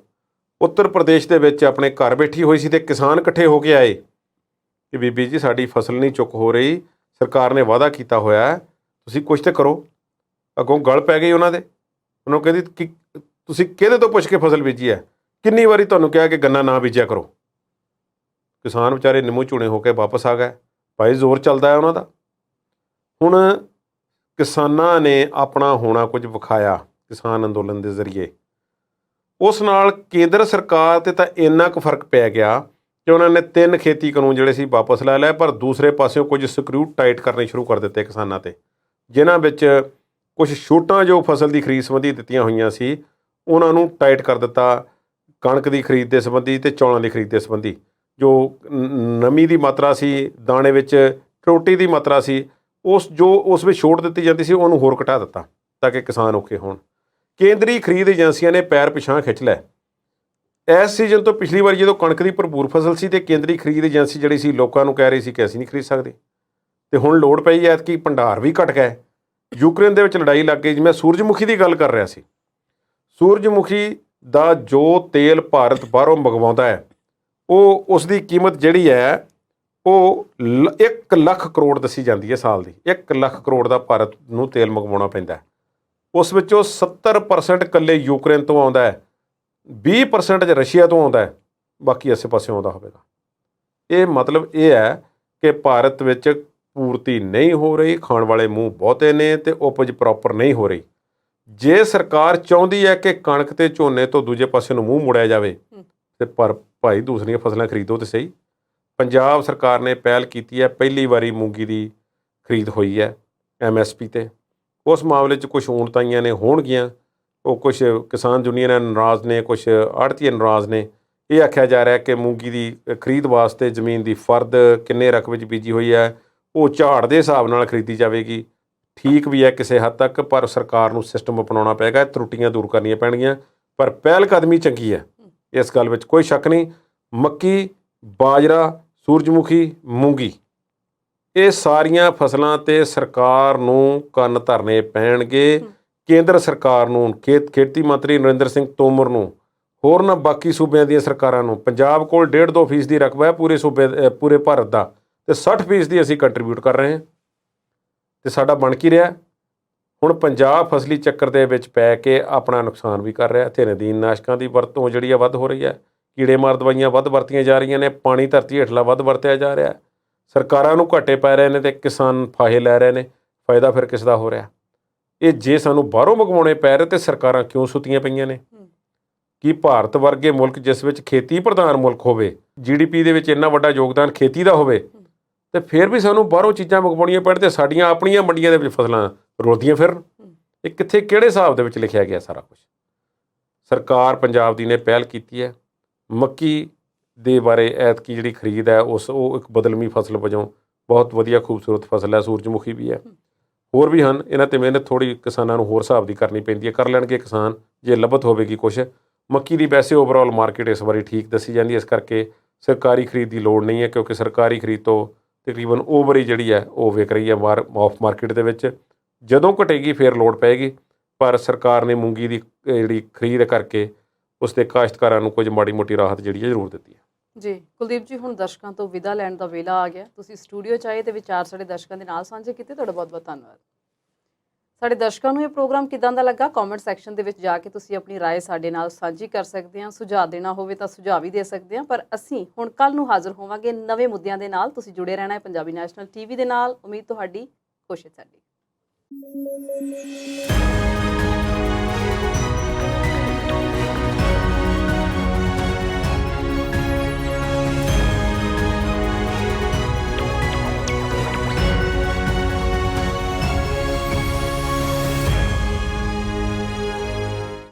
ਉੱਤਰ ਪ੍ਰਦੇਸ਼ ਦੇ ਵਿੱਚ ਆਪਣੇ ਘਰ ਬੈਠੀ ਹੋਈ ਸੀ ਤੇ ਕਿਸਾਨ ਇਕੱਠੇ ਹੋ ਕੇ ਆਏ ਕਿ ਬੀਬੀ ਜੀ ਸਾਡੀ ਫਸਲ ਨਹੀਂ ਚੁੱਕ ਹੋ ਰਹੀ, ਸਰਕਾਰ ਨੇ ਵਾਅਦਾ ਕੀਤਾ ਹੋਇਆ, ਤੁਸੀਂ ਕੁਛ ਤਾਂ ਕਰੋ। ਅੱਗੋਂ ਗਲ ਪੈ ਗਈ ਉਹਨਾਂ ਦੇ। ਉਹਨੂੰ ਕਹਿੰਦੀ ਕਿ ਤੁਸੀਂ ਕਿਹਦੇ ਤੋਂ ਪੁੱਛ ਕੇ ਫਸਲ ਬੀਜੀ ਹੈ? ਕਿੰਨੀ ਵਾਰੀ ਤੁਹਾਨੂੰ ਕਿਹਾ ਕਿ ਗੰਨਾ ਨਾ ਬੀਜਿਆ ਕਰੋ। ਕਿਸਾਨ ਵਿਚਾਰੇ ਨਿੰਮੂ ਝੂਣੇ ਹੋ ਕੇ ਵਾਪਸ ਆ ਗਏ। ਭਾਈ ਜ਼ੋਰ ਚੱਲਦਾ ਹੈ ਉਹਨਾਂ ਦਾ। ਹੁਣ ਕਿਸਾਨਾਂ ਨੇ ਆਪਣਾ ਹੋਣਾ ਕੁਝ ਵਿਖਾਇਆ ਕਿਸਾਨ ਅੰਦੋਲਨ ਦੇ ਜ਼ਰੀਏ। ਉਸ ਨਾਲ ਕੇਂਦਰ ਸਰਕਾਰ 'ਤੇ ਤਾਂ ਇੰਨਾ ਕੁ ਫਰਕ ਪੈ ਗਿਆ ਕਿ ਉਹਨਾਂ ਨੇ 3 ਖੇਤੀ ਕਾਨੂੰਨ ਜਿਹੜੇ ਸੀ ਵਾਪਸ ਲੈ ਲਏ, ਪਰ ਦੂਸਰੇ ਪਾਸਿਓਂ ਕੁਝ ਸਕਰੂ ਟਾਈਟ ਕਰਨੇ ਸ਼ੁਰੂ ਕਰ ਦਿੱਤੇ ਕਿਸਾਨਾਂ 'ਤੇ, ਜਿਨ੍ਹਾਂ ਵਿੱਚ ਕੁਝ ਛੋਟਾਂ ਜੋ ਫਸਲ ਦੀ ਖਰੀਦ ਸੰਬੰਧੀ ਦਿੱਤੀਆਂ ਹੋਈਆਂ ਸੀ ਉਹਨਾਂ ਨੂੰ ਟਾਈਟ ਕਰ ਦਿੱਤਾ। ਕਣਕ ਦੀ ਖਰੀਦ ਦੇ ਸੰਬੰਧੀ ਅਤੇ ਚੌਲਾਂ ਦੀ ਖਰੀਦ ਦੇ ਸੰਬੰਧੀ ਜੋ ਨਮੀ ਦੀ ਮਾਤਰਾ ਸੀ, ਦਾਣੇ ਵਿੱਚ ਟਰੋਟੀ ਦੀ ਮਾਤਰਾ ਸੀ, ਉਸ ਵਿੱਚ ਛੋਟ ਦਿੱਤੀ ਜਾਂਦੀ ਸੀ, ਉਹਨੂੰ ਹੋਰ ਘਟਾ ਦਿੱਤਾ ਤਾਂ ਕਿ ਕਿਸਾਨ ਔਖੇ ਹੋਣ। ਕੇਂਦਰੀ ਖਰੀਦ ਏਜੰਸੀਆਂ ਨੇ ਪੈਰ ਪਿਛਾਂਹ ਖਿੱਚ ਲਏ। ਇਸ ਸੀਜ਼ਨ ਤੋਂ ਪਿਛਲੀ ਵਾਰੀ ਜਦੋਂ ਕਣਕ ਦੀ ਭਰਪੂਰ ਫਸਲ ਸੀ ਅਤੇ ਕੇਂਦਰੀ ਖਰੀਦ ਏਜੰਸੀ ਜਿਹੜੀ ਸੀ ਲੋਕਾਂ ਨੂੰ ਕਹਿ ਰਹੀ ਸੀ ਕਿ ਅਸੀਂ ਨਹੀਂ ਖਰੀਦ ਸਕਦੇ, ਅਤੇ ਹੁਣ ਲੋੜ ਪਈ ਐਤਕੀ ਭੰਡਾਰ ਵੀ ਘਟ ਗਏ। ਯੂਕਰੇਨ ਦੇ ਵਿੱਚ ਲੜਾਈ ਲੱਗ ਗਈ। ਮੈਂ ਸੂਰਜਮੁਖੀ ਦੀ ਗੱਲ ਕਰ ਰਿਹਾ ਸੀ। ਸੂਰਜਮੁਖੀ ਦਾ ਜੋ ਤੇਲ ਭਾਰਤ ਬਾਹਰੋਂ ਮੰਗਵਾਉਂਦਾ ਹੈ ਉਸ ਦੀ ਕੀਮਤ ਜਿਹੜੀ ਹੈ ਉਹ 1 ਲੱਖ ਕਰੋੜ ਦੱਸੀ ਜਾਂਦੀ ਹੈ ਸਾਲ ਦੀ। 1 ਲੱਖ ਕਰੋੜ ਦਾ ਭਾਰਤ ਨੂੰ ਤੇਲ ਮੰਗਵਾਉਣਾ ਪੈਂਦਾ ਹੈ। ਉਸ ਵਿੱਚੋਂ 70% ਇਕੱਲੇ ਯੂਕਰੇਨ ਤੋਂ ਆਉਂਦਾ ਹੈ, 20% ਰਸ਼ੀਆ ਤੋਂ ਆਉਂਦਾ ਹੈ, ਬਾਕੀ ਆਸੇ ਪਾਸੇ ਆਉਂਦਾ ਹੋਵੇਗਾ। ਇਹ ਮਤਲਬ ਇਹ ਹੈ ਕਿ ਭਾਰਤ ਵਿੱਚ ਪੂਰਤੀ ਨਹੀਂ ਹੋ ਰਹੀ, ਖਾਣ ਵਾਲੇ ਮੂੰਹ ਬਹੁਤੇ ਨੇ ਅਤੇ ਉਪਜ ਪ੍ਰੋਪਰ ਨਹੀਂ ਹੋ ਰਹੀ। ਜੇ ਸਰਕਾਰ ਚਾਹੁੰਦੀ ਹੈ ਕਿ ਕਣਕ ਅਤੇ ਝੋਨੇ ਤੋਂ ਦੂਜੇ ਪਾਸੇ ਨੂੰ ਮੂੰਹ ਮੁੜਿਆ ਜਾਵੇ ਅਤੇ ਪਰ ਭਾਈ ਦੂਸਰੀਆਂ ਫਸਲਾਂ ਖਰੀਦੋ ਤਾਂ ਸਹੀ। ਪੰਜਾਬ ਸਰਕਾਰ ਨੇ ਪਹਿਲ ਕੀਤੀ ਹੈ, ਪਹਿਲੀ ਵਾਰੀ ਮੂੰਗੀ ਦੀ ਖਰੀਦ ਹੋਈ ਹੈ MSP 'ਤੇ। ਉਸ ਮਾਮਲੇ 'ਚ ਕੁਛ ਊਣਤਾਈਆਂ ਨੇ ਹੋਣਗੀਆਂ, ਉਹ ਕੁਛ ਕਿਸਾਨ ਯੂਨੀਅਨ ਨਾਰਾਜ਼ ਨੇ, ਕੁਛ ਆੜ੍ਹਤੀਏ ਨਾਰਾਜ਼ ਨੇ। ਇਹ ਆਖਿਆ ਜਾ ਰਿਹਾ ਕਿ ਮੂੰਗੀ ਦੀ ਖਰੀਦ ਵਾਸਤੇ ਜ਼ਮੀਨ ਦੀ ਫਰਦ ਕਿੰਨੇ ਰਕਬੇ 'ਚ ਬੀਜੀ ਹੋਈ ਹੈ ਉਹ ਝਾੜ ਦੇ ਹਿਸਾਬ ਨਾਲ ਖਰੀਦੀ ਜਾਵੇਗੀ। ਠੀਕ ਵੀ ਹੈ ਕਿਸੇ ਹੱਦ ਤੱਕ, ਪਰ ਸਰਕਾਰ ਨੂੰ ਸਿਸਟਮ ਅਪਣਾਉਣਾ ਪਏਗਾ, ਤਰੁੱਟੀਆਂ ਦੂਰ ਕਰਨੀਆਂ ਪੈਣਗੀਆਂ। ਪਰ ਪਹਿਲ ਕਦਮੀ ਚੰਗੀ ਹੈ, ਇਸ ਗੱਲ ਵਿੱਚ ਕੋਈ ਸ਼ੱਕ ਨਹੀਂ। ਮੱਕੀ, ਬਾਜਰਾ, ਸੂਰਜਮੁਖੀ, ਮੂੰਗੀ, ਇਹ ਸਾਰੀਆਂ ਫਸਲਾਂ 'ਤੇ ਸਰਕਾਰ ਨੂੰ ਕੰਨ ਧਰਨੇ ਪੈਣਗੇ। ਕੇਂਦਰ ਸਰਕਾਰ ਨੂੰ, ਖੇਤੀ ਮੰਤਰੀ ਨਰਿੰਦਰ ਸਿੰਘ ਤੋਮਰ ਨੂੰ, ਹੋਰਨਾਂ ਬਾਕੀ ਸੂਬਿਆਂ ਦੀਆਂ ਸਰਕਾਰਾਂ ਨੂੰ। ਪੰਜਾਬ ਕੋਲ 1.5-2% ਦੀ ਰਕਬਾ ਹੈ ਪੂਰੇ ਭਾਰਤ ਦਾ, ਅਤੇ 60% ਦੀ ਅਸੀਂ ਕੰਟਰੀਬਿਊਟ ਕਰ ਰਹੇ ਹਾਂ, ਅਤੇ ਸਾਡਾ ਬਣ ਕੀ ਰਿਹਾ। ਹੁਣ ਪੰਜਾਬ ਫਸਲੀ ਚੱਕਰ ਦੇ ਵਿੱਚ ਪੈ ਕੇ ਆਪਣਾ ਨੁਕਸਾਨ ਵੀ ਕਰ ਰਿਹਾ। ਇੱਥੇ ਨਦੀਨਨਾਸ਼ਕਾਂ ਦੀ ਵਰਤੋਂ ਜਿਹੜੀ ਆ ਵੱਧ ਹੋ ਰਹੀ ਹੈ, ਕੀੜੇ ਮਾਰ ਦਵਾਈਆਂ ਵੱਧ ਵਰਤੀਆਂ ਜਾ ਰਹੀਆਂ ਨੇ, ਪਾਣੀ ਧਰਤੀ ਹੇਠਲਾ ਵੱਧ ਵਰਤਿਆ ਜਾ ਰਿਹਾ। ਸਰਕਾਰਾਂ ਨੂੰ ਘਾਟੇ ਪੈ ਰਹੇ ਨੇ ਅਤੇ ਕਿਸਾਨ ਫਾਹੇ ਲੈ ਰਹੇ ਨੇ। ਫਾਇਦਾ ਫਿਰ ਕਿਸ ਦਾ ਹੋ ਰਿਹਾ। ਇਹ ਜੇ ਸਾਨੂੰ ਬਾਹਰੋਂ ਮੰਗਵਾਉਣੇ ਪੈ ਰਹੇ ਤਾਂ ਸਰਕਾਰਾਂ ਕਿਉਂ ਸੁੱਤੀਆਂ ਪਈਆਂ ਨੇ। ਕਿ ਭਾਰਤ ਵਰਗੇ ਮੁਲਕ ਜਿਸ ਵਿੱਚ ਖੇਤੀ ਪ੍ਰਧਾਨ ਮੁਲਕ ਹੋਵੇ, GDP ਦੇ ਵਿੱਚ ਇੰਨਾ ਵੱਡਾ ਯੋਗਦਾਨ ਖੇਤੀ ਦਾ ਹੋਵੇ, ਅਤੇ ਫਿਰ ਵੀ ਸਾਨੂੰ ਬਾਹਰੋਂ ਚੀਜ਼ਾਂ ਮੰਗਵਾਉਣੀਆਂ ਪੈਣ ਅਤੇ ਸਾਡੀਆਂ ਆਪਣੀਆਂ ਮੰਡੀਆਂ ਦੇ ਵਿੱਚ ਫਸਲਾਂ ਰੁਲਦੀਆਂ ਫਿਰਨ। ਇਹ ਕਿੱਥੇ ਕਿਹੜੇ ਹਿਸਾਬ ਦੇ ਵਿੱਚ ਲਿਖਿਆ ਗਿਆ ਸਾਰਾ ਕੁਛ। ਸਰਕਾਰ ਪੰਜਾਬ ਦੀ ਨੇ ਪਹਿਲ ਕੀਤੀ ਹੈ। ਮੱਕੀ ਦੇ ਬਾਰੇ ਐਤਕੀ ਜਿਹੜੀ ਖਰੀਦ ਹੈ ਉਹ ਇੱਕ ਬਦਲਵੀਂ ਫਸਲ ਵਜੋਂ ਬਹੁਤ ਵਧੀਆ ਖੂਬਸੂਰਤ ਫਸਲ ਹੈ। ਸੂਰਜਮੁਖੀ ਵੀ ਹੈ, ਹੋਰ ਵੀ ਹਨ। ਇਹਨਾਂ 'ਤੇ ਮਿਹਨਤ ਥੋੜ੍ਹੀ ਕਿਸਾਨਾਂ ਨੂੰ ਹੋਰ ਹਿਸਾਬ ਦੀ ਕਰਨੀ ਪੈਂਦੀ ਹੈ, ਕਰ ਲੈਣਗੇ ਕਿਸਾਨ ਜੇ ਲੱਭਤ ਹੋਵੇਗੀ ਕੁਛ। ਮੱਕੀ ਦੀ ਵੈਸੇ ਓਵਰਆਲ ਮਾਰਕੀਟ ਇਸ ਵਾਰੀ ਠੀਕ ਦੱਸੀ ਜਾਂਦੀ ਹੈ, ਇਸ ਕਰਕੇ ਸਰਕਾਰੀ ਖਰੀਦ ਦੀ ਲੋੜ ਨਹੀਂ ਹੈ, ਕਿਉਂਕਿ ਸਰਕਾਰੀ ਖਰੀਦ ਤੋਂ ਤਕਰੀਬਨ ਓਵਰ ਹੀ ਜਿਹੜੀ ਹੈ ਉਹ ਵਿਕ ਰਹੀ ਹੈ ਆਫ ਮਾਰਕੀਟ ਦੇ ਵਿੱਚ। ਜਦੋਂ ਘਟੇਗੀ ਫਿਰ ਲੋੜ ਪਏਗੀ, ਪਰ ਸਰਕਾਰ ਨੇ ਮੂੰਗੀ ਦੀ ਜਿਹੜੀ ਖਰੀਦ ਕਰਕੇ ਉਸ ਦੇ ਕਾਸ਼ਤਕਾਰਾਂ ਨੂੰ ਕੁਝ ਮਾੜੀ ਮੋਟੀ ਰਾਹਤ ਜਿਹੜੀ ਹੈ ਜ਼ਰੂਰ ਦਿੱਤੀ ਹੈ। ਜੀ ਕੁਲਦੀਪ ਜੀ, ਹੁਣ ਦਰਸ਼ਕਾਂ ਤੋਂ ਵਿਦਾ ਲੈਣ ਦਾ ਵੇਲਾ ਆ ਗਿਆ। ਤੁਸੀਂ ਸਟੂਡੀਓ 'ਚ ਆਏ ਅਤੇ ਵਿਚਾਰ ਸਾਡੇ ਦਰਸ਼ਕਾਂ ਦੇ ਨਾਲ ਸਾਂਝੇ ਕੀਤੇ, ਤੁਹਾਡਾ ਬਹੁਤ ਬਹੁਤ ਧੰਨਵਾਦ। ਸਾਡੇ ਦਰਸ਼ਕਾਂ ਨੂੰ ਇਹ ਪ੍ਰੋਗਰਾਮ ਕਿੱਦਾਂ ਦਾ ਲੱਗਾ, ਕਮੈਂਟ ਸੈਕਸ਼ਨ ਦੇ ਵਿੱਚ ਜਾ ਕੇ ਤੁਸੀਂ ਆਪਣੀ ਰਾਏ ਸਾਡੇ ਨਾਲ ਸਾਂਝੀ ਕਰ ਸਕਦੇ ਹਾਂ। ਸੁਝਾਅ ਦੇਣਾ ਹੋਵੇ ਤਾਂ ਸੁਝਾਅ ਵੀ ਦੇ ਸਕਦੇ ਹਾਂ। ਪਰ ਅਸੀਂ ਹੁਣ ਕੱਲ੍ਹ ਨੂੰ ਹਾਜ਼ਰ ਹੋਵਾਂਗੇ ਨਵੇਂ ਮੁੱਦਿਆਂ ਦੇ ਨਾਲ। ਤੁਸੀਂ ਜੁੜੇ ਰਹਿਣਾ ਹੈ ਪੰਜਾਬੀ ਨੈਸ਼ਨਲ TV ਦੇ ਨਾਲ। ਉਮੀਦ ਤੁਹਾਡੀ, ਕੋਸ਼ਿਸ਼ ਸਾਡੀ।